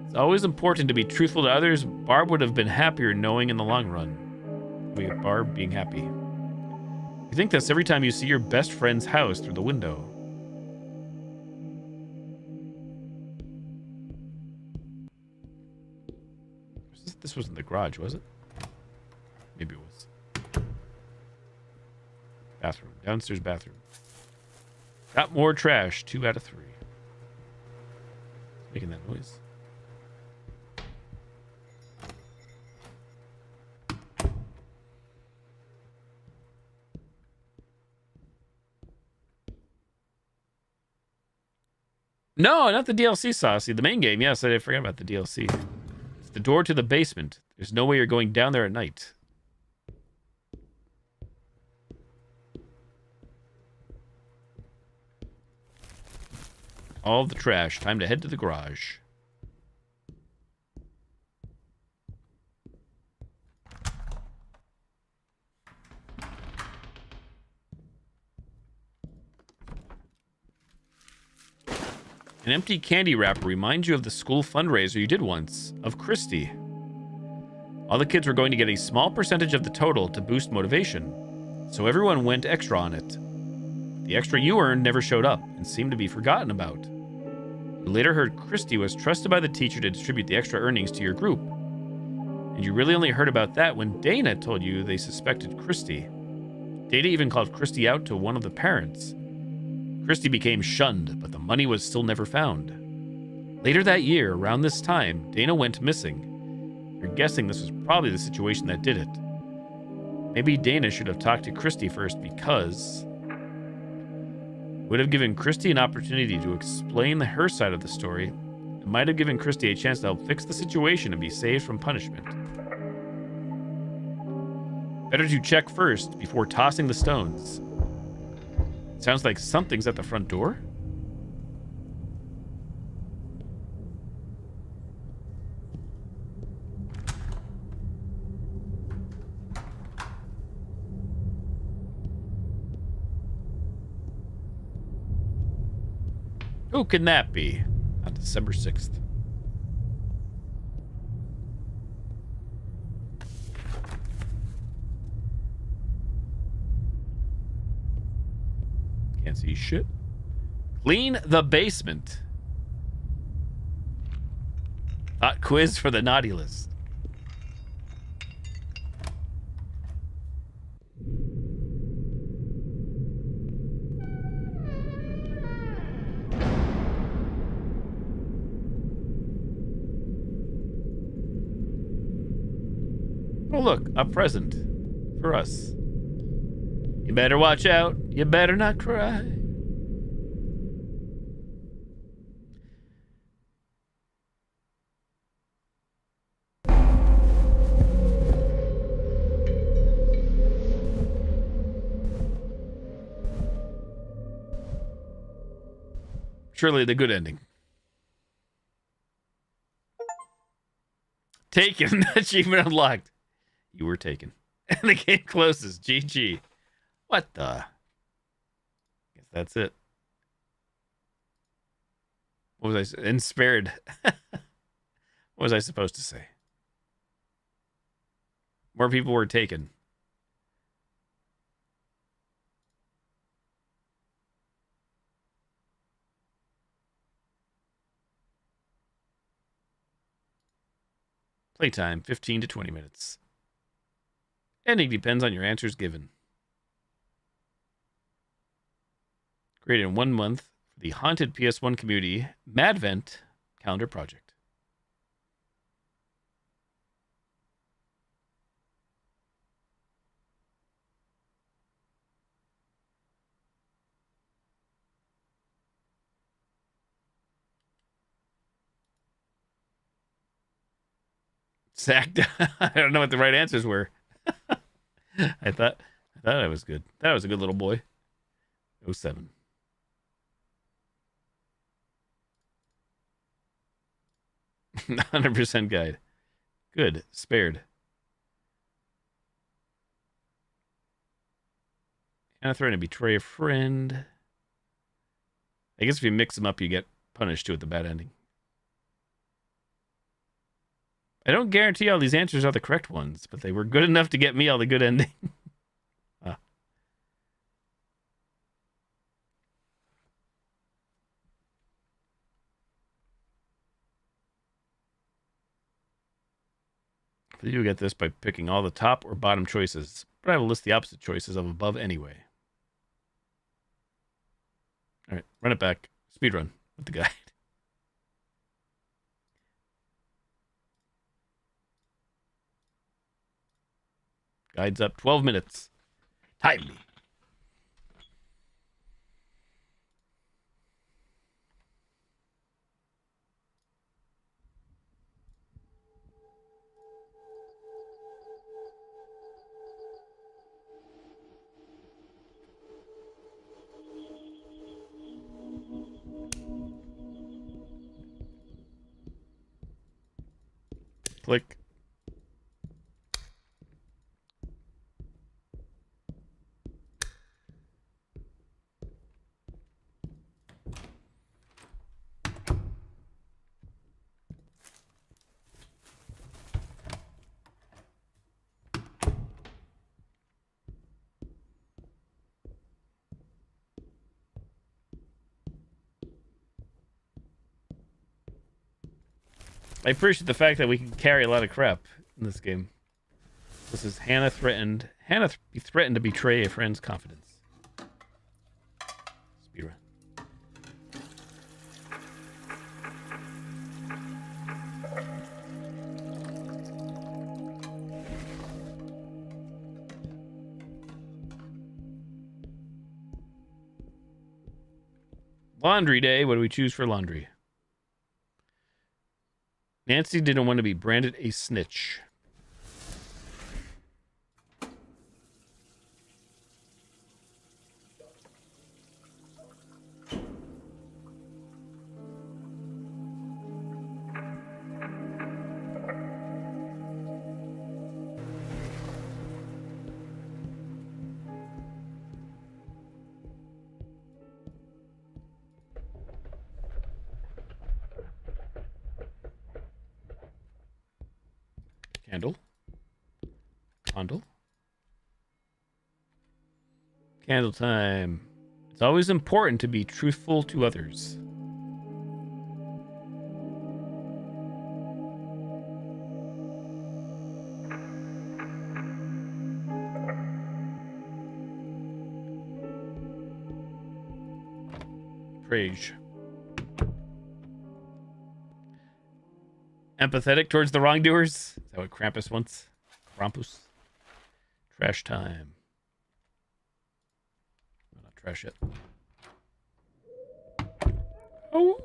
It's always important to be truthful to others. Barb would have been happier knowing in the long run. We have Barb being happy. You think this every time you see your best friend's house through the window. This wasn't the garage, was it? Maybe it was. Bathroom. Downstairs bathroom. Got more trash. 2 out of 3. Making that noise. No, not the DLC, Saucy. The main game. Yes, I forgot about the DLC. It's the door to the basement. There's no way you're going down there at night. All the trash. Time to head to the garage. An empty candy wrapper reminds you of the school fundraiser you did once, of Christy. All the kids were going to get a small percentage of the total to boost motivation, so everyone went extra on it. The extra you earned never showed up and seemed to be forgotten about. You later heard Christy was trusted by the teacher to distribute the extra earnings to your group. And you really only heard about that when Dana told you they suspected Christy. Dana even called Christy out to one of the parents. Christy became shunned, but the money was still never found. Later that year, around this time, Dana went missing. You're guessing this was probably the situation that did it. Maybe Dana should have talked to Christy first because... it would have given Christy an opportunity to explain her side of the story. It might have given Christy a chance to help fix the situation and be saved from punishment. Better to check first before tossing the stones. Sounds like something's at the front door. Who can that be on December 6th? Can't see shit. Clean the basement. Thought quiz for the naughty list. Oh, look, a present for us. You better watch out. You better not cry. Surely the good ending. Taken. Achievement unlocked. You were taken. And the game closes. GG. What the? Guess that's it. What was I? Inspared. What was I supposed to say? More people were taken. Playtime, 15 to 20 minutes. Ending depends on your answers given. Created in 1 month for the Haunted PS1 community Madvent calendar project. Sacked. I don't know what the right answers were. I thought I was good. That was a good little boy. 07. %100 guide. Good. Spared. And threaten to betray a friend. I guess if you mix them up, you get punished too at the bad ending. I don't guarantee all these answers are the correct ones, but they were good enough to get me all the good ending. You get this by picking all the top or bottom choices, but I will list the opposite choices of above anyway. All right, run it back. Speedrun with the guide. Guide's up 12 minutes. Timely. Click. I appreciate the fact that we can carry a lot of crap in this game. This is Hannah threatened. Hannah threatened to betray a friend's confidence. Speedrun. Laundry day. What do we choose for laundry? Nancy didn't want to be branded a snitch. Candle time. It's always important to be truthful to others. Rage. Empathetic towards the wrongdoers? Is that what Krampus wants? Krampus? Trash time. I'm not trash it. Oh.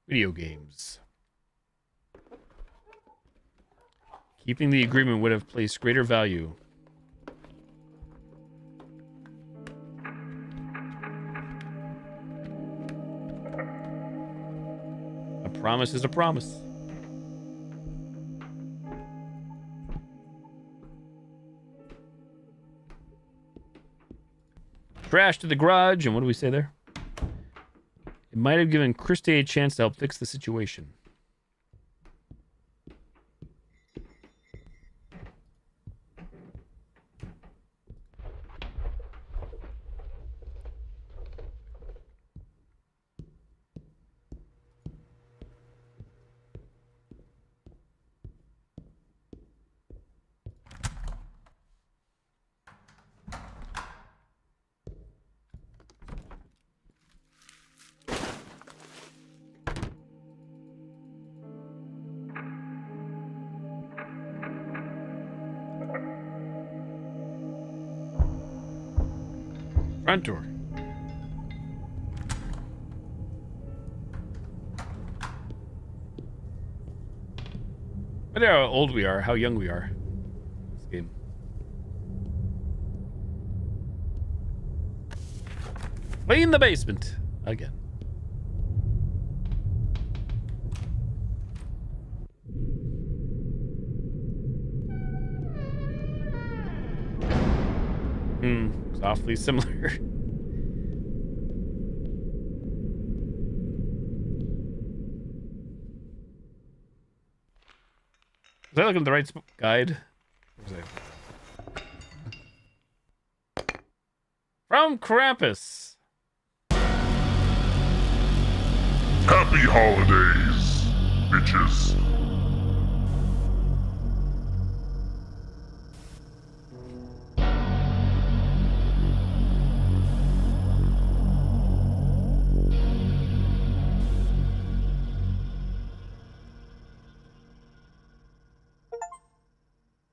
Video games. Keeping the agreement would have placed greater value. A promise is a promise. Trash to the garage, and what do we say there? It might have given Christie a chance to help fix the situation. Front door. I wonder how old we are, how young we are. This game. Clean the basement again. It's awfully similar. Was I looking at the right guide? Where was I? From Krampus. Happy holidays, bitches.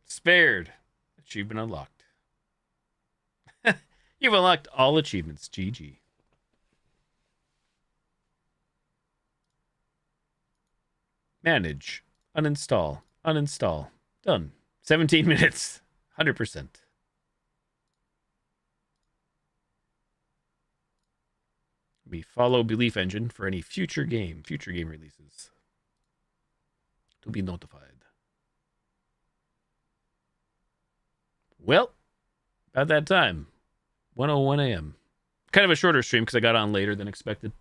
Spared. Achievement unlocked. You've unlocked all achievements. GG. Manage. Uninstall. Uninstall. Done. 17 minutes. 100%. We follow Belief Engine for any future game releases. To be notified. Well, about that time. 1:01 a.m. Kind of a shorter stream because I got on later than expected.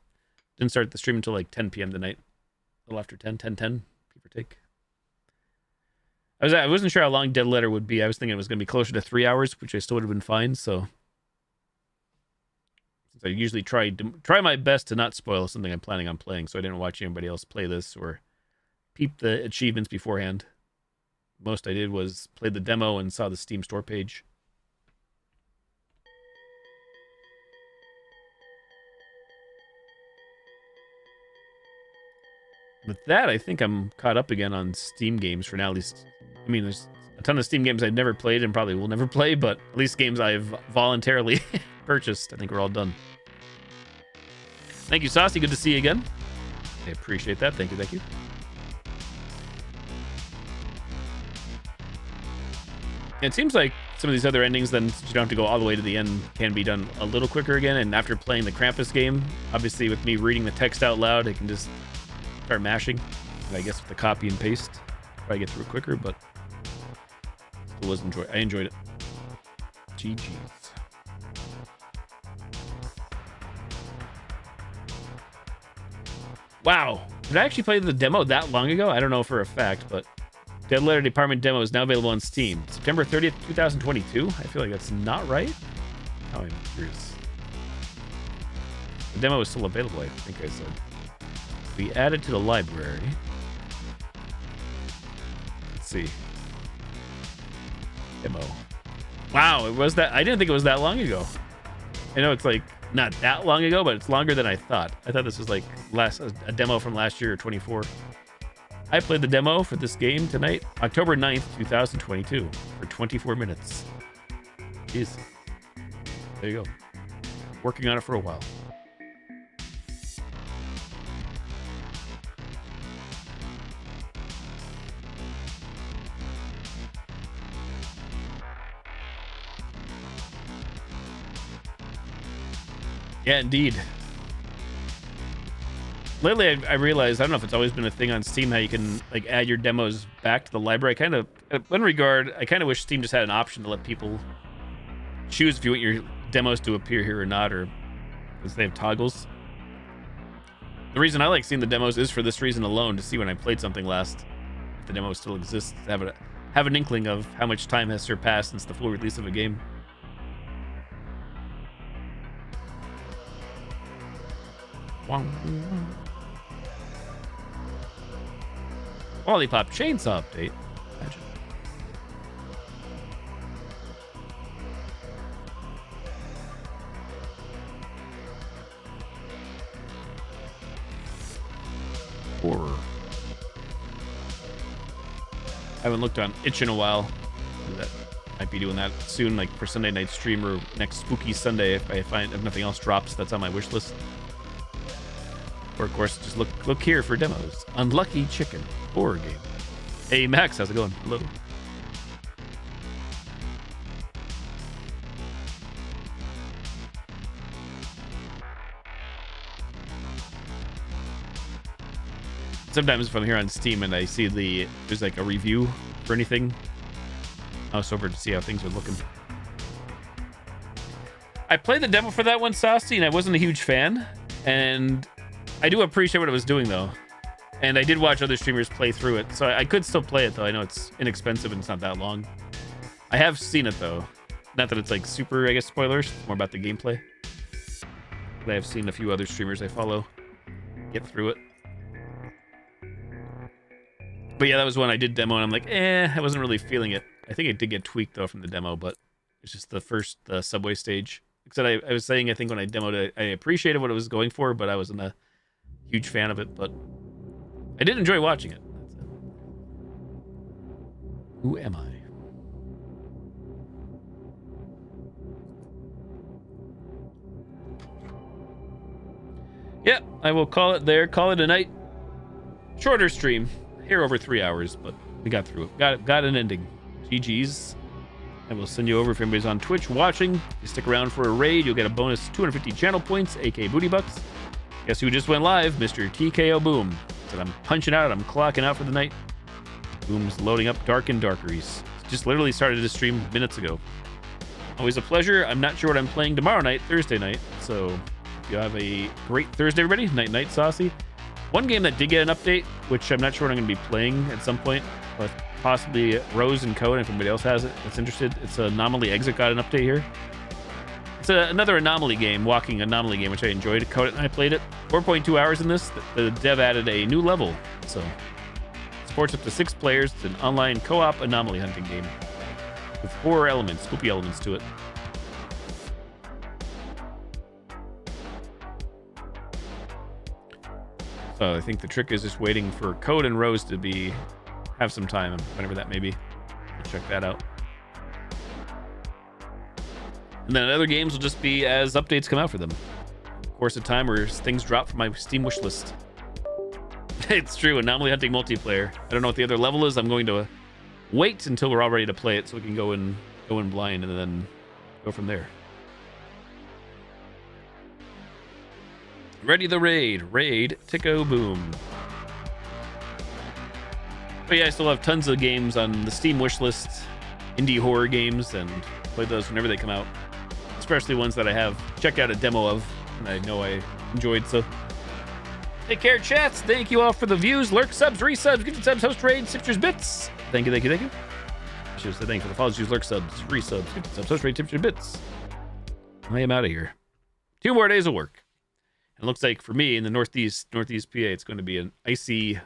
Didn't start the stream until like 10 p.m. tonight. A little after 10, give or take. I wasn't sure how long Dead Letter would be. I was thinking it was going to be closer to 3 hours, which I still would have been fine. So, since I usually try my best to not spoil something I'm planning on playing, so I didn't watch anybody else play this or peep the achievements beforehand. Most I did was play the demo and saw the Steam store page. With that, I think I'm caught up again on Steam games for now, at least. I mean, there's a ton of Steam games I've never played and probably will never play, but at least games I've voluntarily purchased. I think we're all done. Thank you, Saucy. Good to see you again. I appreciate that. Thank you. It seems like some of these other endings, then you don't have to go all the way to the end, can be done a little quicker again. And after playing the Krampus game, obviously with me reading the text out loud, I can just start mashing. And I guess with the copy and paste, probably get through it quicker, but I enjoyed it. GG's. Wow. Did I actually play the demo that long ago? I don't know for a fact, but Dead Letter Department demo is now available on Steam. September 30th, 2022? I feel like that's not right. Oh, I'm curious. The demo is still available, I think I said. We add it to the library. Let's see. Demo. Wow, it was that. I didn't think it was that long ago. I know it's like not that long ago, but it's longer than I thought. I thought this was like a demo from last year or 24. I played the demo for this game tonight, October 9th, 2022, for 24 minutes. Jeez. There you go. Working on it for a while. Yeah, indeed. Lately, I realized, I don't know if it's always been a thing on Steam, how you can like add your demos back to the library. I kind of, in one regard, I kind of wish Steam just had an option to let people choose if you want your demos to appear here or not, or because they have toggles. The reason I like seeing the demos is for this reason alone, to see when I played something last, if the demo still exists, to have an inkling of how much time has surpassed since the full release of a game. Lollipop chainsaw update. Imagine. Horror. I haven't looked on itch in a while. That might be doing that soon, like for Sunday night stream or next spooky Sunday if nothing else drops. That's on my wish list. Or of course, just look here for demos. Unlucky Chicken horror game. Hey Max, how's it going? Hello. Sometimes if I'm here on Steam and I see there's like a review for anything, I'll mouse over to see how things are looking. I played the demo for that one, Saucy, and I wasn't a huge fan. And I do appreciate what it was doing, though. And I did watch other streamers play through it, so I could still play it, though. I know it's inexpensive and it's not that long. I have seen it, though. Not that it's, like, super, I guess, spoilers. It's more about the gameplay. But I have seen a few other streamers I follow get through it. But yeah, that was one I did demo, and I'm like, I wasn't really feeling it. I think it did get tweaked, though, from the demo, but it's just the first subway stage. Except I was saying, I think when I demoed it, I appreciated what it was going for, but I wasn't a huge fan of it. But I did enjoy watching it. That's it. Who am I? Yeah, I will call it there. Call it a night. Shorter stream. Here over 3 hours, but we got through it. Got an ending. GG's. I will send you over if anybody's on Twitch watching. If you stick around for a raid, you'll get a bonus 250 channel points, aka booty bucks. Guess who just went live? Mr. TKO Boom. Said I'm punching out, I'm clocking out for the night. Boom's loading up Dark and Darkeries. Just literally started to stream minutes ago. Always a pleasure. I'm not sure what I'm playing tomorrow night, Thursday night. So if you have a great Thursday, everybody. Night, Saucy. One game that did get an update, which I'm not sure what I'm going to be playing at some point, but possibly Rose and Code, if anybody else has it that's interested. It's Anomaly Exit got an update here. It's another anomaly game, walking anomaly game, which I enjoyed. Code it and I played it. 4.2 hours in this. The dev added a new level, so it supports up to 6 players. It's an online co-op anomaly hunting game with horror elements, spooky elements to it. So I think the trick is just waiting for Code and Rose to have some time, whenever that may be. Check that out. And then other games will just be as updates come out for them. Of course, a time where things drop from my Steam wish list. It's true, Anomaly Hunting multiplayer. I don't know what the other level is. I'm going to wait until we're all ready to play it so we can go in blind and then go from there. Ready the raid. Raid Ticko Boom. But yeah, I still have tons of games on the Steam wish list, indie horror games, and play those whenever they come out. Especially ones that I have checked out a demo of, and I know I enjoyed. So take care, chats. Thank you all for the views, lurk subs, resubs, gifted subs, host raid, Tipsters bits. Thank you. I should say thank you for the follows, views, lurk subs, resubs, gifted subs, host raid, Tipsters bits. I am out of here. 2 more days of work. It looks like for me in the northeast PA, it's going to be an icy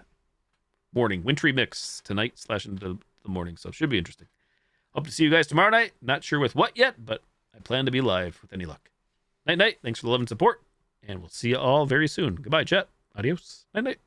morning, wintry mix tonight / into the morning. So it should be interesting. Hope to see you guys tomorrow night. Not sure with what yet, but I plan to be live with any luck. Night night. Thanks for the love and support, and we'll see you all very soon. Goodbye, chat. Adios. Night night.